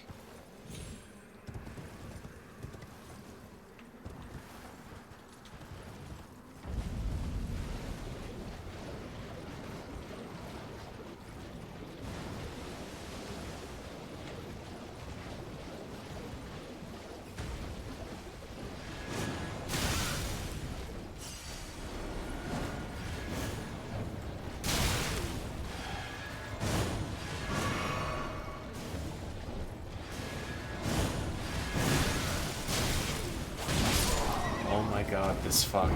Oh my god, this fuck.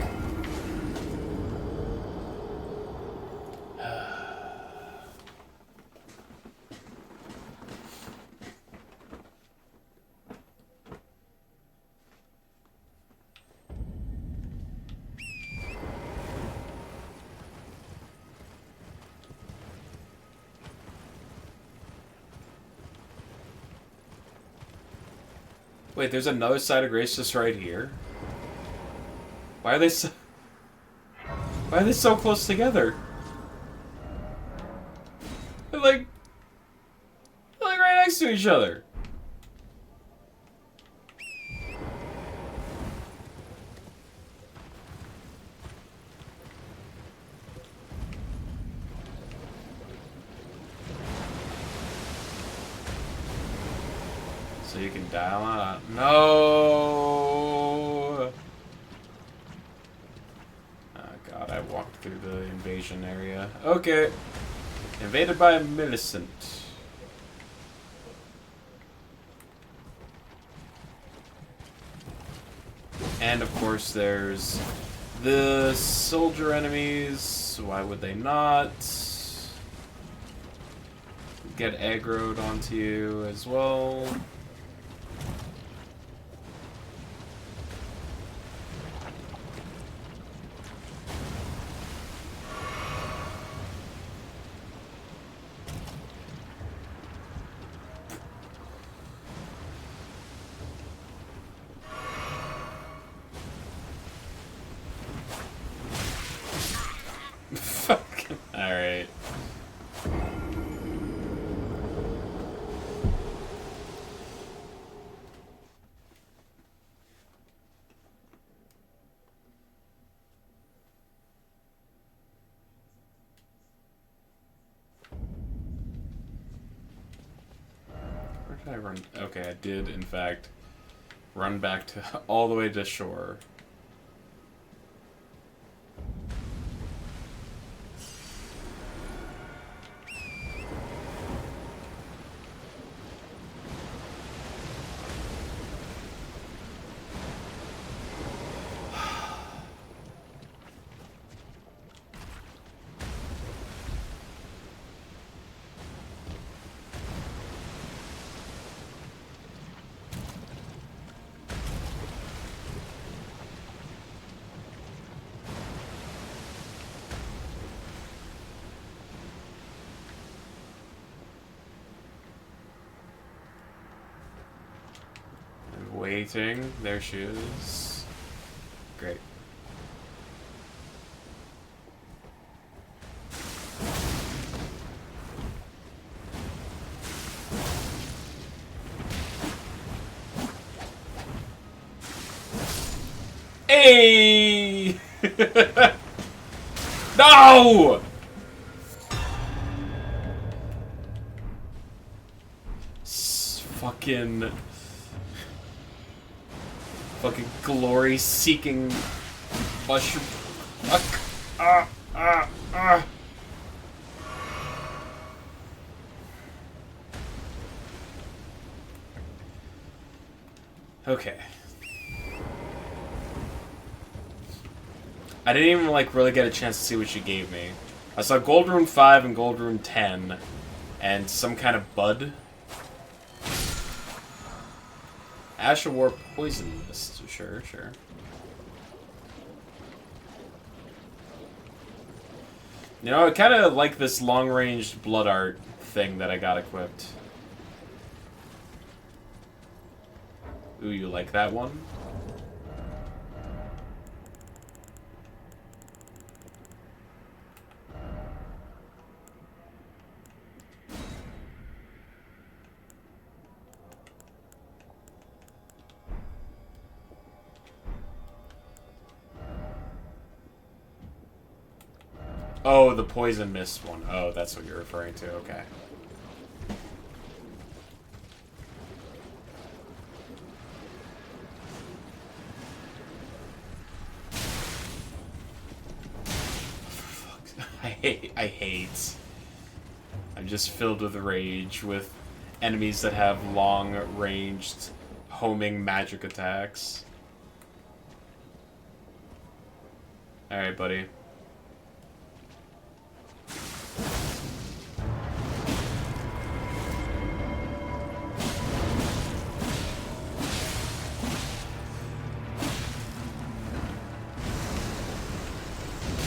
Wait, there's another side of Grace just right here? Why are they so... Why are they so close together? They're like right next to each other. So you can dial on. No! Oh god, I walked through the invasion area. Okay. Invaded by Millicent. And of course there's the soldier enemies. Why would they not get aggroed onto you as well? Fuck. Alright. Where did I run? Okay, I did, in fact, run back to all the way to shore. Waiting. There she is. Great. Hey! No! Fucking... Fucking glory-seeking mushroom. Okay. I didn't even, like, really get a chance to see what she gave me. I saw Gold Rune 5 and Gold Rune 10, and some kind of bud. Asha War Poison Mist. Sure, sure. You know, I kind of like this long-range blood art thing that I got equipped. Ooh, you like that one? Oh, the Poison Mist one. Oh, that's what you're referring to. Okay. I hate. I'm just filled with rage with enemies that have long-ranged homing magic attacks. Alright, buddy.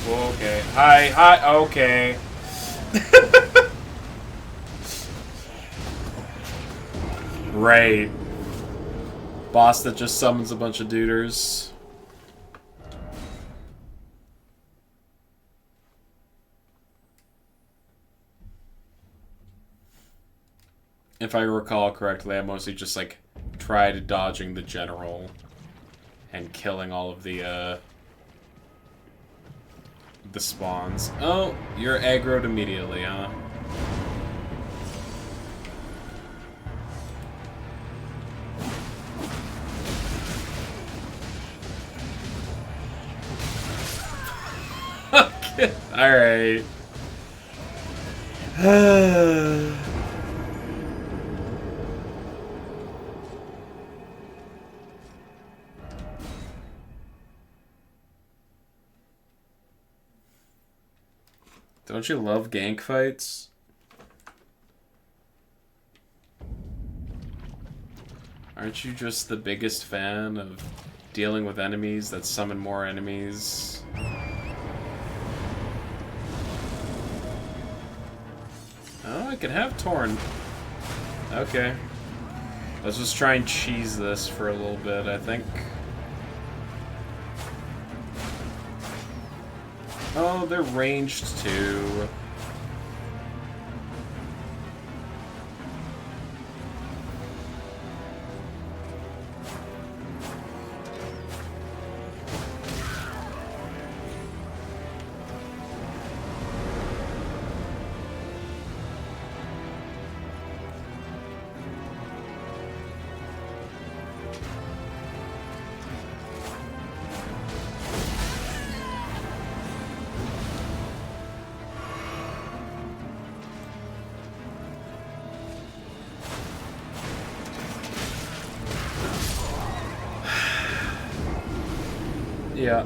Okay. Hi, okay. Right. Boss that just summons a bunch of duders. If I recall correctly, I mostly just, like, tried dodging the general and killing all of the spawns. Oh, you're aggroed immediately, huh? Alright. Don't you love gank fights? Aren't you just the biggest fan of dealing with enemies that summon more enemies? Oh, I can have Torn. Okay. Let's just try and cheese this for a little bit, I think. Oh, they're ranged too. Yeah.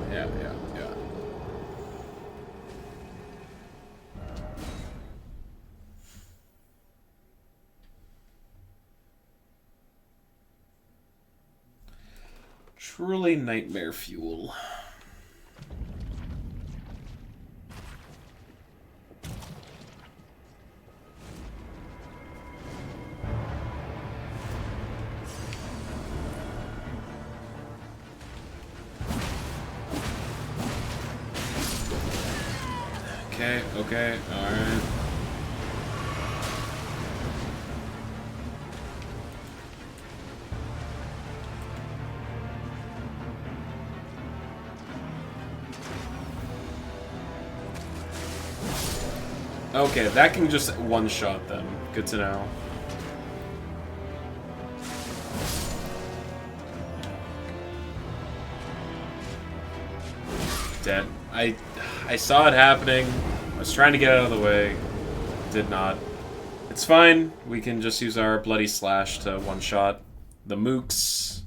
Truly nightmare fuel. Okay, alright. Okay, that can just one-shot them. Good to know. dead. I saw it happening. I was trying to get out of the way. Did not. It's fine. We can just use our Bloody Slash to one-shot the mooks.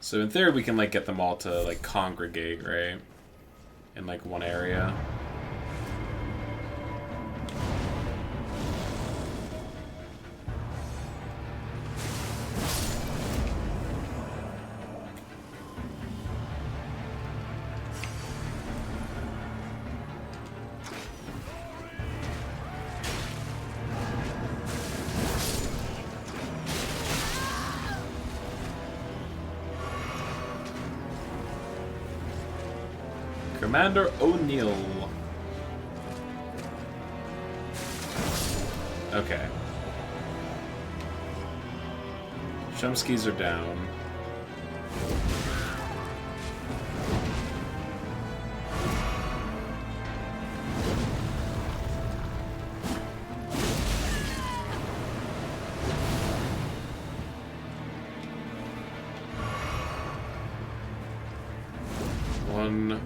So in theory, we can like get them all to like congregate, right? In like one area. Commander O'Neill. Okay. Shumskis are down. One.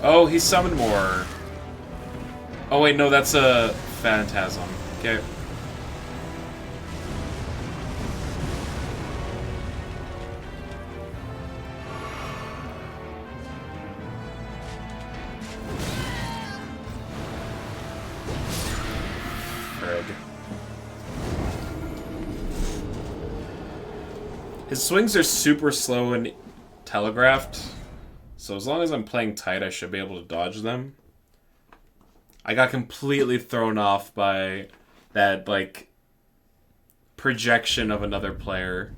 Oh, he summoned more. Oh wait, no, that's a phantasm. Okay. Frig. His swings are super slow and telegraphed. So as long as I'm playing tight, I should be able to dodge them. I got completely thrown off by that, like, projection of another player.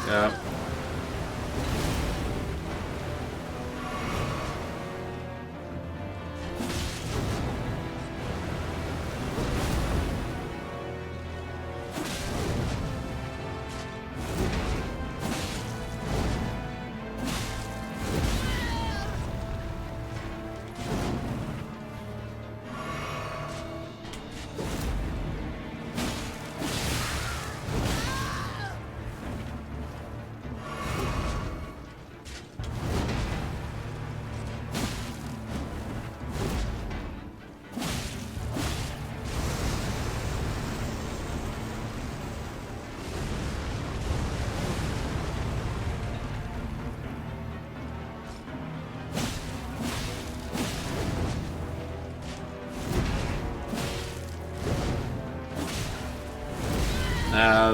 Yeah.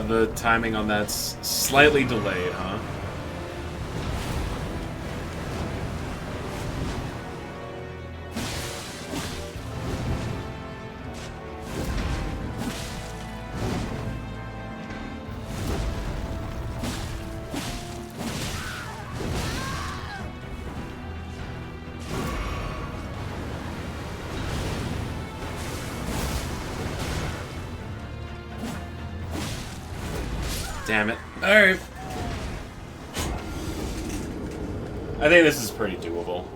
The timing on that's slightly delayed, huh? Damn it. Alright. I think this is pretty doable.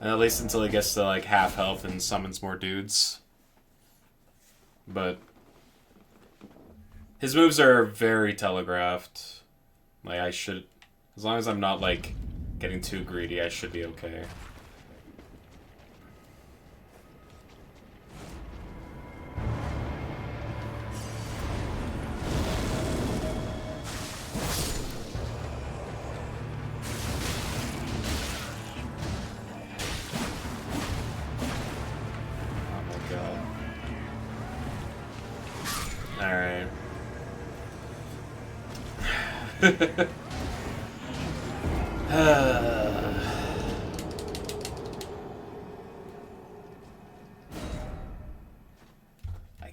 And at least until he gets to like half health and summons more dudes. But his moves are very telegraphed. Like I should, as long as I'm not like getting too greedy, I should be okay. I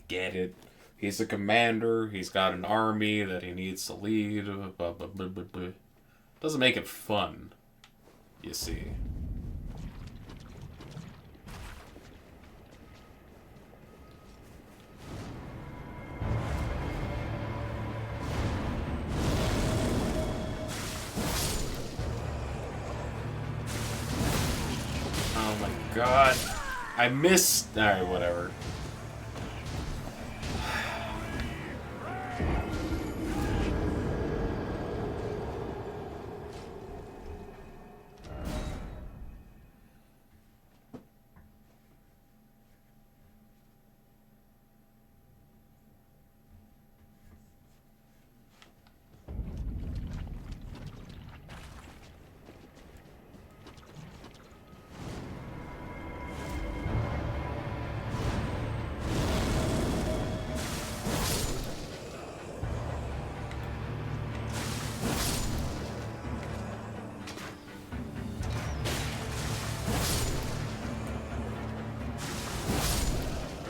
get it. He's a commander. He's got an army that he needs to lead. Blah, blah, blah, blah, blah. Doesn't make it fun, you see. Oh my god. I missed. Alright, whatever.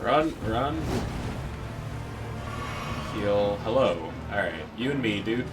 Run, run. Heal. Hello. Alright, you and me, dude.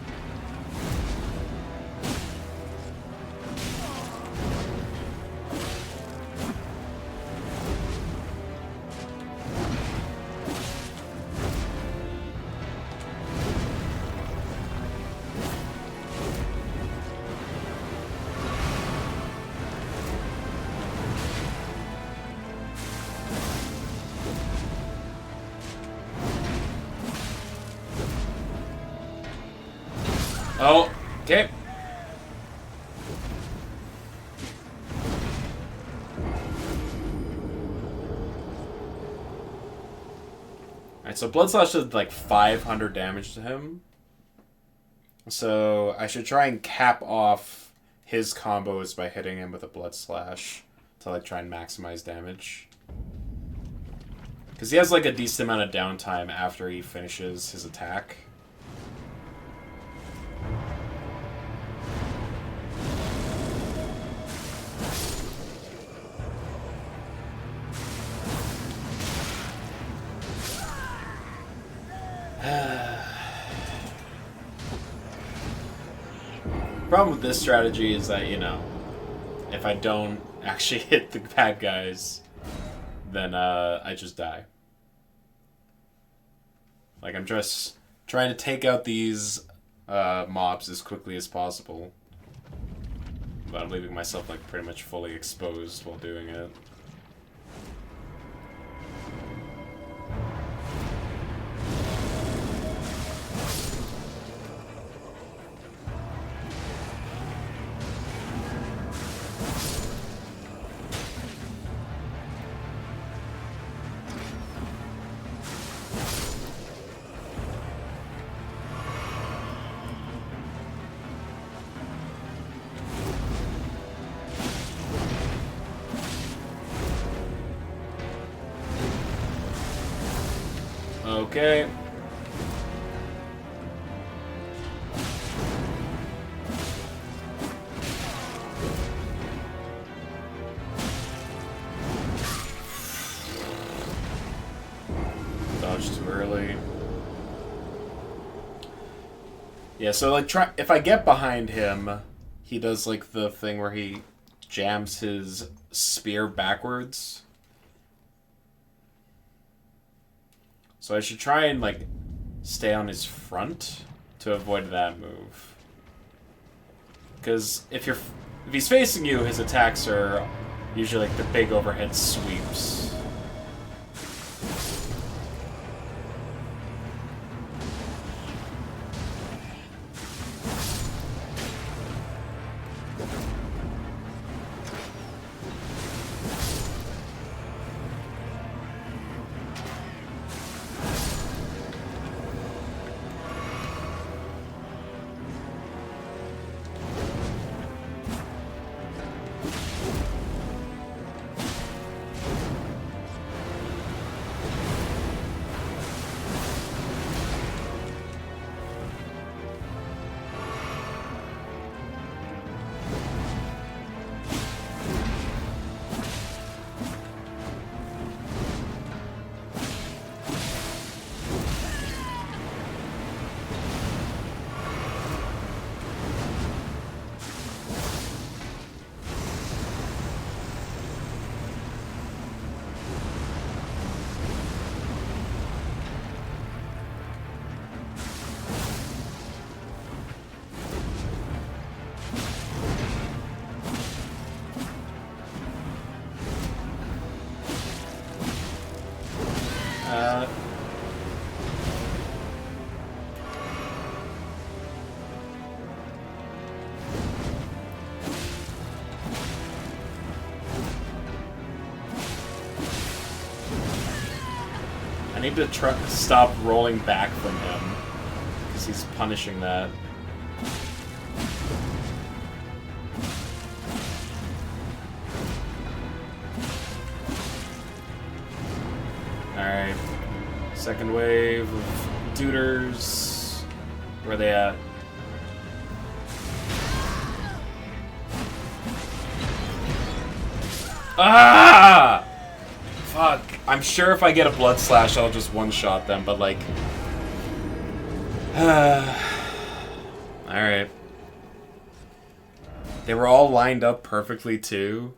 Oh, okay. Alright, so Blood Slash did like 500 damage to him. So I should try and cap off his combos by hitting him with a Blood Slash to like try and maximize damage. Because he has like a decent amount of downtime after he finishes his attack. Problem with this strategy is that, you know, if I don't actually hit the bad guys, then I just die. Like, I'm just trying to take out these mobs as quickly as possible, but I'm leaving myself like pretty much fully exposed while doing it. Okay. Dodge too early. Yeah, so like if I get behind him, he does like the thing where he jams his spear backwards. So I should try and, like, stay on his front to avoid that move. Because if he's facing you, his attacks are usually, like, the big overhead sweeps. I need to stop rolling back from him, because he's punishing that. Alright. Second wave of duders. Where are they at? Ah! Fuck. I'm sure if I get a blood slash, I'll just one-shot them, but like... Alright. They were all lined up perfectly, too.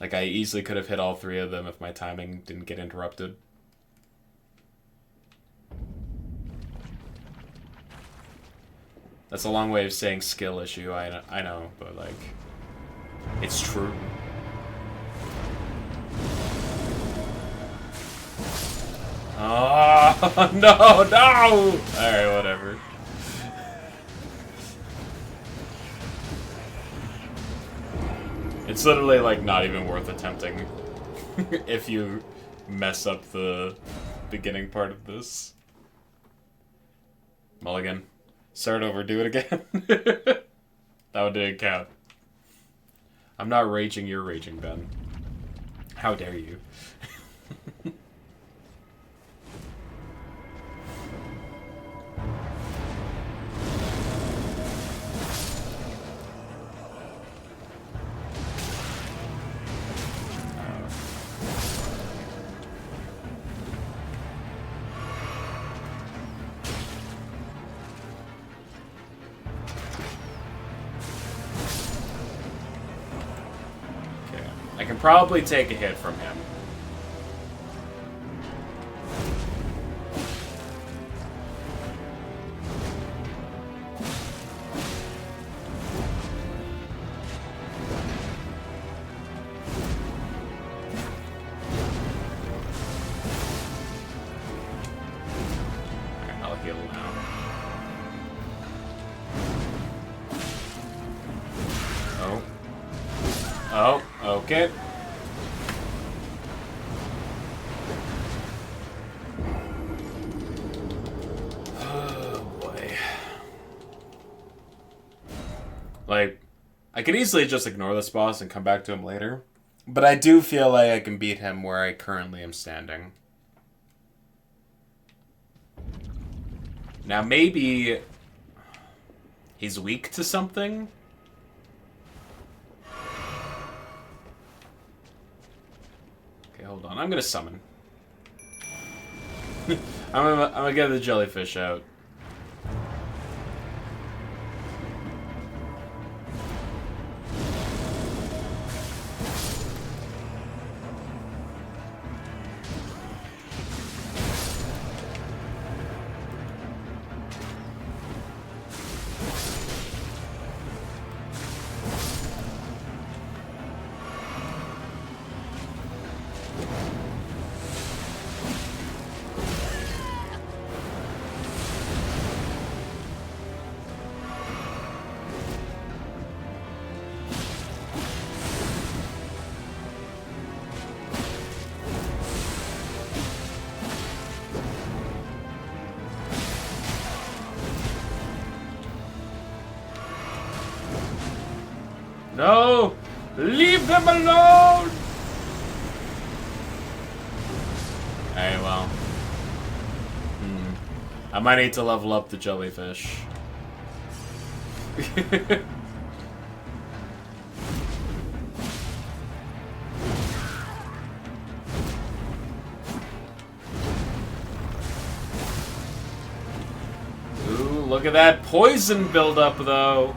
Like, I easily could have hit all three of them if my timing didn't get interrupted. That's a long way of saying skill issue, I know, but like... It's true. Oh, no, no! Alright, whatever. It's literally, like, not even worth attempting if you mess up the beginning part of this. Mulligan. Start over, do it again. That one didn't count. I'm not raging, you're raging, Ben. How dare you? I can probably take a hit from him. Alright, I'll heal now. Oh. Oh, okay. Oh, boy. Like, I could easily just ignore this boss and come back to him later, but I do feel like I can beat him where I currently am standing. Now, maybe he's weak to something? Okay, hold on. I'm gonna summon. I'm gonna get the jellyfish out. No! Leave them alone! Alright, well. I might need to level up the jellyfish. Ooh, look at that poison buildup, though.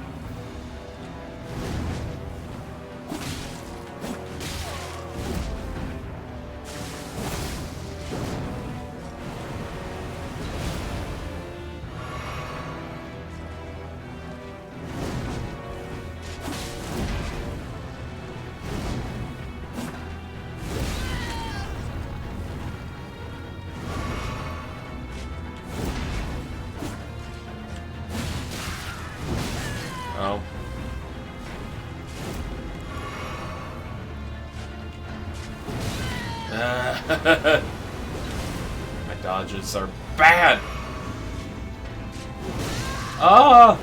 My dodges are bad! Ah!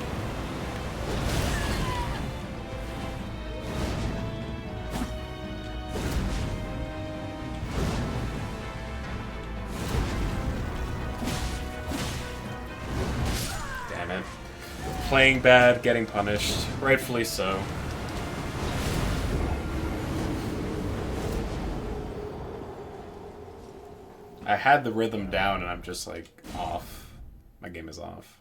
Damn it. Playing bad, getting punished. Rightfully so. I had the rhythm down and I'm just like off. My game is off.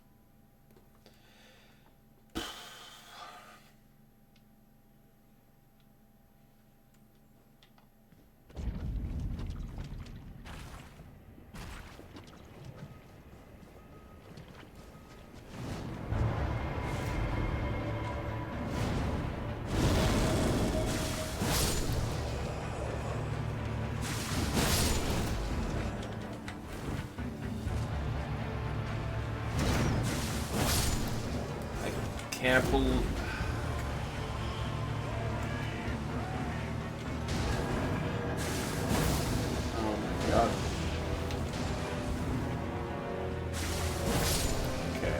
Can't believe... Oh my god. Okay.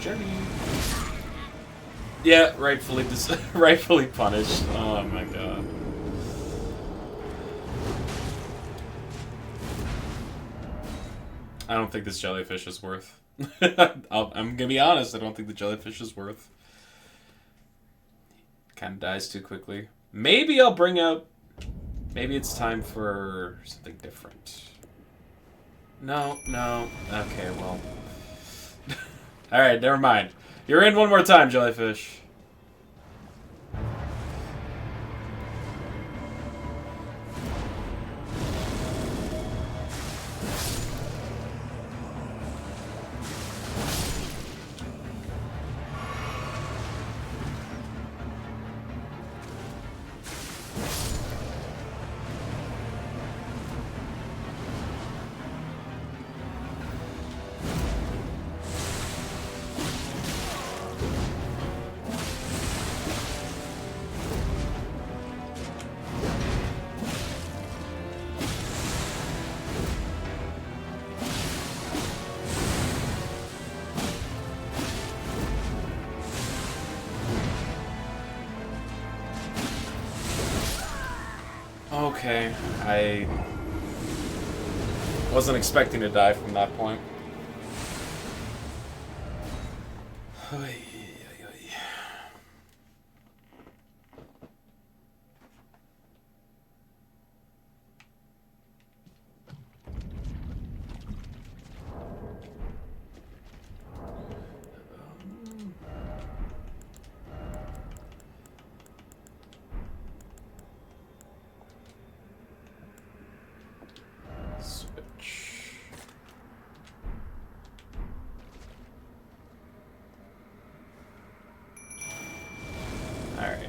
Journey. Yeah, rightfully punished. Oh my god. I don't think this jellyfish is worth. I'm gonna be honest. I don't think the jellyfish is worth. Kind of dies too quickly. Maybe I'll bring out. Maybe it's time for something different. No. Okay, well. Alright, never mind. You're in one more time, jellyfish. Okay, I wasn't expecting to die from that point. Switch. All right.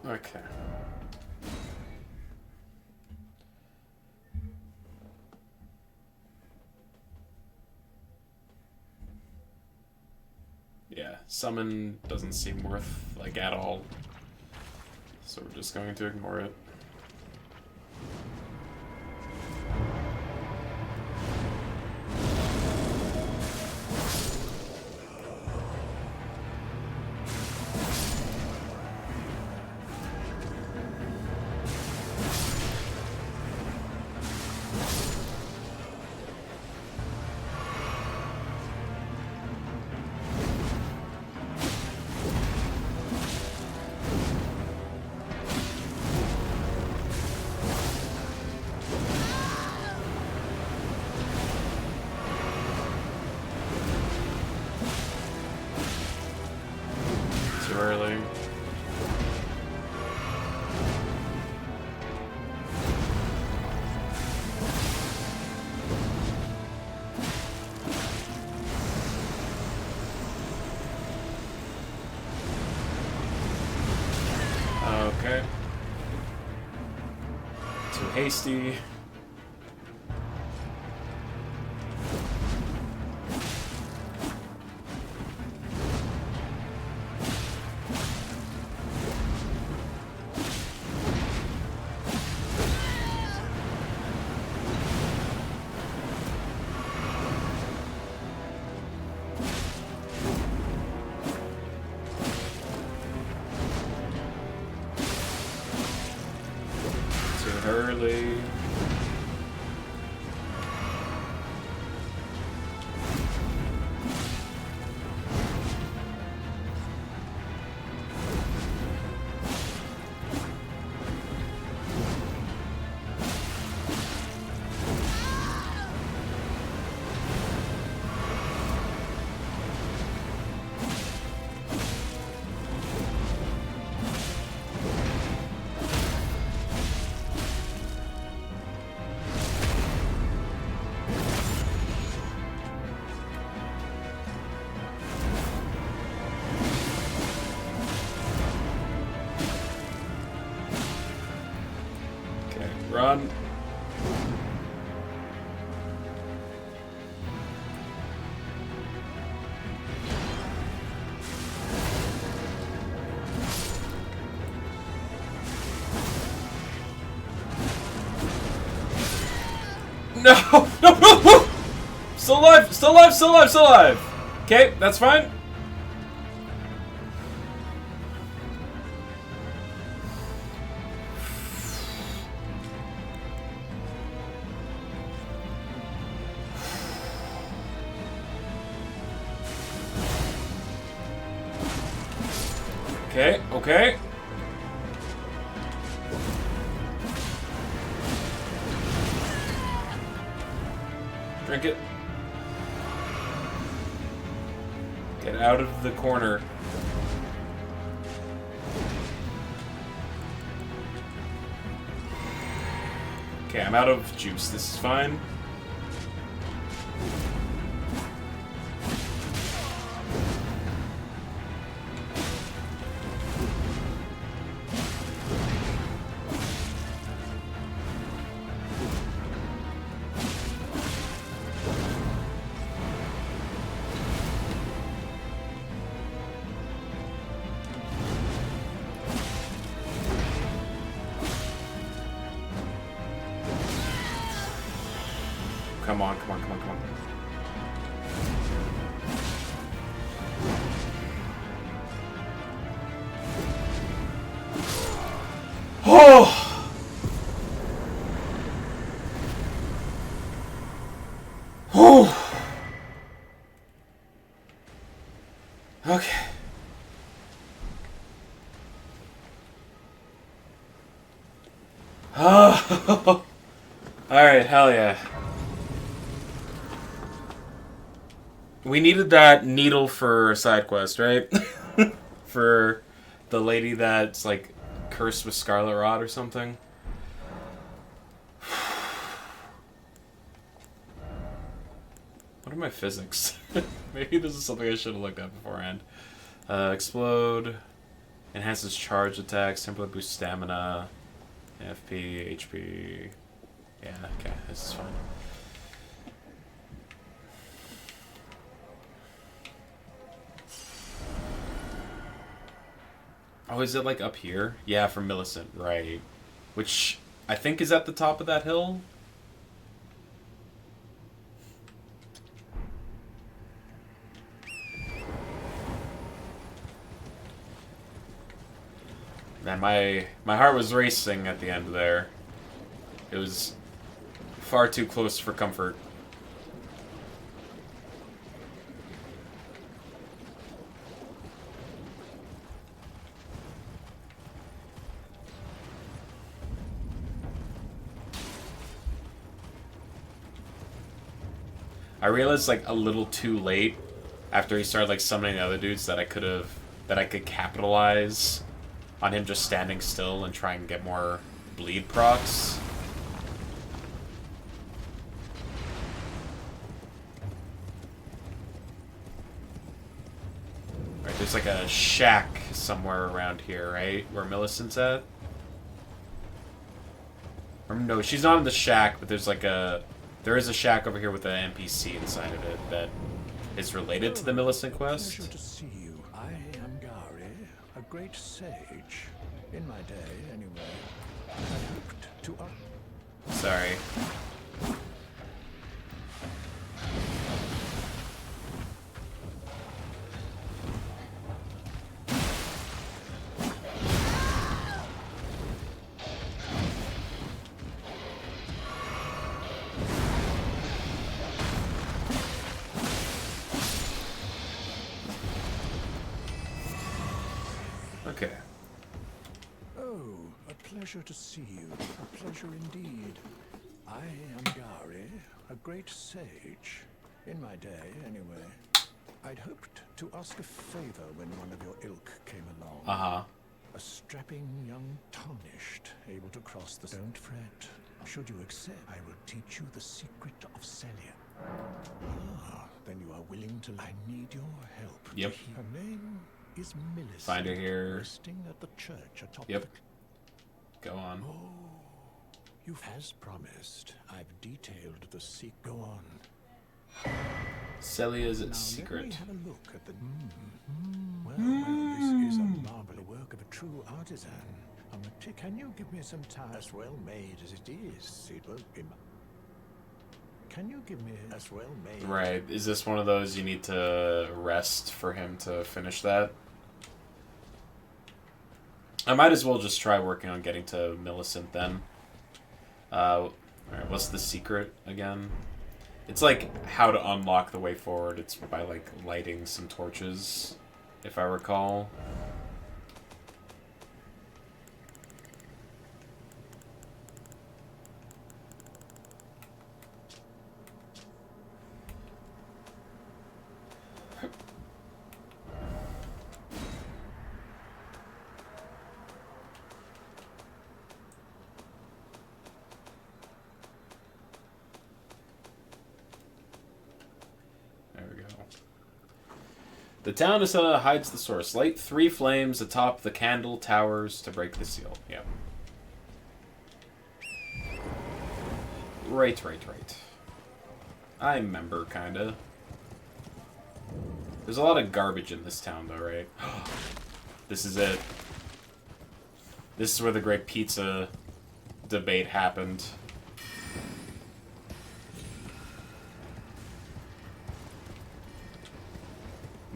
Okay. summon doesn't seem worth, like, at all. So we're just going to ignore it. Too early. Okay. Too hasty. Early. Run. No! No! No! No! Still alive! Still alive! Still alive! Still alive! Okay, that's fine. Okay, okay. Drink it. Get out of the corner. Okay, I'm out of juice. This is fine. Come on, come on, come on, come on. Oh! Oh! Okay. Oh! Alright, hell yeah. We needed that needle for a side quest, right? For the lady that's, like, cursed with Scarlet Rot or something. What are my physics? Maybe this is something I should have looked at beforehand. Explode. Enhances charge attacks. Temporarily boosts stamina. FP, HP. Yeah, okay, this is fine. Oh, is it like up here? Yeah, from Millicent, right. Which I think is at the top of that hill. Man, my heart was racing at the end there. It was far too close for comfort. I realized like a little too late after he started like summoning the other dudes that I could capitalize on him just standing still and try and get more bleed procs. Right, there's like a shack somewhere around here, right? Where Millicent's at? Or no, she's not in the shack, but there's like a... There is a shack over here with an NPC inside of it that is related to the Millicent quest. Pleasure to see you. I am Gary, a great sage. In my day, anyway. I hoped to... Sorry. Okay. Oh, a pleasure to see you. A pleasure indeed. I am Gary, a great sage. In my day, anyway. I'd hoped to ask a favor when one of your ilk came along. Uh-huh. A strapping young tarnished, able to cross the... Don't fret. Should you accept, I will teach you the secret of Celia. Ah, then you are willing to... I need your help. Yep. Her name is Millicent. Find her here. Resting at the church atop Yep. the... Go on. Oh, you as promised. I've detailed the secret. Go on. Celia's Now, secret. let me have a look at the... Well, this is a marvelous work of a true artisan. Can you give me some time? As well made as it is, it won't be... Can you give me as well made? Right. Is this one of those you need to rest for him to finish that? I might as well just try working on getting to Millicent then. Alright, what's the secret again? It's like how to unlock the way forward. It's by like lighting some torches, if I recall. The town is hides the source. Light 3 flames atop the candle towers to break the seal. Yep. Right. I remember, kinda. There's a lot of garbage in this town, though, right? This is it. This is where the great pizza debate happened.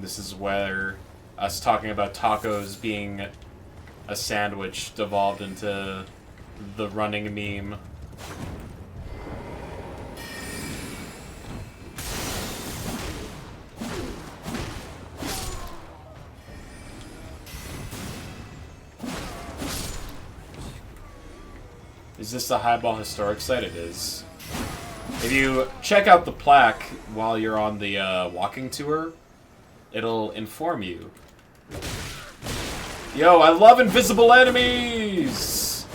This is where us talking about tacos being a sandwich devolved into the running meme. Is this the Highball Historic Site? It is. If you check out the plaque while you're on the walking tour, it'll inform you. Yo, I love invisible enemies!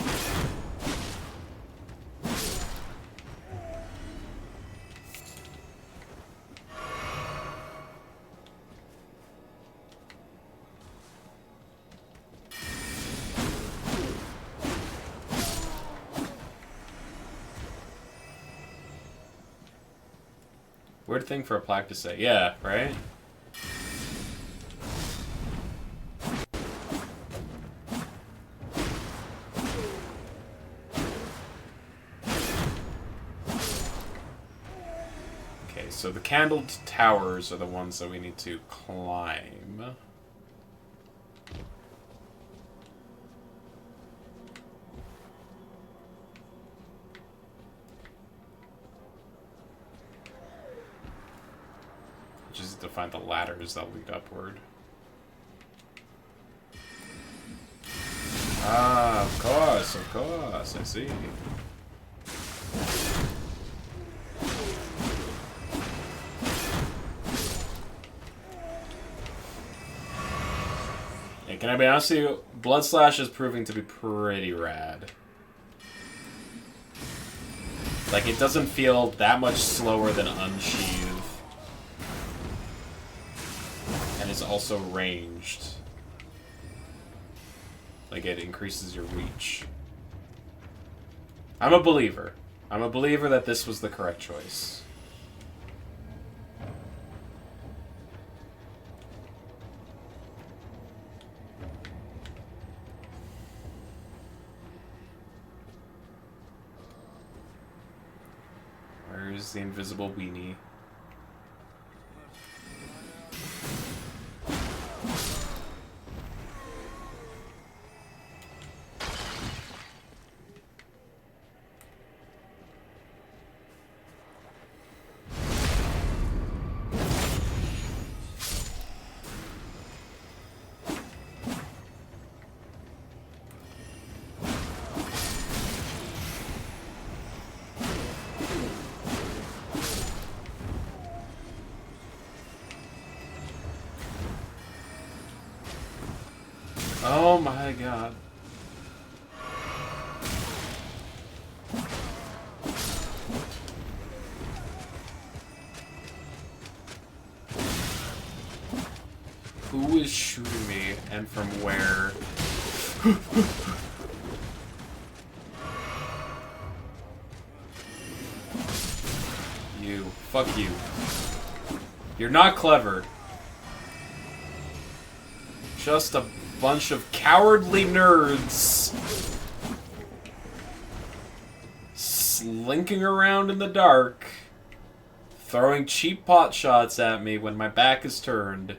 Weird thing for a plaque to say. Yeah, right? so the candled towers are the ones that we need to climb. Just to find the ladders that lead upward. Ah, of course, I see. Yeah, can I be honest with you? Blood Slash is proving to be pretty rad. Like, it doesn't feel that much slower than Unsheathe. And it's also ranged. Like, it increases your reach. I'm a believer. I'm a believer that this was the correct choice. Where's the invisible weenie? Oh my god. Who is shooting me and from where? You. Fuck you. You're not clever. Just a bunch of cowardly nerds slinking around in the dark, throwing cheap pot shots at me when my back is turned.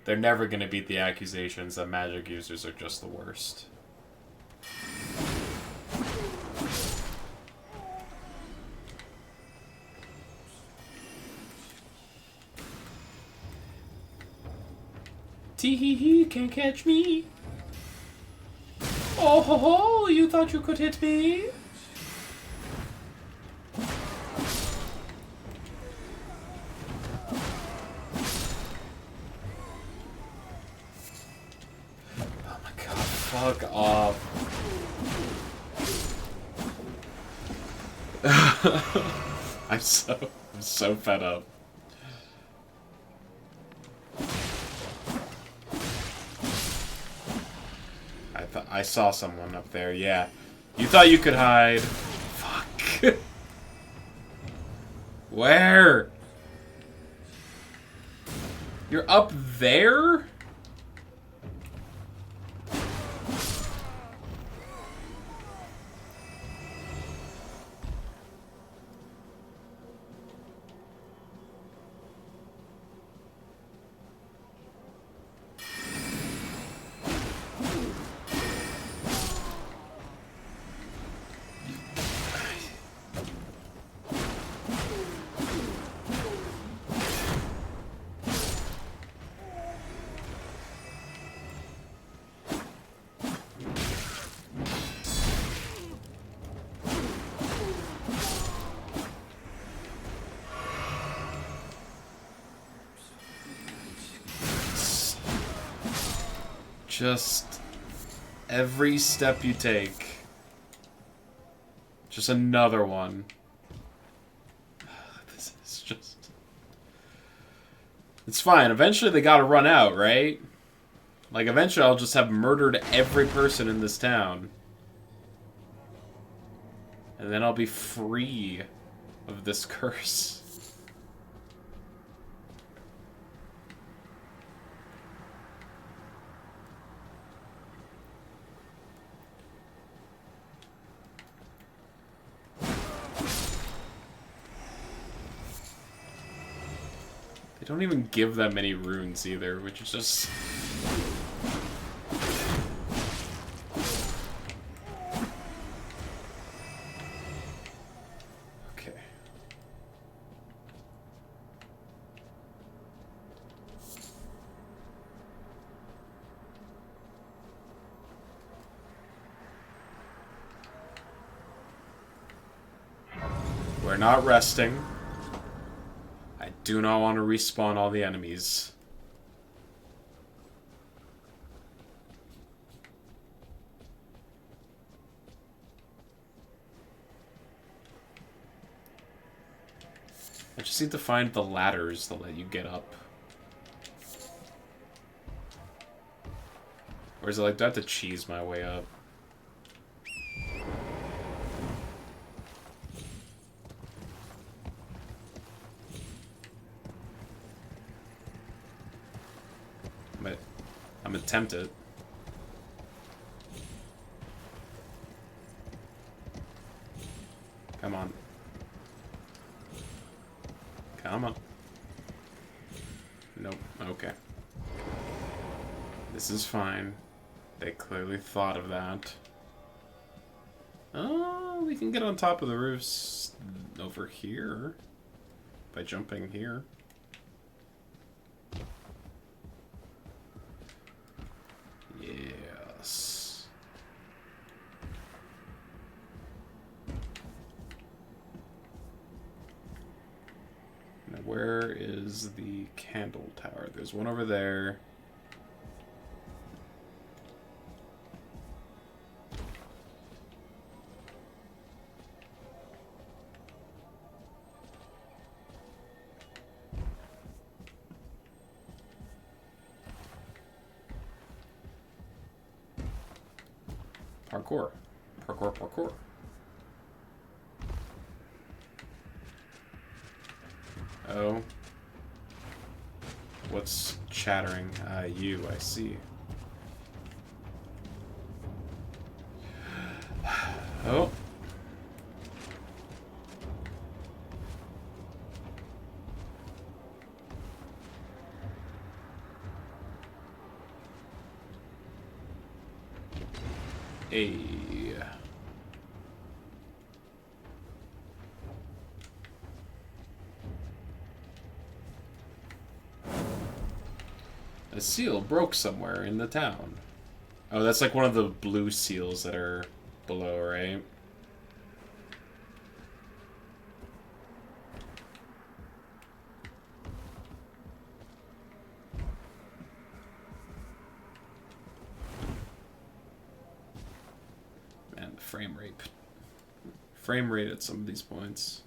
They're never gonna beat the accusations that magic users are just the worst. Tee-hee-hee, can't catch me. Oh ho ho, you thought you could hit me? Oh my god, fuck off. I'm so fed up. I saw someone up there, yeah. You thought you could hide. Fuck. Where? You're up there? Just every step you take. Just another one. This is just... It's fine. Eventually they gotta run out, right? Like, eventually I'll just have murdered every person in this town. And then I'll be free of this curse. They don't even give that many runes either, which is just... Okay. We're not resting. I do not want to respawn all the enemies. I just need to find the ladders that let you get up. Or is it like, do I have to cheese my way up? I'm gonna attempt it. Come on. Come on. Nope. Okay. This is fine. They clearly thought of that. Oh, we can get on top of the roofs over here by jumping here. Yes. Now, where is the candle tower? There's one over there. Parkour. Parkour, parkour. Oh. What's chattering? You, I see. Oh. Hey. A seal broke somewhere in the town. Oh, that's like one of the blue seals that are below, right? Man, the frame rate. Frame rate at some of these points.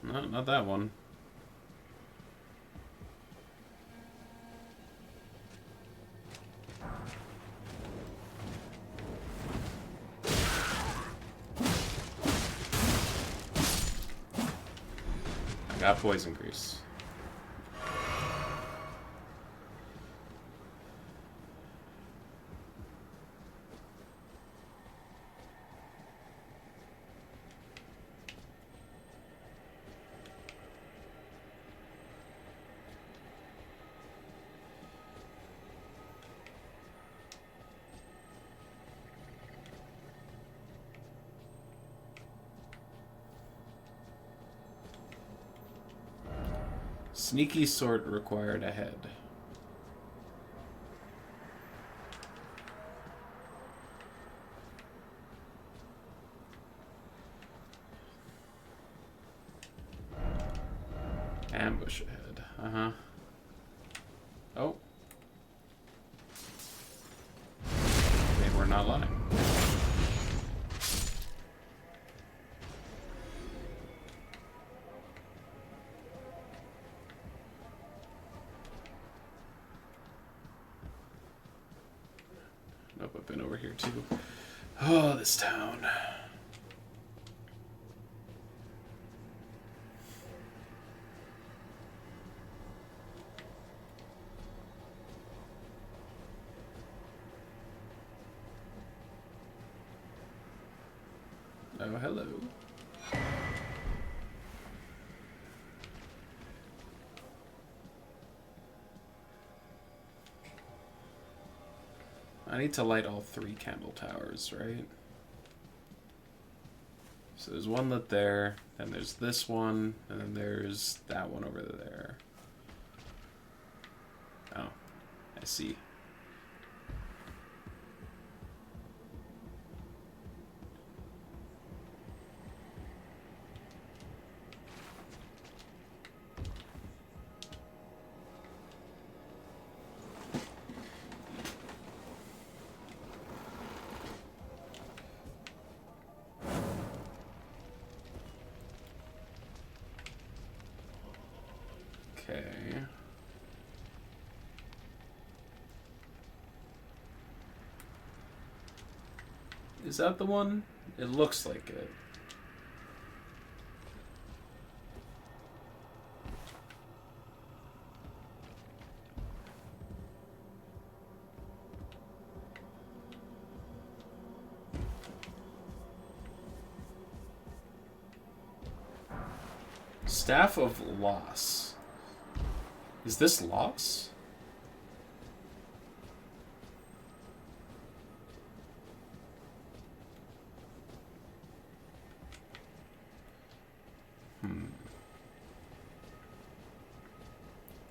No, not that one. I got poison grease. Sneaky sort required ahead. Ambush ahead. Uh-huh. Oh. They were not lying. Nope, I've been over here too. Oh, this town. Oh, hello. need to light all 3 candle towers, right? So there's one lit there, then there's this one, and then there's that one over there. Oh, I see. Okay. Is that the one? It looks like it. Staff of Loss. Is this Loss?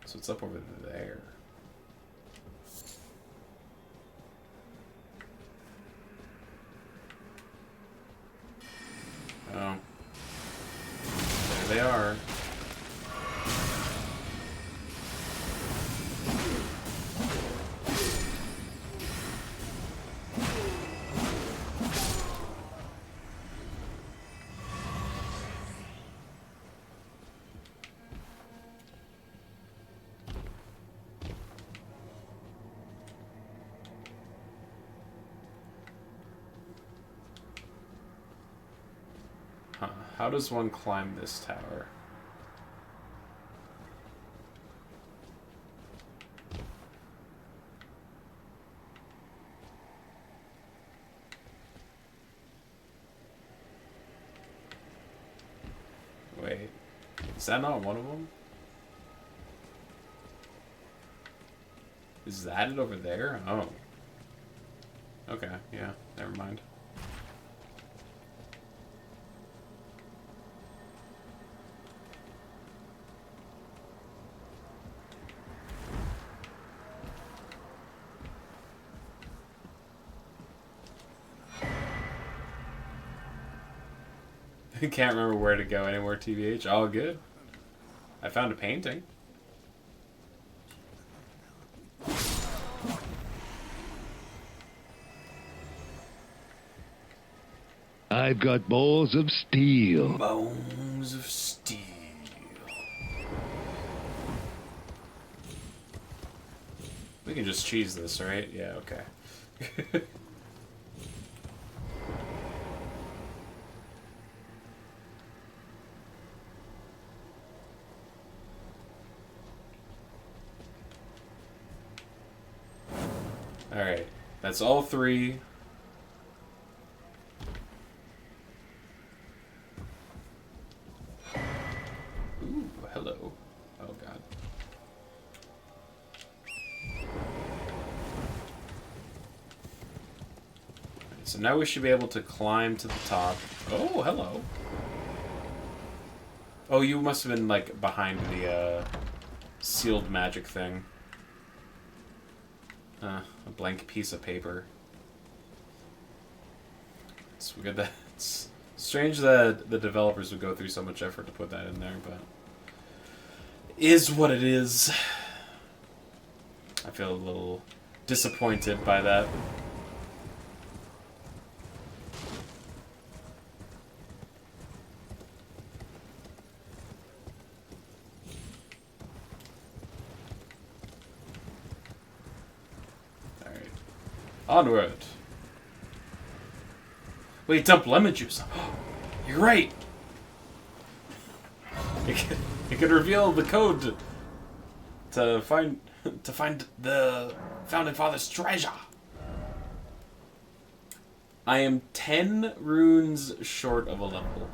So it's up over there. Oh. There they are. Huh. How does one climb this tower? Wait. Is that not one of them? Is that it over there? Oh. Okay, yeah. Never mind. Can't remember where to go anymore, TBH. All good. I found a painting. I've got balls of steel. Bones of steel. We can just cheese this, right? Yeah, okay. Alright, that's all 3. Ooh, hello. Oh god. So now we should be able to climb to the top. Oh, hello. Oh, you must have been, like, behind the, sealed magic thing. A blank piece of paper. It's weird that it's strange that the developers would go through so much effort to put that in there, but is what it is. I feel a little disappointed by that. Onward. Wait, dump lemon juice. You're right. It could reveal the code to find the Founding Father's treasure. I am 10 runes short of a level.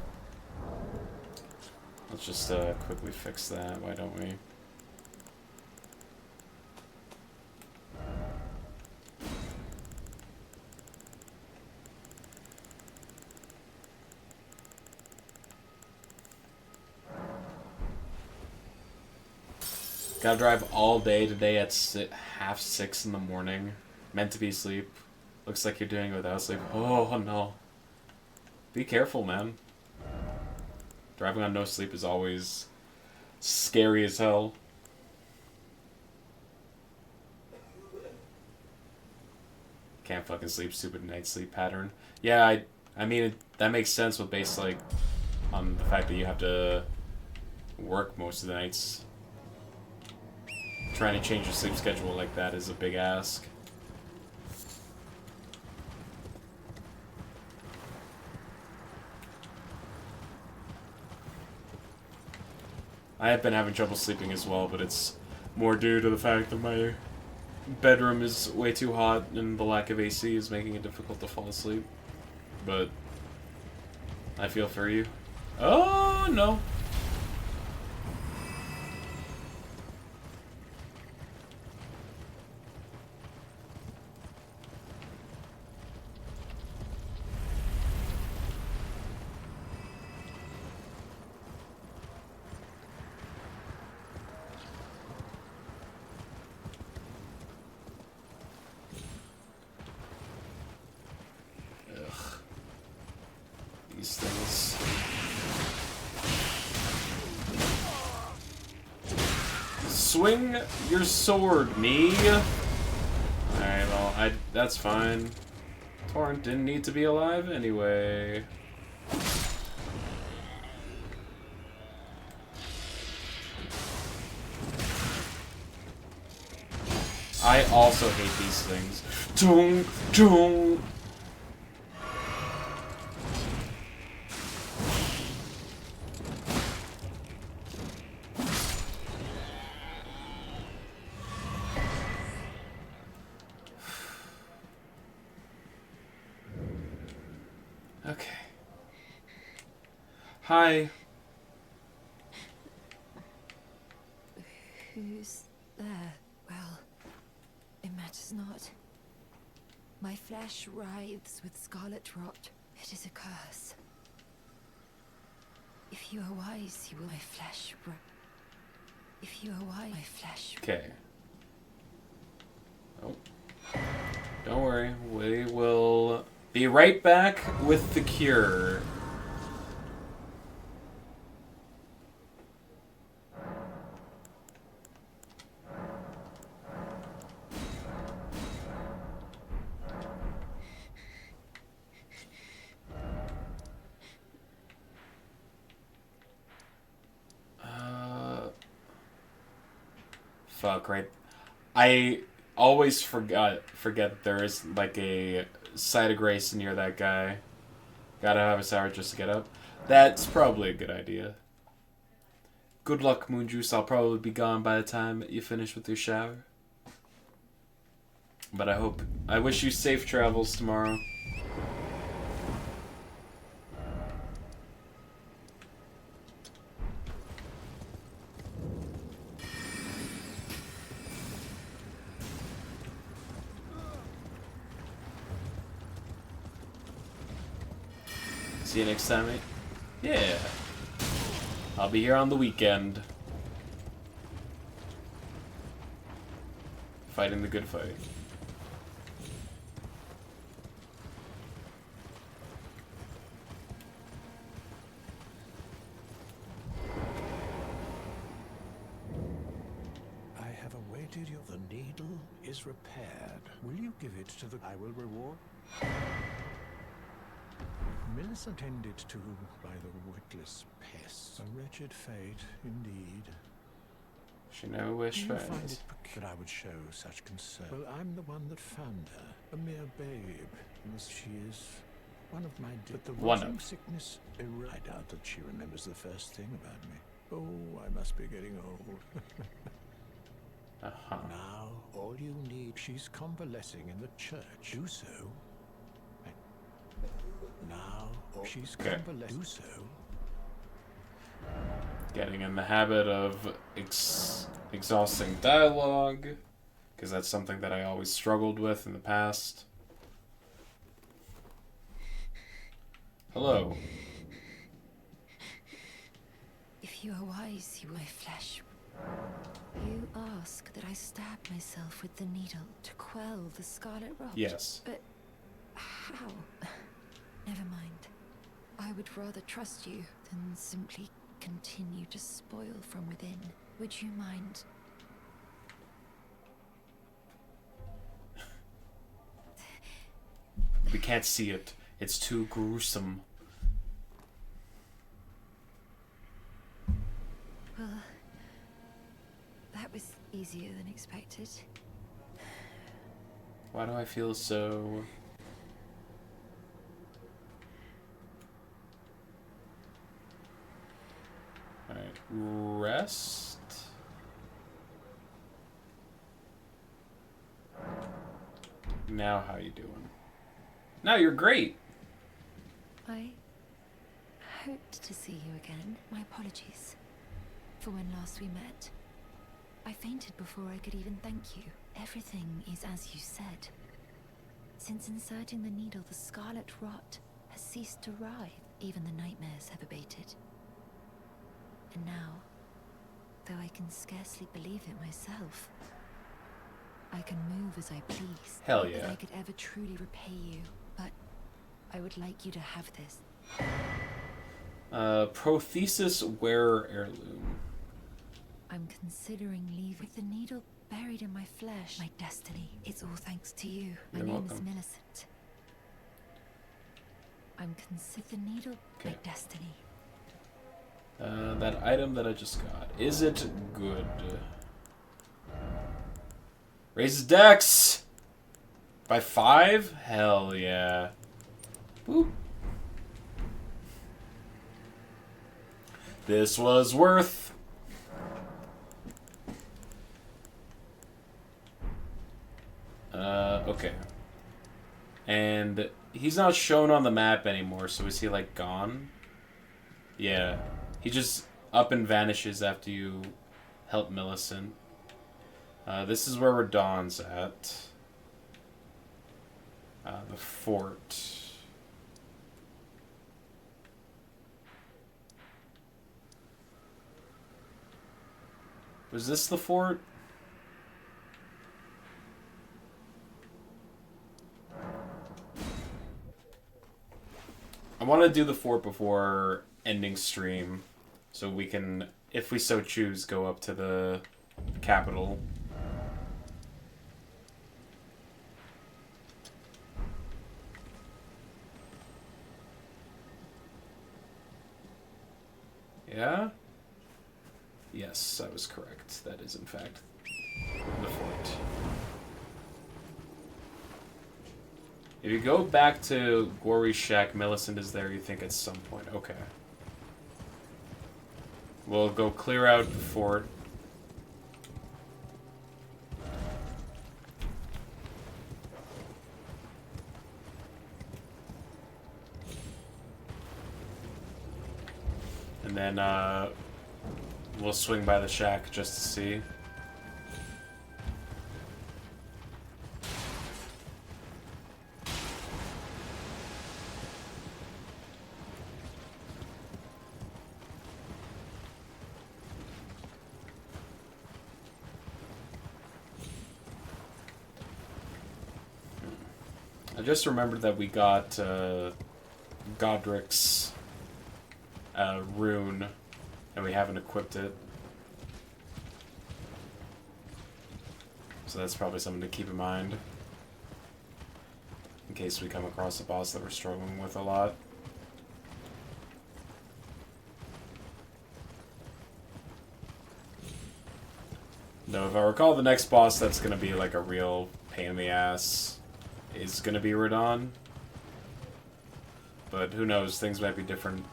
Let's just quickly fix that. Why don't we? Gotta drive all day today at 6:30 in the morning. Meant to be asleep. Looks like you're doing it without sleep. Oh no. Be careful, man. Driving on no sleep is always scary as hell. Can't fucking sleep, stupid night sleep pattern. Yeah, I mean, that makes sense with based, like, on the fact that you have to work most of the nights. Trying to change your sleep schedule like that is a big ask. I have been having trouble sleeping as well, but it's more due to the fact that my bedroom is way too hot and the lack of AC is making it difficult to fall asleep. But I feel for you. Oh, no. These things. Swing your sword, me. Alright, well, that's fine. Torrent didn't need to be alive anyway. I also hate these things. Don't. Okay. Hi. Who's there? Well, it matters not. My flesh writhes with scarlet rot. It is a curse. If you are wise, you will my flesh If you are wise, my flesh. Okay. Oh. Don't worry. We will be right back with the cure. Fuck, right. I always forget that there is like a site of grace near that guy. Gotta have a sour just to get up. That's probably a good idea. Good luck, Moon Juice. I'll probably be gone by the time you finish with your shower. But I wish you safe travels tomorrow. See you next time, mate. Yeah. I'll be here on the weekend. Fighting the good fight. I have awaited you. The needle is repaired. Will you give it to the... I will reward. Millicent ended to by the witless pest. A wretched fate, indeed. She never wished Do for you find it. it peculiar that I would show such concern? Well, I'm the one that found her. A mere babe. And she is one of my... But the rotting sickness... I doubt that she remembers the first thing about me. Oh, I must be getting old. Now, all you need... She's convalescing in the church. Do so. Now, she's convalescing. Do so. Getting in the habit of exhausting dialogue, because that's something that I always struggled with in the past. Hello. If you are wise, you will my flesh. You are ask that I stab myself with the needle to quell the scarlet rot? Yes. But how? Never mind. I would rather trust you than simply continue to spoil from within. Would you mind? We can't see it. It's too gruesome. Well, that was easier than expected. Why do I feel so... Alright, rest. Now how you doing? Now you're great! I hoped to see you again. My apologies for when last we met. I fainted before I could even thank you. Everything is as you said. Since inserting the needle, the scarlet rot has ceased to writhe. Even the nightmares have abated. And now, though I can scarcely believe it myself, I can move as I please. Hell Not that yeah. I could ever truly repay you, but I would like you to have this. Prothesis wearer heirloom. I'm considering leaving with the needle buried in my flesh. My destiny. It's all thanks to you. My You're name is welcome. Millicent. I'm consider the needle my Okay. destiny. That item that I just got. Is it good? Raises dex! By 5? Hell yeah. Boop. This was worth. Okay. And he's not shown on the map anymore, so is he like gone? Yeah. He just up and vanishes after you help Millicent. This is where Radon's at. The fort. Was this the fort? I want to do the fort before ending stream, so we can, if we so choose, go up to the capital. Yeah? Yes, I was correct. That is, in fact, the fort. If you go back to Gory's shack, Millicent is there, you think, at some point. Okay. We'll go clear out the fort. And then, we'll swing by the shack just to see. I just remembered that we got Godric's rune, and we haven't equipped it. So that's probably something to keep in mind, in case we come across a boss that we're struggling with a lot. No, if I recall, the next boss that's going to be like a real pain in the ass is going to be Radon. But who knows, things might be different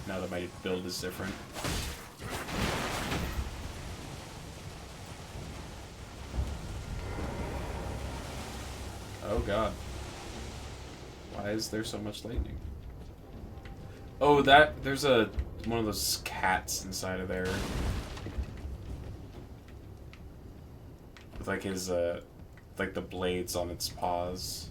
now that my build is different. Oh god. Why is there so much lightning? Oh, there's one of those cats inside of there. With like his, like the blades on its paws.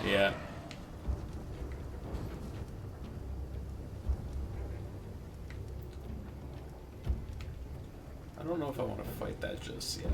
Yeah. I don't know if I want to fight that just yet.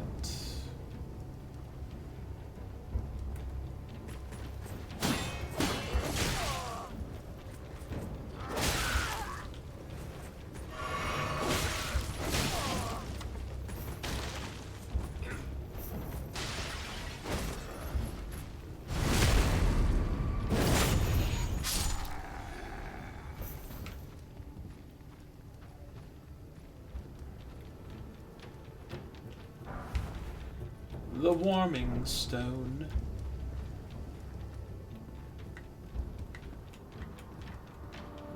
The warming stone.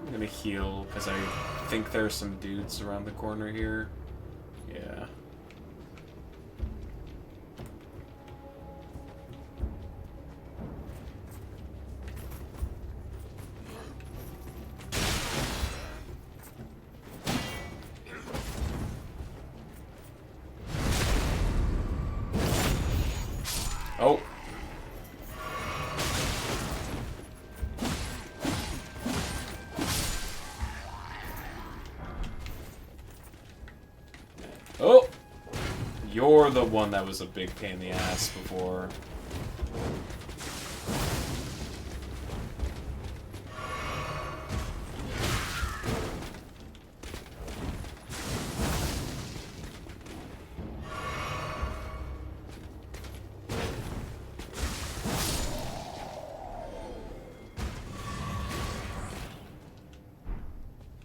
I'm gonna heal because I think there's some dudes around the corner here. Yeah. Oh. Oh! You're the one that was a big pain in the ass before.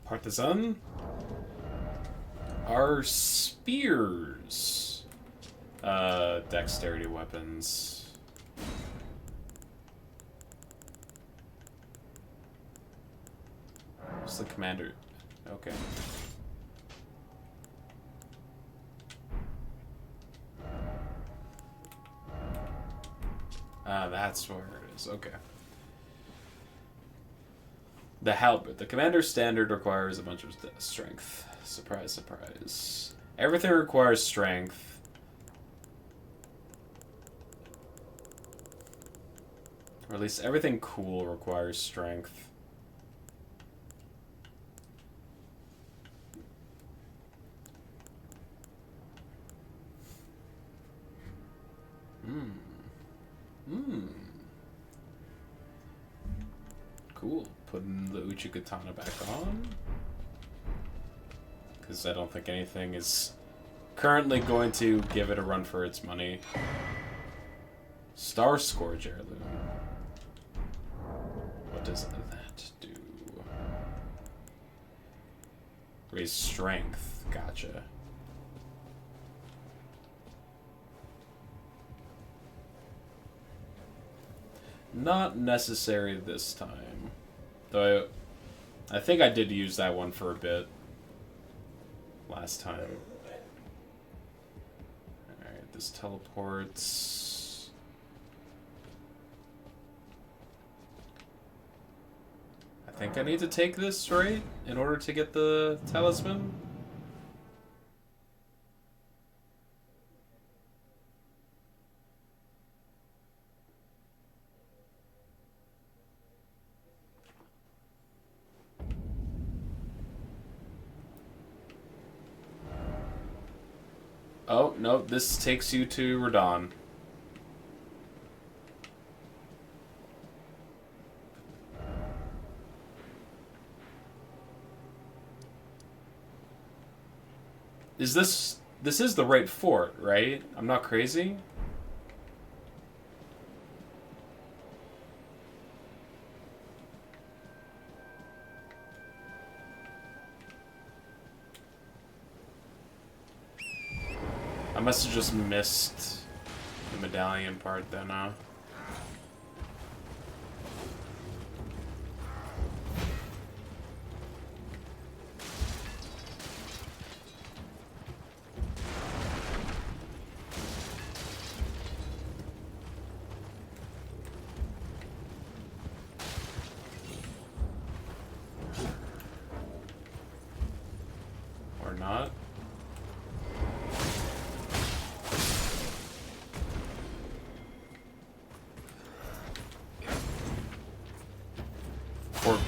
Partisan? Are spears dexterity weapons? What's the commander? Okay. Ah, that's where it is. Okay. The halberd. The commander's standard requires a bunch of strength. Surprise, surprise. Everything requires strength. Or at least everything cool requires strength. Cool. Putting the Uchigatana back on. Because I don't think anything is currently going to give it a run for its money. Star Scourge Heirloom. What does that do? Raise strength. Gotcha. Not necessary this time. Though I think I did use that one for a bit last time. Alright, this teleports. I think I need to take this, right? In order to get the talisman? Oh, no, this takes you to Radon. Is this is the right fort, right? I'm not crazy? I must have just missed the medallion part then, huh? Or not?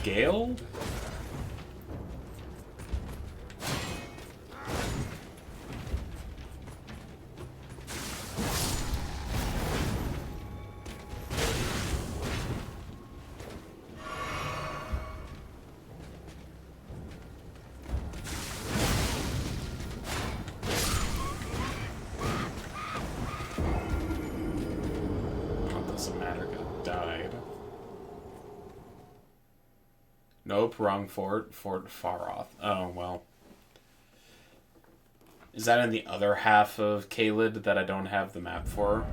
Gale? Doesn't matter, 'cause it died. Nope, wrong fort. Fort Faroth. Oh, well. Is that in the other half of Caelid that I don't have the map for?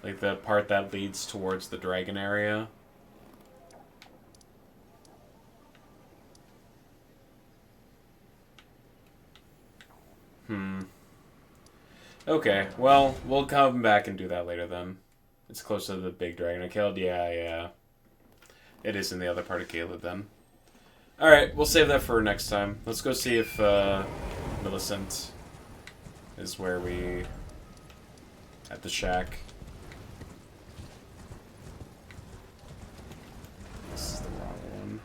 Like the part that leads towards the dragon area? Okay, well, we'll come back and do that later then. It's close to the big dragon I killed. Yeah. It is in the other part of Caelid then. Alright, we'll save that for next time. Let's go see if Millicent is where we... at the shack. This is the wrong one.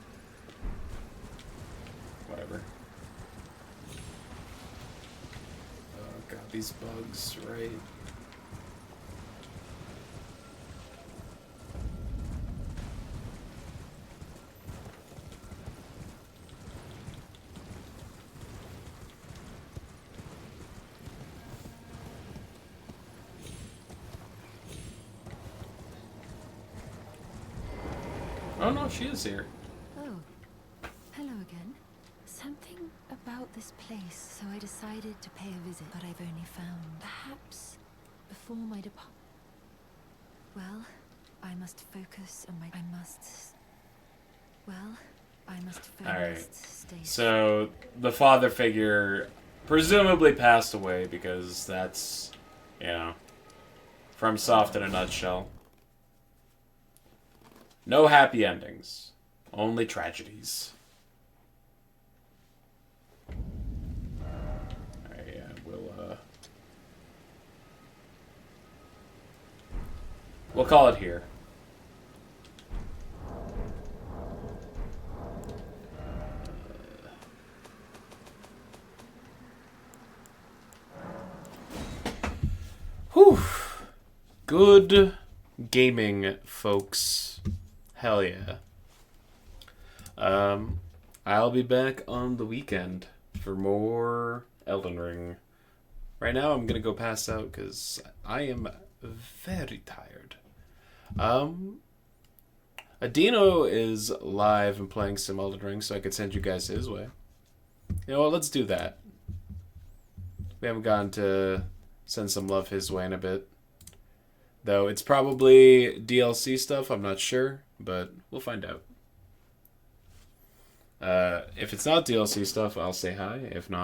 Whatever. Oh god, these bugs, right? Oh no, she is here. Oh, hello again. Something about this place, so I decided to pay a visit, but I've only found perhaps before my depart. Well, I must focus on my. I must focus. Alright. Stay. So, the father figure presumably passed away because that's, you know, from Soft in a nutshell. No happy endings. Only tragedies. Alright, yeah, we'll call it here. Whew. Good gaming, folks. Hell yeah. I'll be back on the weekend for more Elden Ring. Right now I'm gonna go pass out because I am very tired. Adino is live and playing some Elden Ring, so I could send you guys his way. You know what, let's do that. We haven't gotten to send some love his way in a bit. Though it's probably DLC stuff, I'm not sure, but we'll find out. If it's not DLC stuff, I'll say hi. If not,